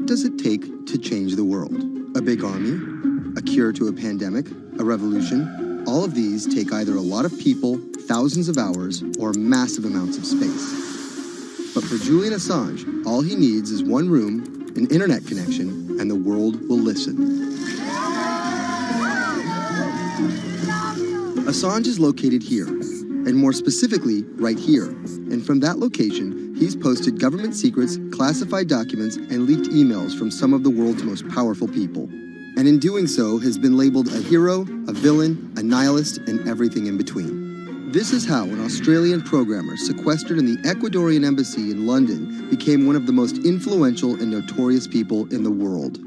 does it take to change the world? A big army? A cure to a pandemic? A revolution? All of these take either a lot of people, thousands of hours, or massive amounts of space. But for Julian Assange, all he needs is one room, an internet connection, and the world will listen. Assange is located here, and more specifically, right here. And from that location, he's posted government secrets, classified documents, and leaked emails from some of the world's most powerful people. And in doing so, has been labeled a hero, a villain, a nihilist, and everything in between. This is how an Australian programmer sequestered in the Ecuadorian embassy in London became one of the most influential and notorious people in the world.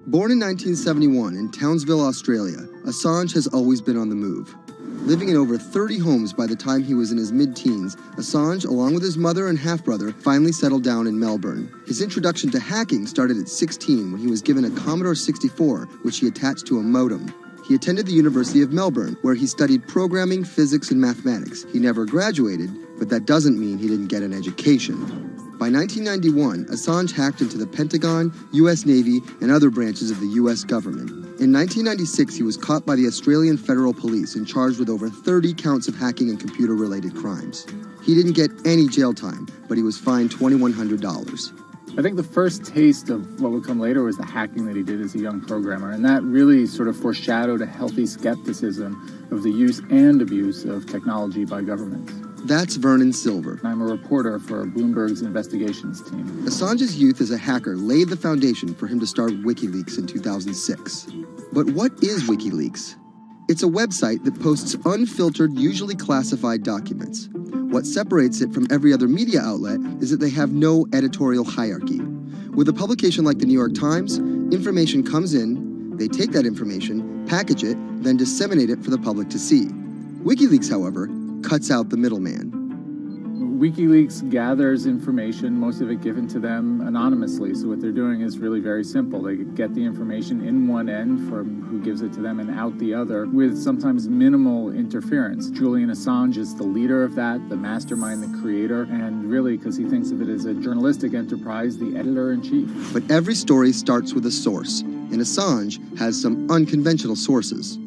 Born in 1971 in Townsville, Australia, Assange has always been on the move. Living in over 30 homes by the time he was in his mid-teens, Assange, along with his mother and half-brother, finally settled down in Melbourne. His introduction to hacking started at 16 when he was given a Commodore 64, which he attached to a modem. He attended the University of Melbourne, where he studied programming, physics, and mathematics. He never graduated, but that doesn't mean he didn't get an education. By 1991, Assange hacked into the Pentagon, U.S. Navy, and other branches of the U.S. government. In 1996, he was caught by the Australian Federal Police and charged with over 30 counts of hacking and computer-related crimes. He didn't get any jail time, but he was fined $2,100. I think the first taste of what would come later was the hacking that he did as a young programmer, and that really sort of foreshadowed a healthy skepticism of the use and abuse of technology by governments. That's Vernon Silver. I'm a reporter for Bloomberg's investigations team. Assange's youth as a hacker laid the foundation for him to start WikiLeaks in 2006. But what is WikiLeaks? It's a website that posts unfiltered, usually classified documents. What separates it from every other media outlet is that they have no editorial hierarchy. With a publication like the New York Times, information comes in, they take that information, package it, then disseminate it for the public to see. WikiLeaks, however, cuts out the middleman. WikiLeaks gathers information, most of it given to them anonymously. So what they're doing is really very simple. They get the information in one end from who gives it to them and out the other with sometimes minimal interference. Julian Assange is the leader of that, the mastermind, the creator, and really, because he thinks of it as a journalistic enterprise, the editor-in-chief. But every story starts with a source, and Assange has some unconventional sources.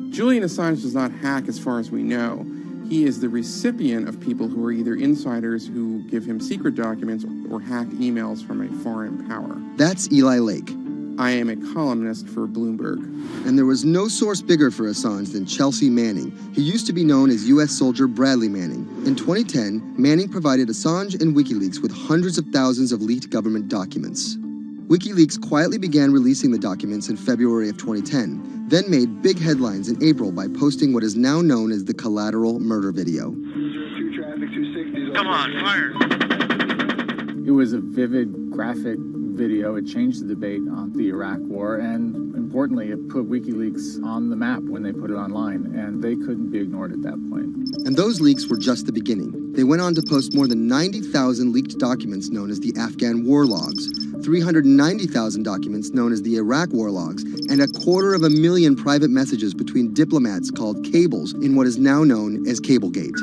Julian Assange does not hack as far as we know. He is the recipient of people who are either insiders who give him secret documents or hack emails from a foreign power. That's Eli Lake. I am a columnist for Bloomberg. And there was no source bigger for Assange than Chelsea Manning. He used to be known as U.S. soldier Bradley Manning. In 2010, Manning provided Assange and WikiLeaks with hundreds of thousands of leaked government documents. WikiLeaks quietly began releasing the documents in February of 2010, then made big headlines in April by posting what is now known as the collateral murder video. Come on, fire! It was a vivid, graphic video. It changed the debate on the Iraq War, and importantly, it put WikiLeaks on the map when they put it online, and they couldn't be ignored at that point. And those leaks were just the beginning. They went on to post more than 90,000 leaked documents known as the Afghan war logs, 390,000 documents known as the Iraq war logs, and 250,000 private messages between diplomats called cables in what is now known as Cablegate.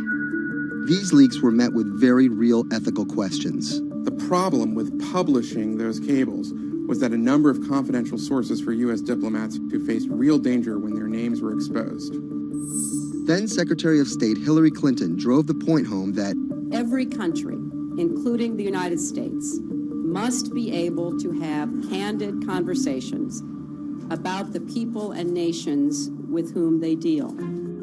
These leaks were met with very real ethical questions. The problem with publishing those cables was that a number of confidential sources for U.S. diplomats who faced real danger when their names were exposed. Then Secretary of State Hillary Clinton drove the point home that every country, including the United States, must be able to have candid conversations about the people and nations with whom they deal.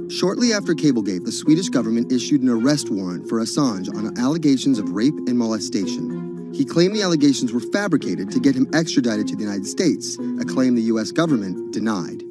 Shortly after Cablegate, the Swedish government issued an arrest warrant for Assange on allegations of rape and molestation. He claimed the allegations were fabricated to get him extradited to the United States, a claim the U.S. government denied.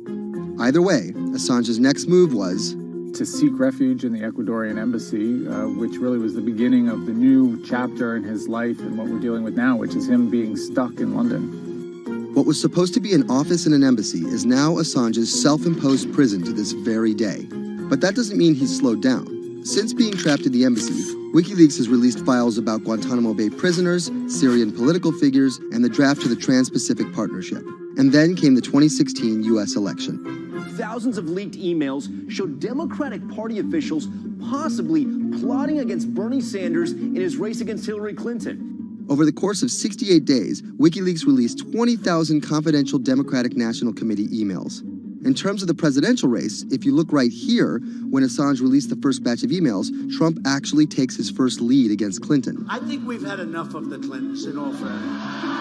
Either way, Assange's next move was to seek refuge in the Ecuadorian embassy, which really was the beginning of the new chapter in his life and what we're dealing with now, which is him being stuck in London. What was supposed to be an office in an embassy is now Assange's self-imposed prison to this very day. But that doesn't mean he's slowed down. Since being trapped in the embassy, WikiLeaks has released files about Guantanamo Bay prisoners, Syrian political figures, and the draft to the Trans-Pacific Partnership. And then came the 2016 U.S. election. Thousands of leaked emails showed Democratic Party officials possibly plotting against Bernie Sanders in his race against Hillary Clinton. Over the course of 68 days, WikiLeaks released 20,000 confidential Democratic National Committee emails. In terms of the presidential race, if you look right here, when Assange released the first batch of emails, Trump actually takes his first lead against Clinton. I think we've had enough of the Clintons, in all fairness.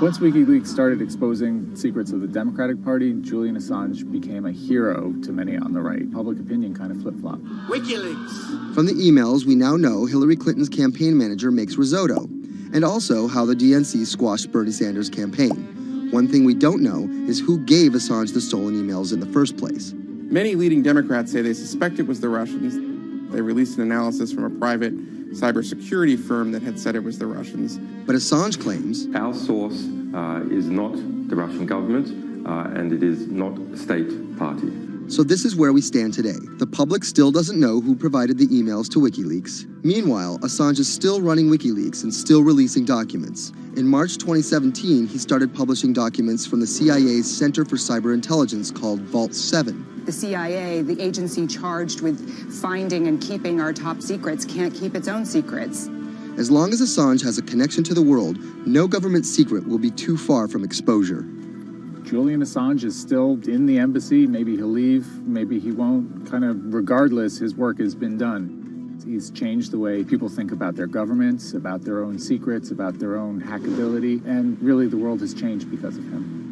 Once WikiLeaks started exposing secrets of the Democratic Party, Julian Assange became a hero to many on the right. Public opinion kind of flip-flopped. WikiLeaks! From the emails, we now know Hillary Clinton's campaign manager makes risotto, and also how the DNC squashed Bernie Sanders' campaign. One thing we don't know is who gave Assange the stolen emails in the first place. Many leading Democrats say they suspect it was the Russians. They released an analysis from a private cybersecurity firm that had said it was the Russians. But Assange claims our source is not the Russian government, and it is not a state party. So this is where we stand today. The public still doesn't know who provided the emails to WikiLeaks. Meanwhile, Assange is still running WikiLeaks and still releasing documents. In March 2017, he started publishing documents from the CIA's Center for Cyber Intelligence called Vault 7. The CIA, the agency charged with finding and keeping our top secrets, can't keep its own secrets. As long as Assange has a connection to the world, no government secret will be too far from exposure. Julian Assange is still in the embassy. Maybe he'll leave, maybe he won't. Kind of regardless, his work has been done. He's changed the way people think about their governments, about their own secrets, about their own hackability, and really the world has changed because of him.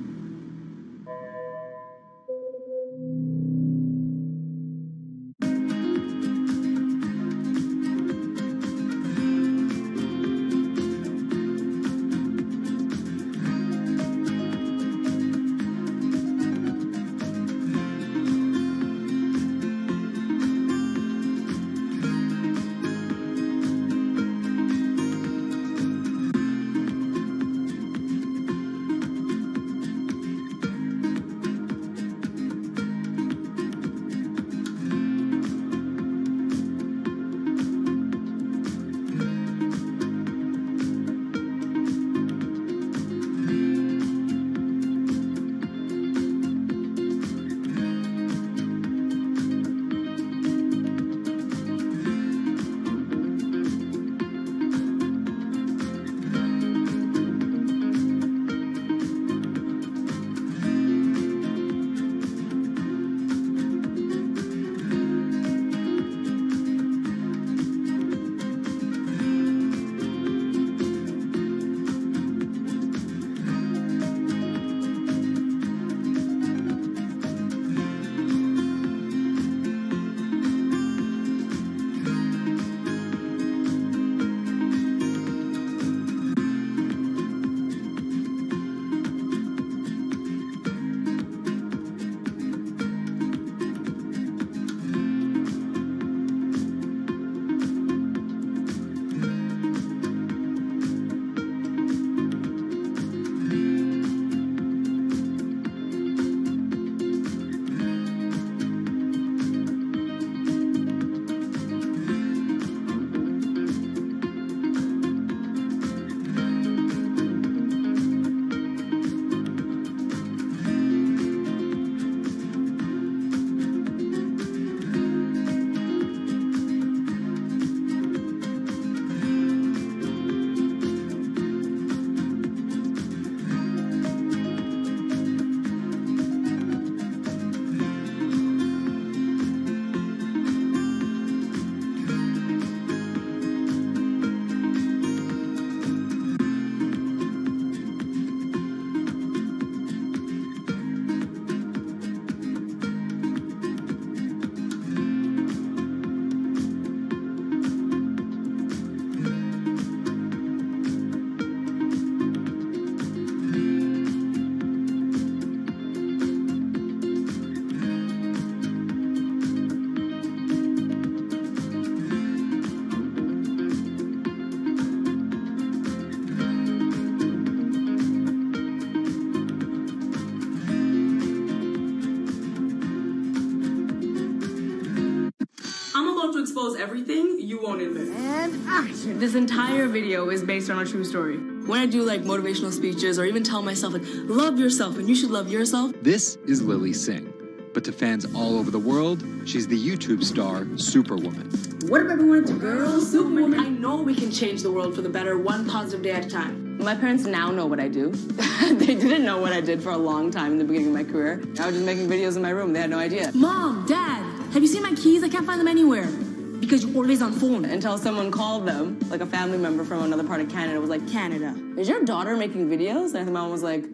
Expose everything you won't admit. And action. This entire video is based on a true story. When I do like motivational speeches or even tell myself like, love yourself and you should love yourself. This is Lily Singh, But to fans all over the world, she's the YouTube star Superwoman. What if everyone's a girl, Superwoman? I know we can change the world for the better, one positive day at a time. My parents now know what I do. They didn't know what I did for a long time in the beginning of my career. I was just making videos in my room. They had no idea. Mom, Dad, have you seen my keys? I can't find them anywhere. Because you're always on phone. Until someone called them, like a family member from another part of Canada, was like, Canada, is your daughter making videos? And the mom was like,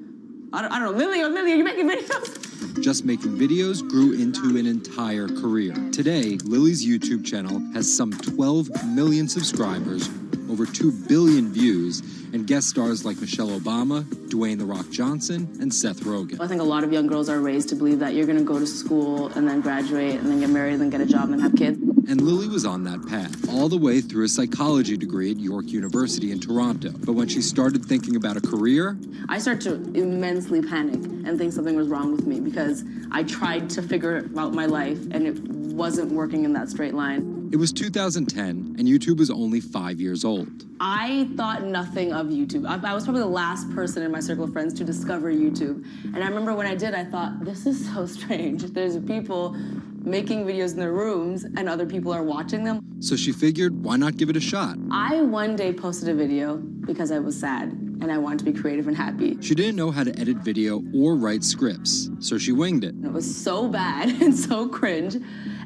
I don't know, Lily, are you making videos? Just making videos grew into an entire career. Today, Lily's YouTube channel has some 12 million subscribers, over 2 billion views, and guest stars like Michelle Obama, Dwayne "The Rock" Johnson, and Seth Rogen. I think a lot of young girls are raised to believe that you're going to go to school and then graduate and then get married and then get a job and then have kids. And Lily was on that path, all the way through a psychology degree at York University in Toronto. But when she started thinking about a career, I started to immensely panic and think something was wrong with me because I tried to figure out my life and it wasn't working in that straight line. It was 2010, and YouTube was only 5 years old. I thought nothing of YouTube. I was probably the last person in my circle of friends to discover YouTube. And I remember when I did, I thought, this is so strange. There's people making videos in their rooms, and other people are watching them. So she figured, why not give it a shot? I one day posted a video because I was sad, and I wanted to be creative and happy. She didn't know how to edit video or write scripts, so she winged it. It was so bad and so cringe,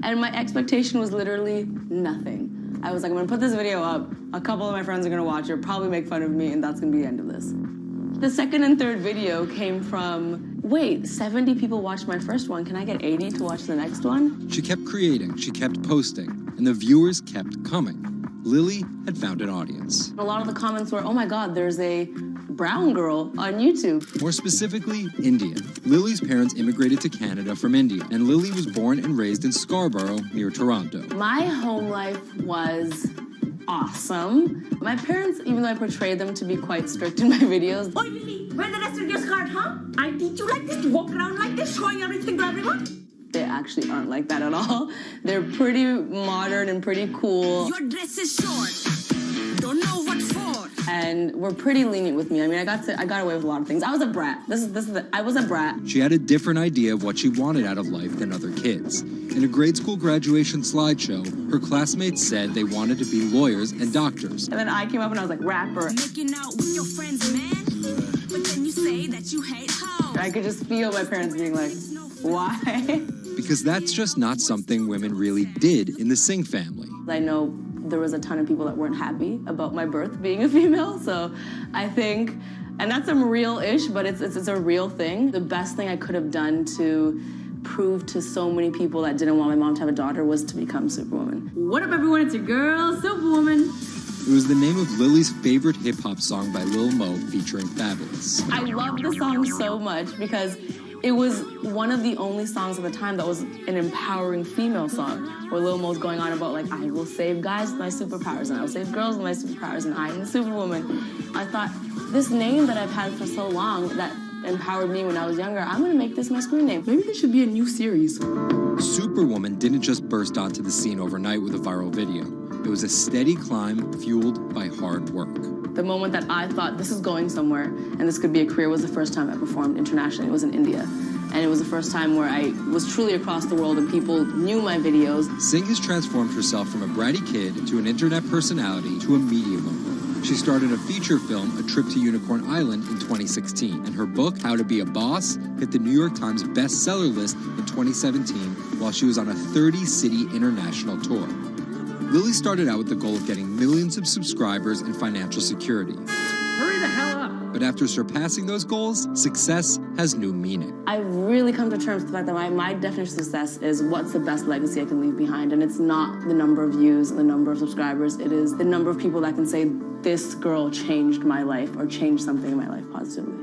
and my expectation was literally nothing. I was like, I'm gonna put this video up, a couple of my friends are gonna watch it, probably make fun of me, and that's gonna be the end of this. The second and third video came from, wait, 70 people watched my first one, can I get 80 to watch the next one? She kept creating, she kept posting, and the viewers kept coming. Lily had found an audience. A lot of the comments were, oh my God, there's a brown girl on YouTube. More specifically, Indian. Lily's parents immigrated to Canada from India, and Lily was born and raised in Scarborough, near Toronto. My home life was awesome. My parents, even though I portrayed them to be quite strict in my videos. Oi, Lily, when the rest of your skirt, huh? I teach you like this, to walk around like this, showing everything to everyone? They actually aren't like that at all. They're pretty modern and pretty cool. Your dress is short. Don't know what for. And we're pretty lenient with me. I mean, I got away with a lot of things. I was a brat. I was a brat. She had a different idea of what she wanted out of life than other kids. In a grade school graduation slideshow, her classmates said they wanted to be lawyers and doctors. And then I came up and I was like, rapper. Making out with your friends, man. But then you say that you hate hoes. I could just feel my parents being like, why? Because that's just not something women really did in the Singh family. I know there was a ton of people that weren't happy about my birth being a female, so I think, and that's some real-ish, but it's a real thing. The best thing I could have done to prove to so many people that didn't want my mom to have a daughter was to become Superwoman. What up, everyone? It's your girl, Superwoman. It was the name of Lily's favorite hip-hop song by Lil Mo featuring Fabulous. I love the song so much because it was one of the only songs at the time that was an empowering female song, where Lil Mo's going on about, like, I will save guys with my superpowers, and I will save girls with my superpowers, and I am the Superwoman. I thought, this name that I've had for so long that empowered me when I was younger, I'm gonna make this my screen name. Maybe this should be a new series. Superwoman didn't just burst onto the scene overnight with a viral video. It was a steady climb fueled by hard work. The moment that I thought this is going somewhere and this could be a career was the first time I performed internationally. It was in India. And it was the first time where I was truly across the world and people knew my videos. Singh has transformed herself from a bratty kid to an internet personality to a media mogul. She started a feature film, A Trip to Unicorn Island, in 2016. And her book, How to Be a Boss, hit the New York Times bestseller list in 2017 while she was on a 30-city international tour. Lily started out with the goal of getting millions of subscribers and financial security. Hurry the hell up! But after surpassing those goals, success has new meaning. I've really come to terms with the fact that my definition of success is what's the best legacy I can leave behind. And it's not the number of views and the number of subscribers. It is the number of people that can say, this girl changed my life or changed something in my life positively.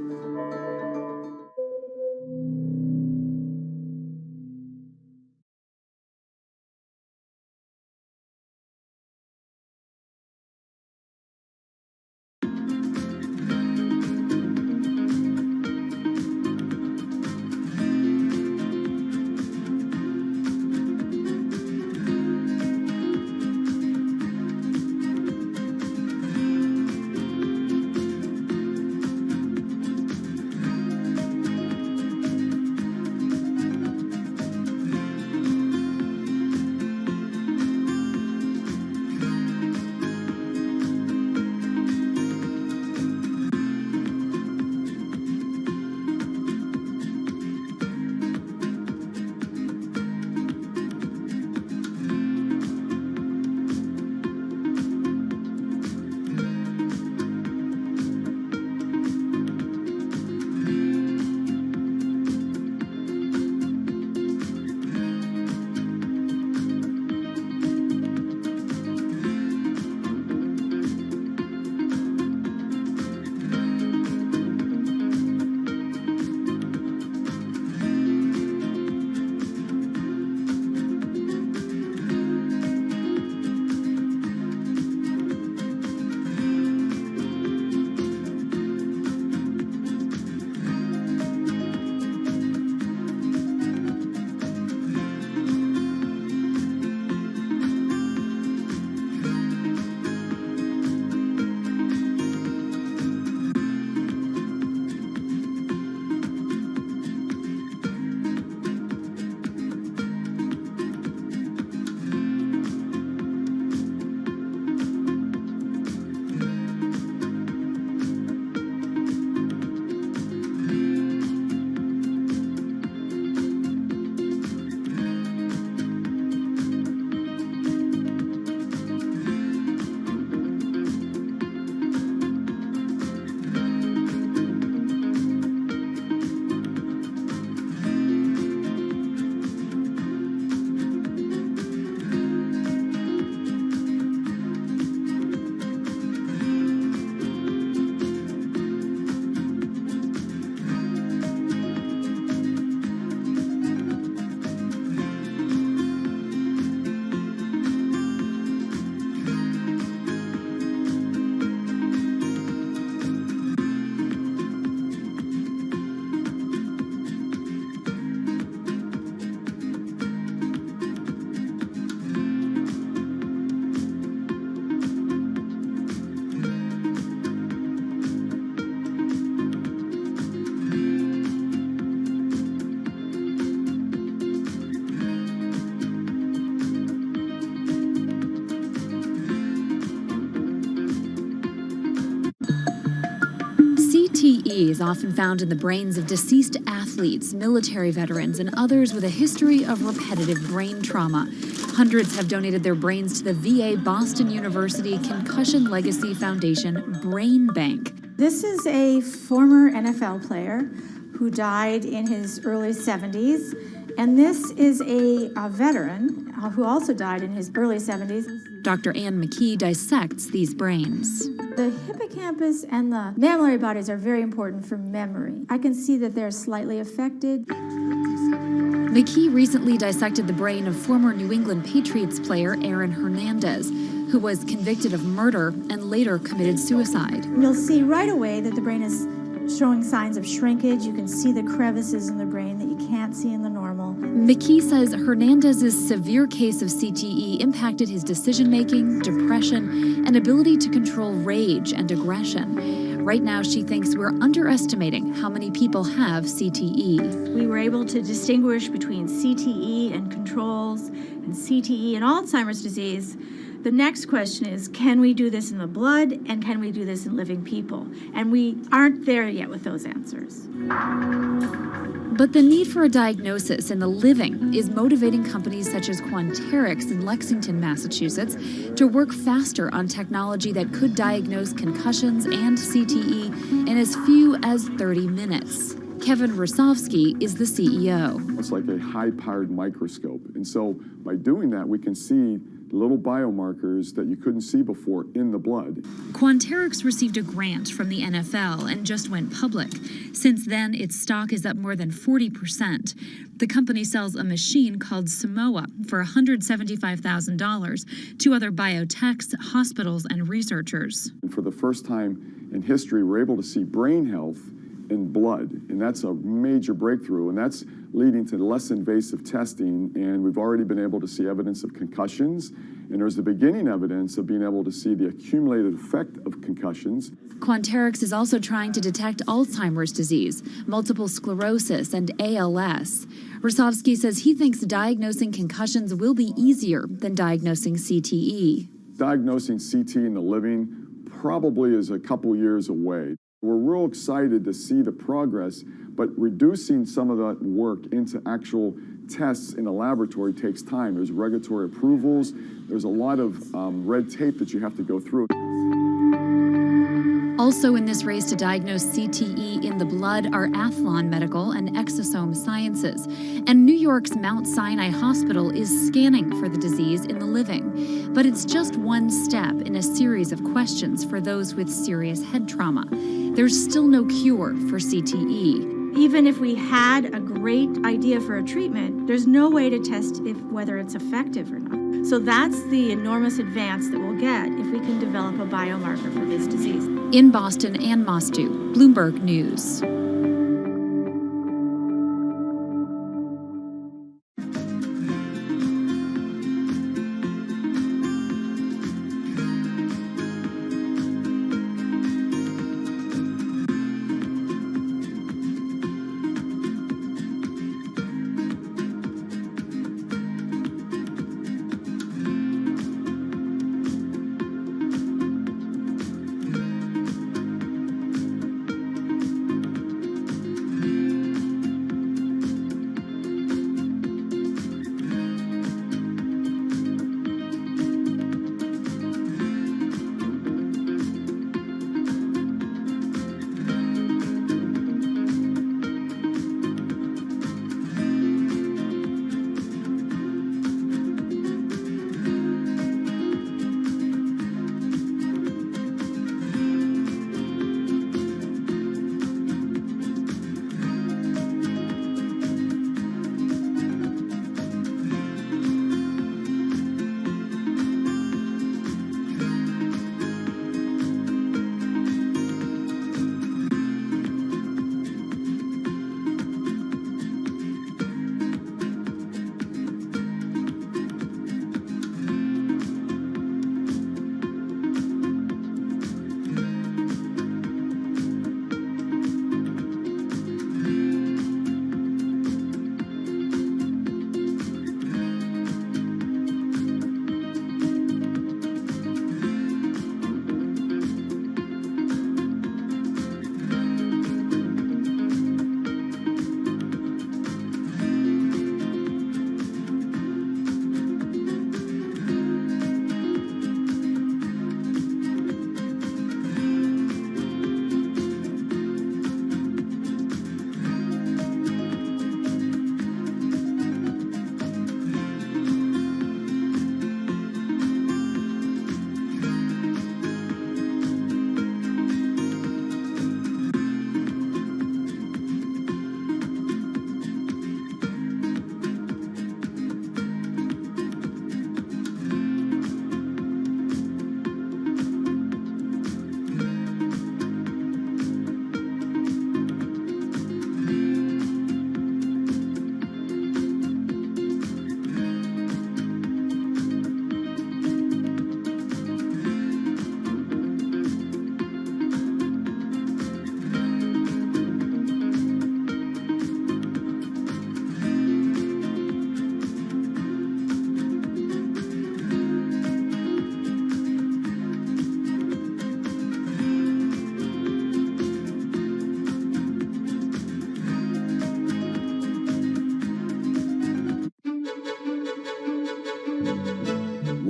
CTE is often found in the brains of deceased athletes, military veterans, and others with a history of repetitive brain trauma. Hundreds have donated their brains to the VA Boston University Concussion Legacy Foundation Brain Bank. This is a former NFL player who died in his early 70s, and this is a veteran who also died in his early 70s. Dr. Ann McKee dissects these brains. The hippocampus and the mammillary bodies are very important for memory. I can see that they're slightly affected. McKee recently dissected the brain of former New England Patriots player Aaron Hernandez, who was convicted of murder and later committed suicide. You'll see right away that the brain is showing signs of shrinkage. You can see the crevices in the brain that you can't see in the normal. McKee says Hernandez's severe case of CTE impacted his decision-making, depression, and ability to control rage and aggression. Right now, she thinks we're underestimating how many people have CTE. We were able to distinguish between CTE and controls and CTE and Alzheimer's disease. The next question is, can we do this in the blood, and can we do this in living people? And we aren't there yet with those answers. But the need for a diagnosis in the living is motivating companies such as Quanterix in Lexington, Massachusetts, to work faster on technology that could diagnose concussions and CTE in as few as 30 minutes. Kevin Rosovsky is the CEO. It's like a high-powered microscope. And so by doing that, we can see little biomarkers that you couldn't see before in the blood. Quanterix received a grant from the NFL and just went public. Since then, its stock is up more than 40%. The company sells a machine called Simoa for $175,000 to other biotechs, hospitals, and researchers. And for the first time in history, we're able to see brain health in blood, and that's a major breakthrough, and that's leading to less invasive testing, and we've already been able to see evidence of concussions, and there's the beginning evidence of being able to see the accumulated effect of concussions. Quanterix is also trying to detect Alzheimer's disease, multiple sclerosis, and ALS. Rosovsky says he thinks diagnosing concussions will be easier than diagnosing CTE. Diagnosing CT in the living probably is a couple years away. We're real excited to see the progress, but reducing some of that work into actual tests in a laboratory takes time. There's regulatory approvals. There's a lot of red tape that you have to go through. Also in this race to diagnose CTE in the blood are Athlon Medical and Exosome Sciences. And New York's Mount Sinai Hospital is scanning for the disease in the living. But it's just one step in a series of questions for those with serious head trauma. There's still no cure for CTE. Even if we had a great idea for a treatment, there's no way to test whether it's effective or not. So that's the enormous advance that we'll get if we can develop a biomarker for this disease. In Boston, Ann Mostu, Bloomberg News.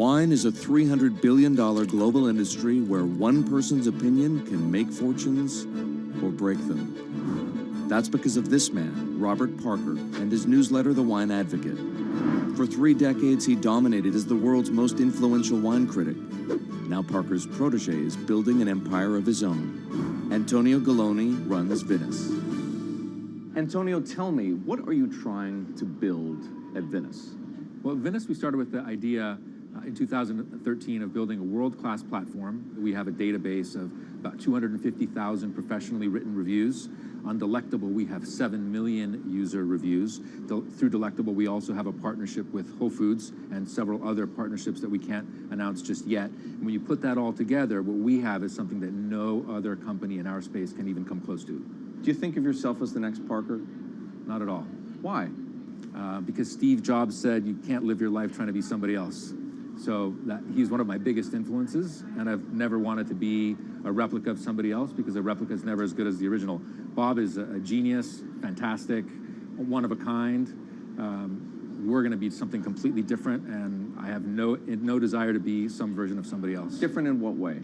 Wine is a $300 billion global industry where one person's opinion can make fortunes or break them. That's because of this man, Robert Parker, and his newsletter, The Wine Advocate. For 3 decades, he dominated as the world's most influential wine critic. Now Parker's protege is building an empire of his own. Antonio Galloni runs Venice. Antonio, tell me, what are you trying to build at Venice? Well, at Venice, we started with the idea in 2013 of building a world-class platform. We have a database of about 250,000 professionally written reviews. On Delectable, we have 7 million user reviews. Through Delectable, we also have a partnership with Whole Foods and several other partnerships that we can't announce just yet. And when you put that all together, what we have is something that no other company in our space can even come close to. Do you think of yourself as the next Parker? Not at all. Why? Because Steve Jobs said you can't live your life trying to be somebody else. So he's one of my biggest influences, and I've never wanted to be a replica of somebody else because a replica is never as good as the original. Bob is a genius, fantastic, one of a kind. We're going to be something completely different, and I have no desire to be some version of somebody else. Different in what way?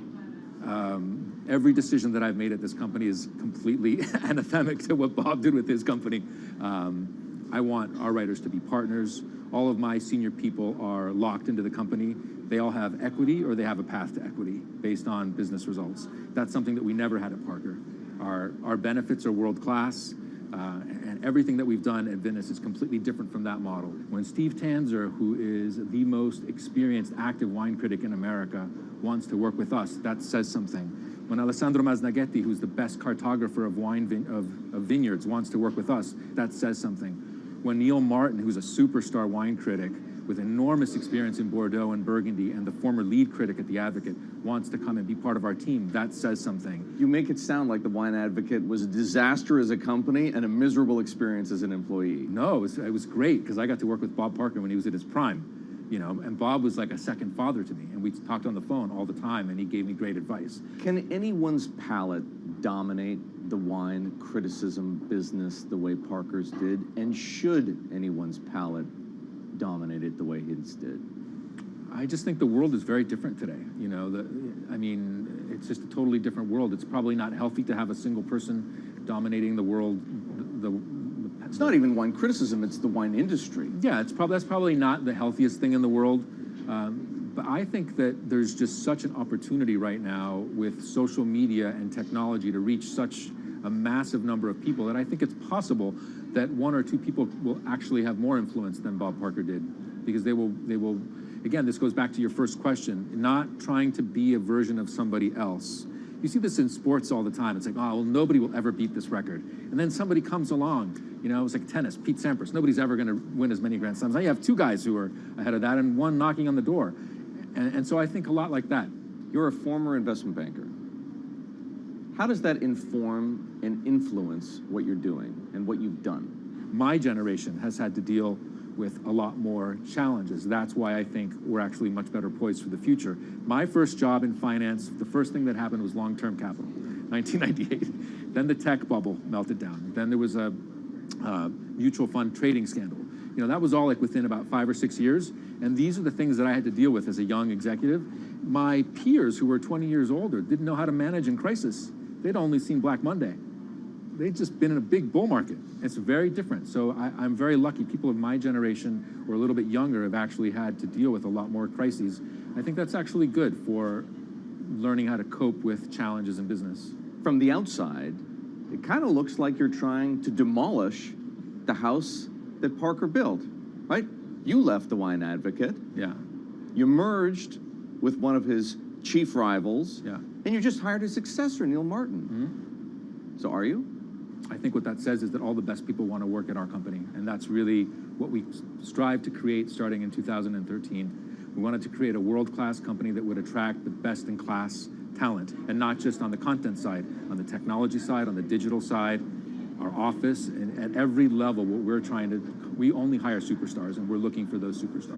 Every decision that I've made at this company is completely anathemic to what Bob did with his company. I want our writers to be partners. All of my senior people are locked into the company. They all have equity or they have a path to equity based on business results. That's something that we never had at Parker. Our benefits are world-class, and everything that we've done at Venice is completely different from that model. When Steve Tanzer, who is the most experienced active wine critic in America, wants to work with us, that says something. When Alessandro Masnaghetti, who's the best cartographer of vineyards, wants to work with us, that says something. When Neil Martin, who's a superstar wine critic with enormous experience in Bordeaux and Burgundy and the former lead critic at The Advocate, wants to come and be part of our team, that says something. You make it sound like The Wine Advocate was a disaster as a company and a miserable experience as an employee. No, it was great because I got to work with Bob Parker when he was at his prime, you know, and Bob was like a second father to me, and we talked on the phone all the time, and he gave me great advice. Can anyone's palate dominate the wine criticism business the way Parker's did? And should anyone's palate dominate it the way his did? I just think the world is very different today. You know, I mean, it's just a totally different world. It's probably not healthy to have a single person dominating the world. It's not even wine criticism, it's the wine industry. Yeah, that's probably not the healthiest thing in the world. But I think that there's just such an opportunity right now with social media and technology to reach such a massive number of people that I think it's possible that 1 or 2 people will actually have more influence than Bob Parker did, because they will, again, this goes back to your first question, not trying to be a version of somebody else. You see this in sports all the time. It's like, oh, well, nobody will ever beat this record. And then somebody comes along, you know, it's like tennis, Pete Sampras. Nobody's ever going to win as many Grand Slams. Now you have 2 guys who are ahead of that and 1 knocking on the door. And so I think a lot like that. You're a former investment banker. How does that inform and influence what you're doing and what you've done? My generation has had to deal with a lot more challenges. That's why I think we're actually much better poised for the future. My first job in finance, the first thing that happened was long-term capital, 1998. Then the tech bubble melted down. Then there was a mutual fund trading scandal. You know, that was all like within about 5 or 6 years. And these are the things that I had to deal with as a young executive. My peers who were 20 years older didn't know how to manage in crisis. They'd only seen Black Monday. They'd just been in a big bull market. It's very different. So I'm very lucky. People of my generation or a little bit younger have actually had to deal with a lot more crises. I think that's actually good for learning how to cope with challenges in business. From the outside, it kind of looks like you're trying to demolish the house that Parker built, right? You left The Wine Advocate. Yeah. You merged with one of his chief rivals. Yeah. And you just hired his successor, Neil Martin. Mm-hmm. So are you? I think what that says is that all the best people want to work at our company. And that's really what we strive to create starting in 2013. We wanted to create a world-class company that would attract the best-in-class talent, and not just on the content side, on the technology side, on the digital side, our office, and at every level, what we're trying to, we only hire superstars, and we're looking for those superstars.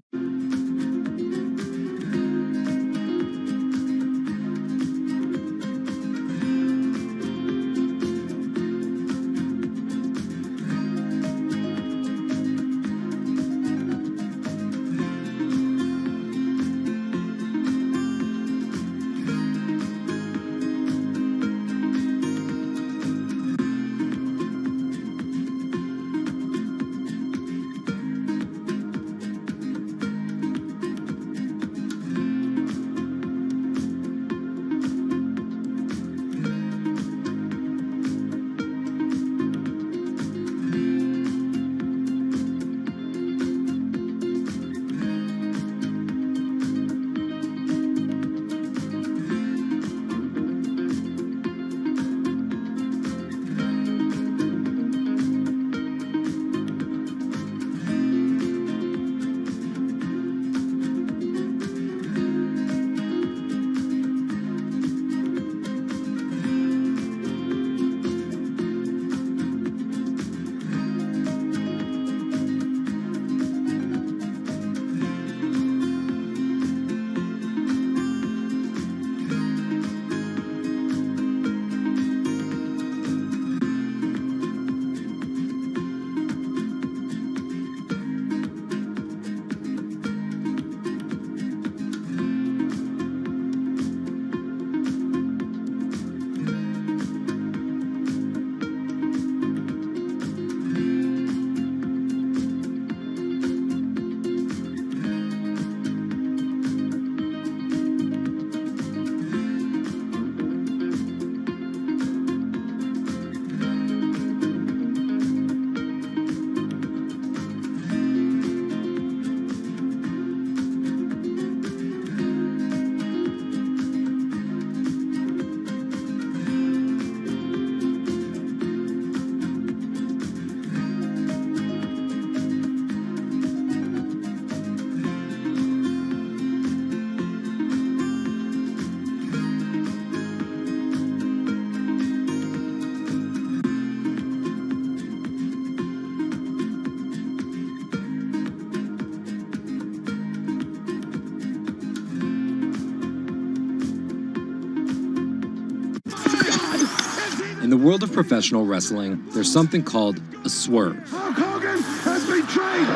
In the world of professional wrestling, there's something called a swerve. Hulk Hogan has betrayed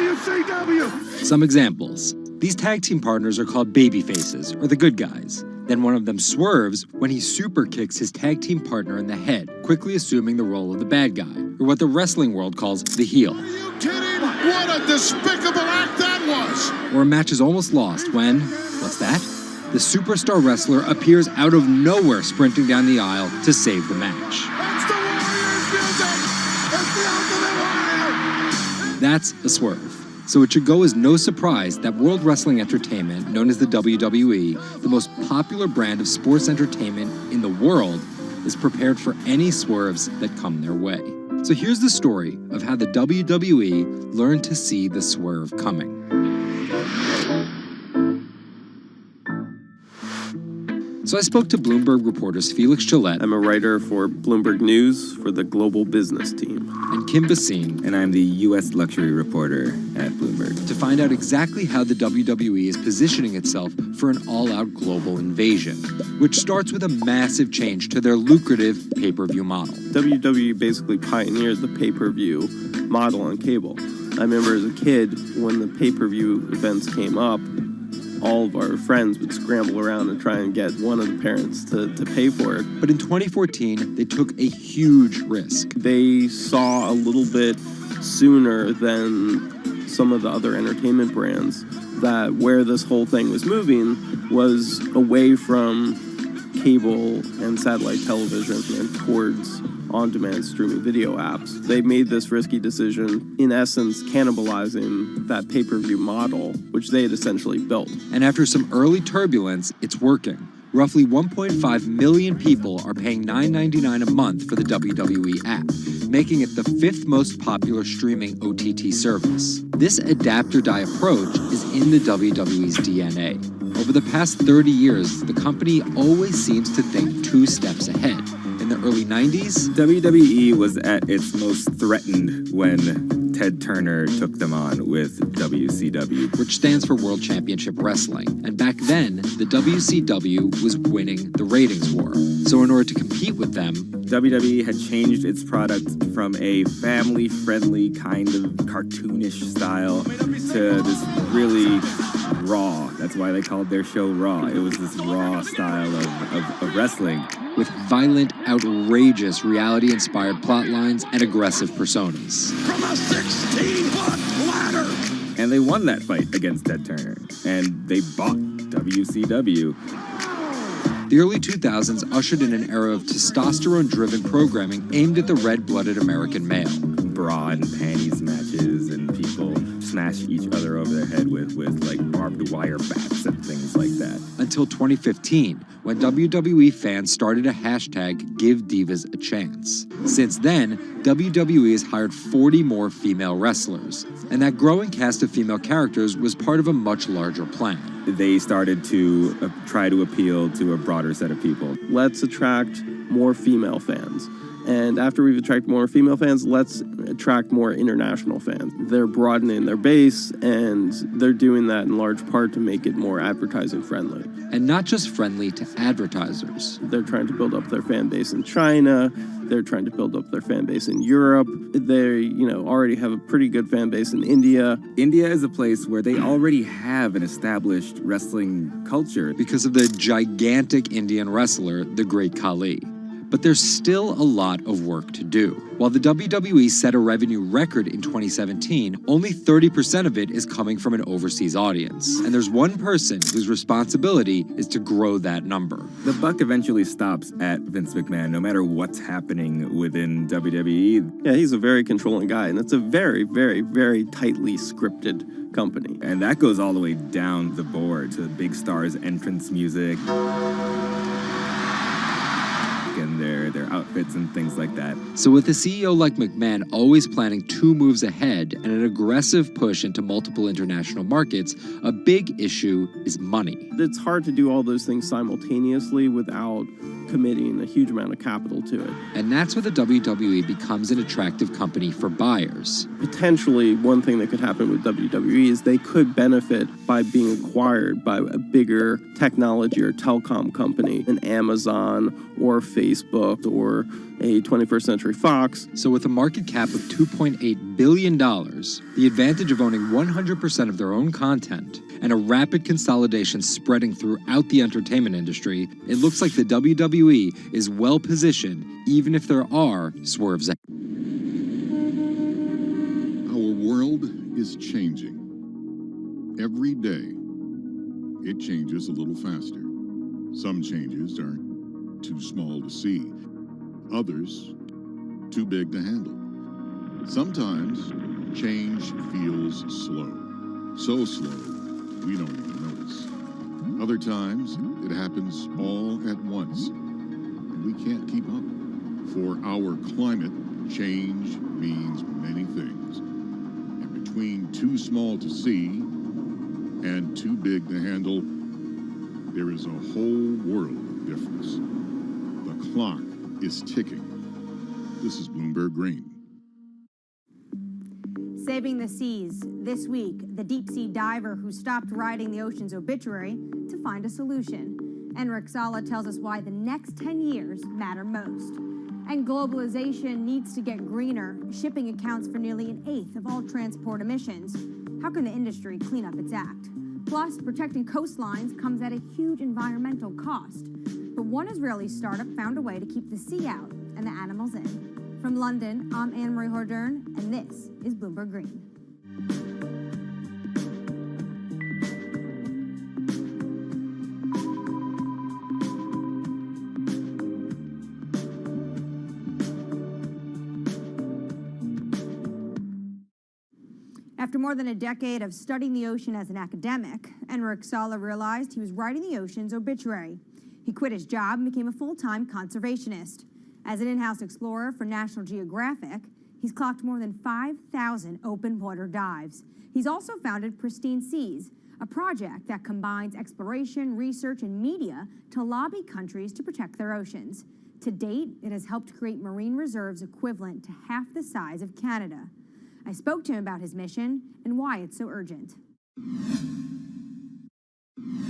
WCW. Some examples. These tag team partners are called babyfaces, or the good guys. Then one of them swerves when he super kicks his tag team partner in the head, quickly assuming the role of the bad guy, or what the wrestling world calls the heel. Are you kidding? What a despicable act that was! Or a match is almost lost when, what's that? The superstar wrestler appears out of nowhere sprinting down the aisle to save the match. That's the Warriors music! It's the Ultimate Warrior! That's a swerve. So it should go as no surprise that World Wrestling Entertainment, known as the WWE, the most popular brand of sports entertainment in the world, is prepared for any swerves that come their way. So here's the story of how the WWE learned to see the swerve coming. So I spoke to Bloomberg reporters Felix Gillette. I'm a writer for Bloomberg News for the global business team. And Kim Basine. And I'm the U.S. luxury reporter at Bloomberg. To find out exactly how the WWE is positioning itself for an all-out global invasion, which starts with a massive change to their lucrative pay-per-view model. WWE basically pioneered the pay-per-view model on cable. I remember as a kid, when the pay-per-view events came up, all of our friends would scramble around and try and get one of the parents to pay for it. But in 2014, they took a huge risk. They saw a little bit sooner than some of the other entertainment brands that where this whole thing was moving was away from cable and satellite television and towards on-demand streaming video apps. They made this risky decision, in essence, cannibalizing that pay-per-view model, which they had essentially built. And after some early turbulence, it's working. Roughly 1.5 million people are paying $9.99 a month for the WWE app, making it the 5th most popular streaming OTT service. This adapt-or-die approach is in the WWE's DNA. Over the past 30 years, the company always seems to think 2 steps ahead. In the early 90s, WWE was at its most threatened when Ted Turner took them on with WCW, which stands for World Championship Wrestling. And back then, the WCW was winning the ratings war. So in order to compete with them, WWE had changed its product from a family-friendly kind of cartoonish style to this really raw. That's why they called their show Raw. It was this raw style of wrestling. With violent, outrageous, reality-inspired plot lines and aggressive personas. From a 16-foot ladder! And they won that fight against Ted Turner. And they bought WCW. The early 2000s ushered in an era of testosterone-driven programming aimed at the red-blooded American male. Bra and panties matches, and people smash each other over their head with like barbed wire bats and things like that. Until 2015, when WWE fans started a hashtag Give Divas a Chance. Since then, WWE has hired 40 more female wrestlers, and that growing cast of female characters was part of a much larger plan. They started to try to appeal to a broader set of people. Let's attract more female fans. And after we've attracted more female fans, let's attract more international fans. They're broadening their base, and they're doing that in large part to make it more advertising friendly. And not just friendly to advertisers. They're trying to build up their fan base in China. They're trying to build up their fan base in Europe. They, already have a pretty good fan base in India. India is a place where they already have an established wrestling culture. Because of the gigantic Indian wrestler, the Great Khali. But there's still a lot of work to do. While the WWE set a revenue record in 2017, only 30% of it is coming from an overseas audience. And there's one person whose responsibility is to grow that number. The buck eventually stops at Vince McMahon, no matter what's happening within WWE. Yeah, he's a very controlling guy, and it's a very, very, very tightly scripted company. And that goes all the way down the board to the big stars' entrance music. And their outfits and things like that. So with a CEO like McMahon always planning 2 moves ahead and an aggressive push into multiple international markets, a big issue is money. It's hard to do all those things simultaneously without committing a huge amount of capital to it. And that's where the WWE becomes an attractive company for buyers. Potentially, one thing that could happen with WWE is they could benefit by being acquired by a bigger technology or telecom company, an Amazon or Facebook or a 21st Century Fox. So with a market cap of $2.8 billion, the advantage of owning 100% of their own content, and a rapid consolidation spreading throughout the entertainment industry, it looks like the WWE is well positioned, even if there are swerves. Our world is changing. Every day, it changes a little faster. Some changes are too small to see. Others, too big to handle. Sometimes, change feels slow. So slow, we don't even notice. Other times, it happens all at once, and we can't keep up. For our climate, change means many things. And between too small to see and too big to handle, there is a whole world of difference. The clock is ticking. This is Bloomberg Green. Saving the seas. This week, the deep-sea diver who stopped writing the ocean's obituary to find a solution. Enric Sala tells us why the next 10 years matter most. And globalization needs to get greener. Shipping accounts for nearly an eighth of all transport emissions. How can the industry clean up its act? Plus, protecting coastlines comes at a huge environmental cost. But one Israeli startup found a way to keep the sea out and the animals in. From London, I'm Anne-Marie Hordern, and this is Bloomberg Green. After more than a decade of studying the ocean as an academic, Enric Sala realized he was writing the ocean's obituary. He quit his job and became a full-time conservationist. As an in-house explorer for National Geographic, he's clocked more than 5,000 open water dives. He's also founded Pristine Seas, a project that combines exploration, research, and media to lobby countries to protect their oceans. To date, it has helped create marine reserves equivalent to half the size of Canada. I spoke to him about his mission and why it's so urgent.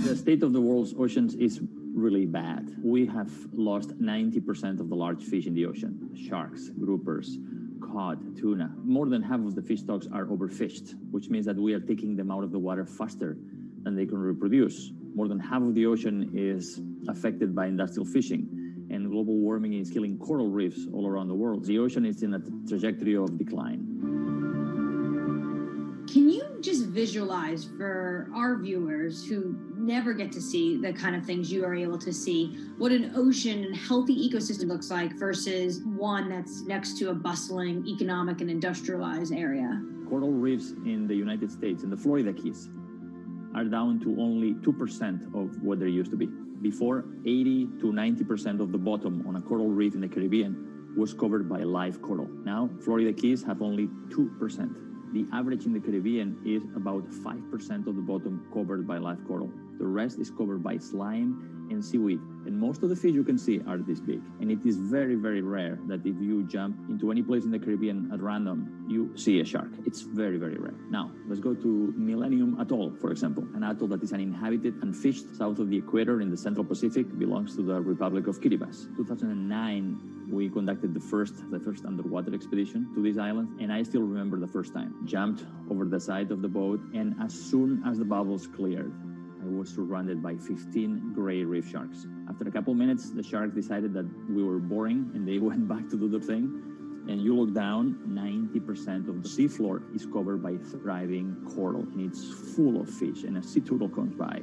The state of the world's oceans is really bad. We have lost 90% of the large fish in the ocean. Sharks, groupers, cod, tuna. More than half of the fish stocks are overfished, which means that we are taking them out of the water faster than they can reproduce. More than half of the ocean is affected by industrial fishing, and global warming is killing coral reefs all around the world. The ocean is in a trajectory of decline. Can you just visualize for our viewers who never get to see the kind of things you are able to see, what an ocean and healthy ecosystem looks like versus one that's next to a bustling economic and industrialized area? Coral reefs in the United States, in the Florida Keys, are down to only 2% of what they used to be. Before, 80 to 90% of the bottom on a coral reef in the Caribbean was covered by live coral. Now, Florida Keys have only 2%. The average in the Caribbean is about 5% of the bottom covered by live coral. The rest is covered by slime and seaweed. And most of the fish you can see are this big. And it is very, very rare that if you jump into any place in the Caribbean at random, you see a shark. It's very, very rare. Now, let's go to Millennium Atoll, for example. An atoll that is uninhabited and fished south of the equator in the Central Pacific, belongs to the Republic of Kiribati. 2009, we conducted the first underwater expedition to this island, and I still remember the first time. Jumped over the side of the boat, and as soon as the bubbles cleared, I was surrounded by 15 gray reef sharks. After a couple minutes, the sharks decided that we were boring, and they went back to do their thing. And you look down, 90% of the seafloor is covered by thriving coral, and it's full of fish, and a sea turtle comes by.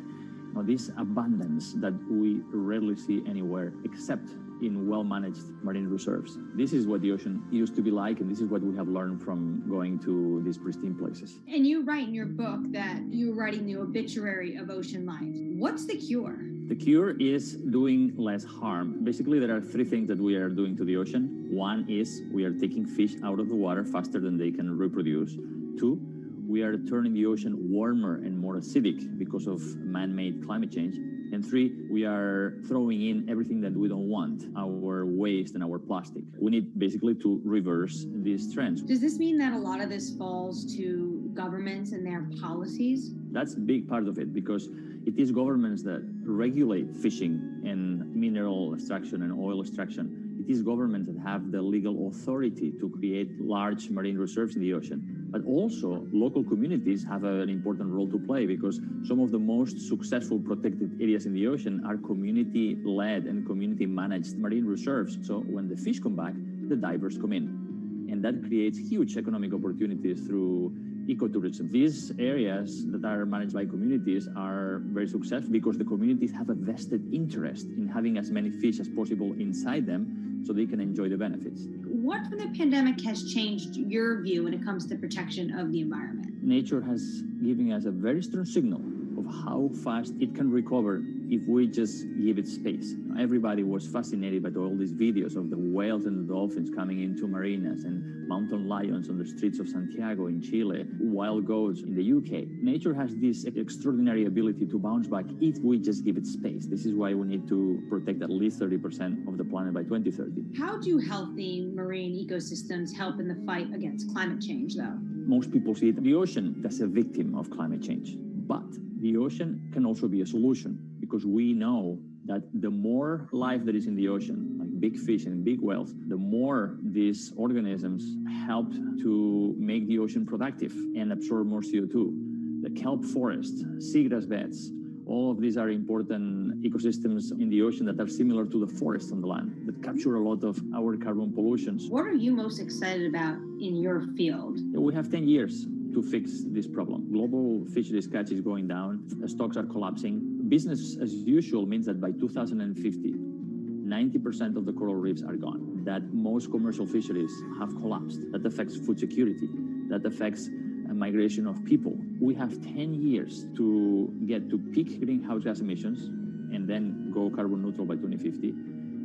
Now, this abundance that we rarely see anywhere except in well-managed marine reserves. This is what the ocean used to be like, and this is what we have learned from going to these pristine places. And you write in your book that you're writing the obituary of ocean life. What's the cure? The cure is doing less harm. Basically, there are three things that we are doing to the ocean. One is we are taking fish out of the water faster than they can reproduce. Two, we are turning the ocean warmer and more acidic because of man-made climate change. And 3, we are throwing in everything that we don't want, our waste and our plastic. We need basically to reverse these trends. Does this mean that a lot of this falls to governments and their policies? That's a big part of it, because it is governments that regulate fishing and mineral extraction and oil extraction. It is governments that have the legal authority to create large marine reserves in the ocean. But also, local communities have an important role to play, because some of the most successful protected areas in the ocean are community-led and community-managed marine reserves. So when the fish come back, the divers come in. And that creates huge economic opportunities through ecotourism. These areas that are managed by communities are very successful because the communities have a vested interest in having as many fish as possible inside them so they can enjoy the benefits. What from the pandemic has changed your view when it comes to protection of the environment? Nature has given us a very strong signal of how fast it can recover if we just give it space. Everybody was fascinated by all these videos of the whales and the dolphins coming into marinas and mountain lions on the streets of Santiago in Chile, wild goats in the UK. Nature has this extraordinary ability to bounce back if we just give it space. This is why we need to protect at least 30% of the planet by 2030. How do healthy marine ecosystems help in the fight against climate change, though? Most people see the ocean as a victim of climate change. But the ocean can also be a solution, because we know that the more life there is in the ocean, like big fish and big whales, the more these organisms help to make the ocean productive and absorb more CO2. The kelp forest, seagrass beds, all of these are important ecosystems in the ocean that are similar to the forests on the land, that capture a lot of our carbon pollutions. What are you most excited about in your field? We have 10 years to fix this problem. Global fisheries catch is going down, stocks are collapsing. Business as usual means that by 2050, 90% of the coral reefs are gone, that most commercial fisheries have collapsed. That affects food security, that affects a migration of people. We have 10 years to get to peak greenhouse gas emissions and then go carbon neutral by 2050.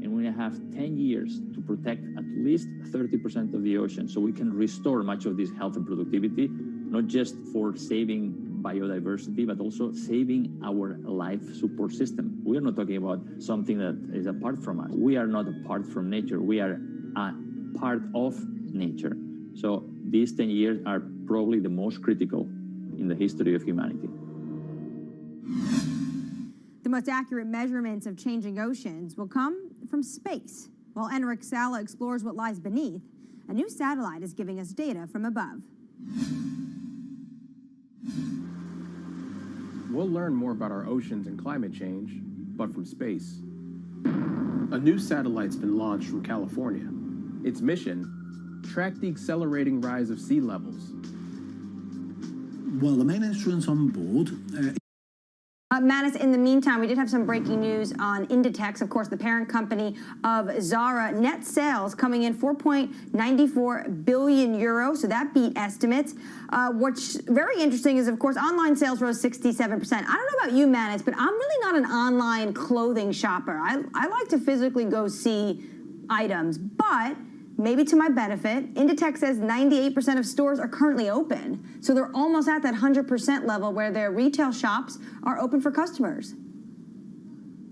And we have 10 years to protect at least 30% of the ocean so we can restore much of this health and productivity, not just for saving biodiversity, but also saving our life support system. We are not talking about something that is apart from us. We are not apart from nature. We are a part of nature. So these 10 years are probably the most critical in the history of humanity. The most accurate measurements of changing oceans will come from space. While Enric Sala explores what lies beneath, a new satellite is giving us data from above. We'll learn more about our oceans and climate change, but from space. A new satellite's been launched from California. Its mission, track the accelerating rise of sea levels. Well, the main instruments on board... Manus, in the meantime, we did have some breaking news on Inditex, of course, the parent company of Zara. Net sales coming in 4.94 billion euros, so that beat estimates. What's very interesting is, of course, online sales rose 67%. I don't know about you, Manus, but I'm really not an online clothing shopper. I like to physically go see items, but maybe to my benefit, Inditex says 98% of stores are currently open. So they're almost at that 100% level where their retail shops are open for customers.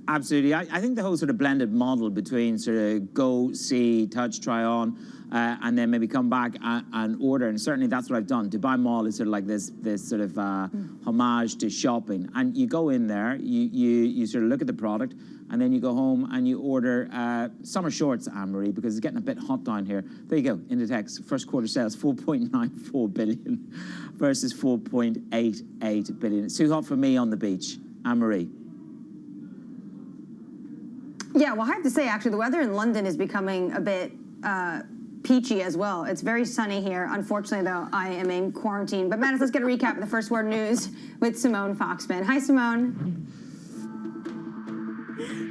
Absolutely. I think the whole sort of blended model between sort of go, see, touch, try on, and then maybe come back and order. And certainly that's what I've done. Dubai Mall is sort of like this sort of homage to shopping. And you go in there, you sort of look at the product, and then you go home and you order summer shorts, Anne-Marie, because it's getting a bit hot down here. There you go, Inditex, first quarter sales, 4.94 billion versus 4.88 billion. It's too hot for me on the beach, Anne-Marie. Yeah, well, I have to say, actually, the weather in London is becoming a bit peachy as well. It's very sunny here. Unfortunately, though, I am in quarantine. But, Manus, let's get a recap of the First Word News with Simone Foxman. Hi, Simone.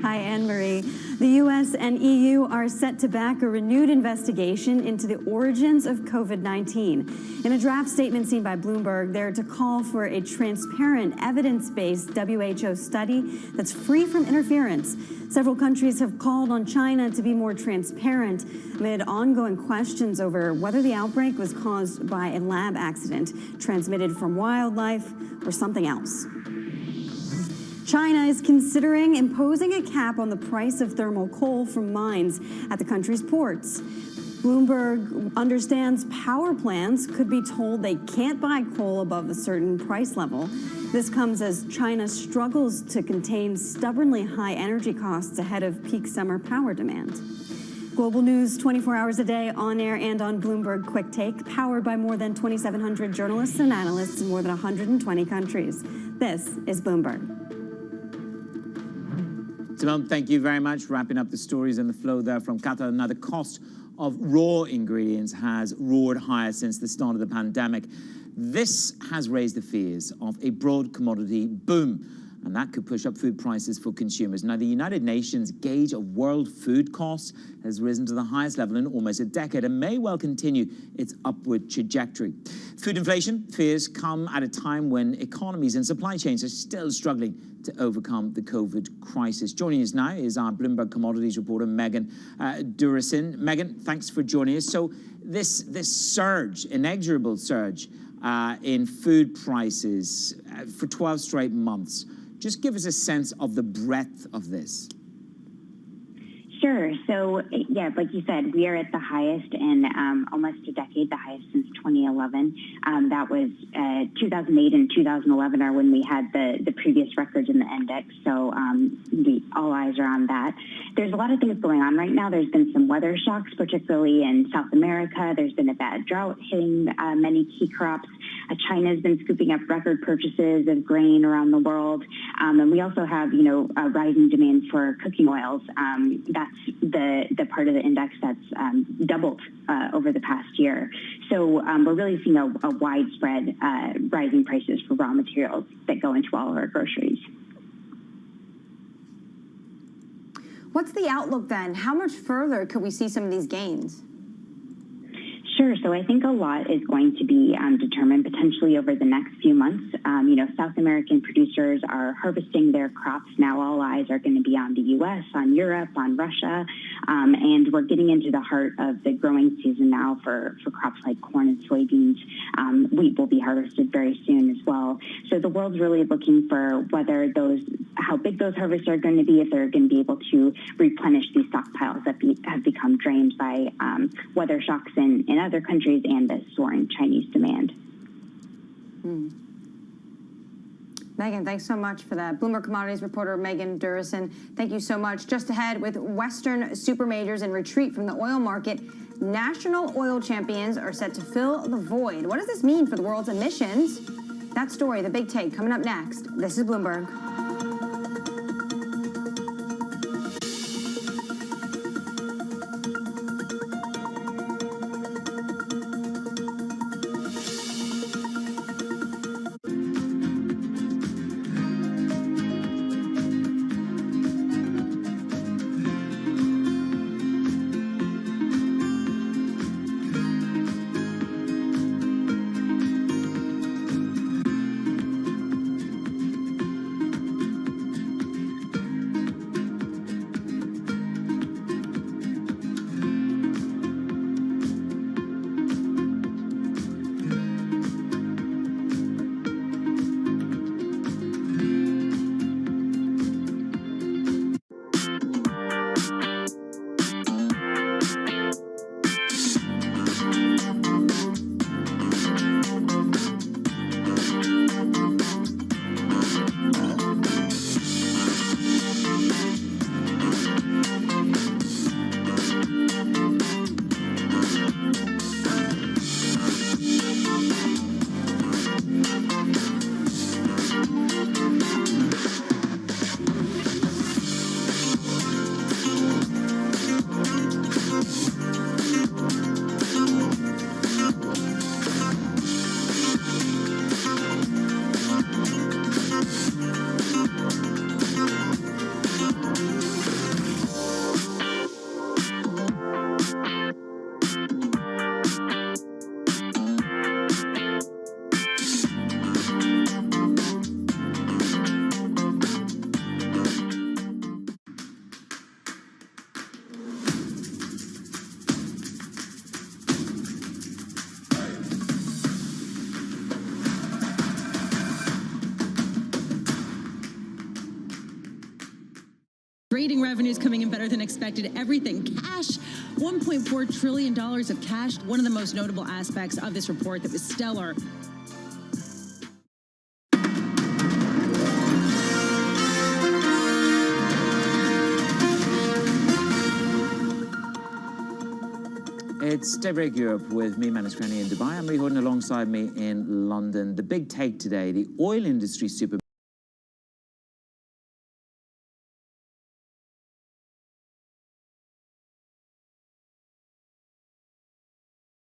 Hi, Anne-Marie. The U.S. and EU are set to back a renewed investigation into the origins of COVID-19. In a draft statement seen by Bloomberg, they're to call for a transparent, evidence-based WHO study that's free from interference. Several countries have called on China to be more transparent amid ongoing questions over whether the outbreak was caused by a lab accident transmitted from wildlife or something else. China is considering imposing a cap on the price of thermal coal from mines at the country's ports. Bloomberg understands power plants could be told they can't buy coal above a certain price level. This comes as China struggles to contain stubbornly high energy costs ahead of peak summer power demand. Global news 24 hours a day, on air and on Bloomberg Quick Take, powered by more than 2,700 journalists and analysts in more than 120 countries. This is Bloomberg. Simone, thank you very much. Wrapping up the stories and the flow there from Qatar. Now, the cost of raw ingredients has roared higher since the start of the pandemic. This has raised the fears of a broad commodity boom, and that could push up food prices for consumers. Now, the United Nations gauge of world food costs has risen to the highest level in almost a decade and may well continue its upward trajectory. Food inflation fears come at a time when economies and supply chains are still struggling to overcome the COVID crisis. Joining us now is our Bloomberg commodities reporter, Megan Durasin. Megan, thanks for joining us. So this surge, inexorable surge in food prices for 12 straight months, just give us a sense of the breadth of this. Sure. So, yeah, like you said, we are at the highest in almost a decade, the highest since 2011. That was 2008 and 2011 are when we had the previous records in the index. So all eyes are on that. There's a lot of things going on right now. There's been some weather shocks, particularly in South America. There's been a bad drought hitting many key crops. China's been scooping up record purchases of grain around the world. And we also have, a rising demand for cooking oils. That's the part of the index that's doubled over the past year. So we're really seeing a widespread rising prices for raw materials that go into all of our groceries. What's the outlook then? How much further could we see some of these gains? Sure. So I think a lot is going to be determined potentially over the next few months. South American producers are harvesting their crops now. All eyes are going to be on the U.S., on Europe, on Russia, and we're getting into the heart of the growing season now for crops like corn and soybeans. Wheat will be harvested very soon as well. So the world's really looking for how big those harvests are going to be, if they're going to be able to replenish these stockpiles that have become drained by weather shocks in other countries and the soaring Chinese demand. Megan, thanks so much for that. Bloomberg Commodities reporter Megan Durasin, thank you so much. Just ahead, with Western super majors in retreat from the oil market, national oil champions are set to fill the void. What does this mean for the world's emissions? That story, the big take, coming up next. This is Bloomberg. Trading revenues coming in better than expected. Everything. Cash, $1.4 trillion of cash. One of the most notable aspects of this report that was stellar. It's Daybreak Europe with me, Manus Granny, in Dubai. I'm Lee Horton alongside me in London. The big take today, the oil industry super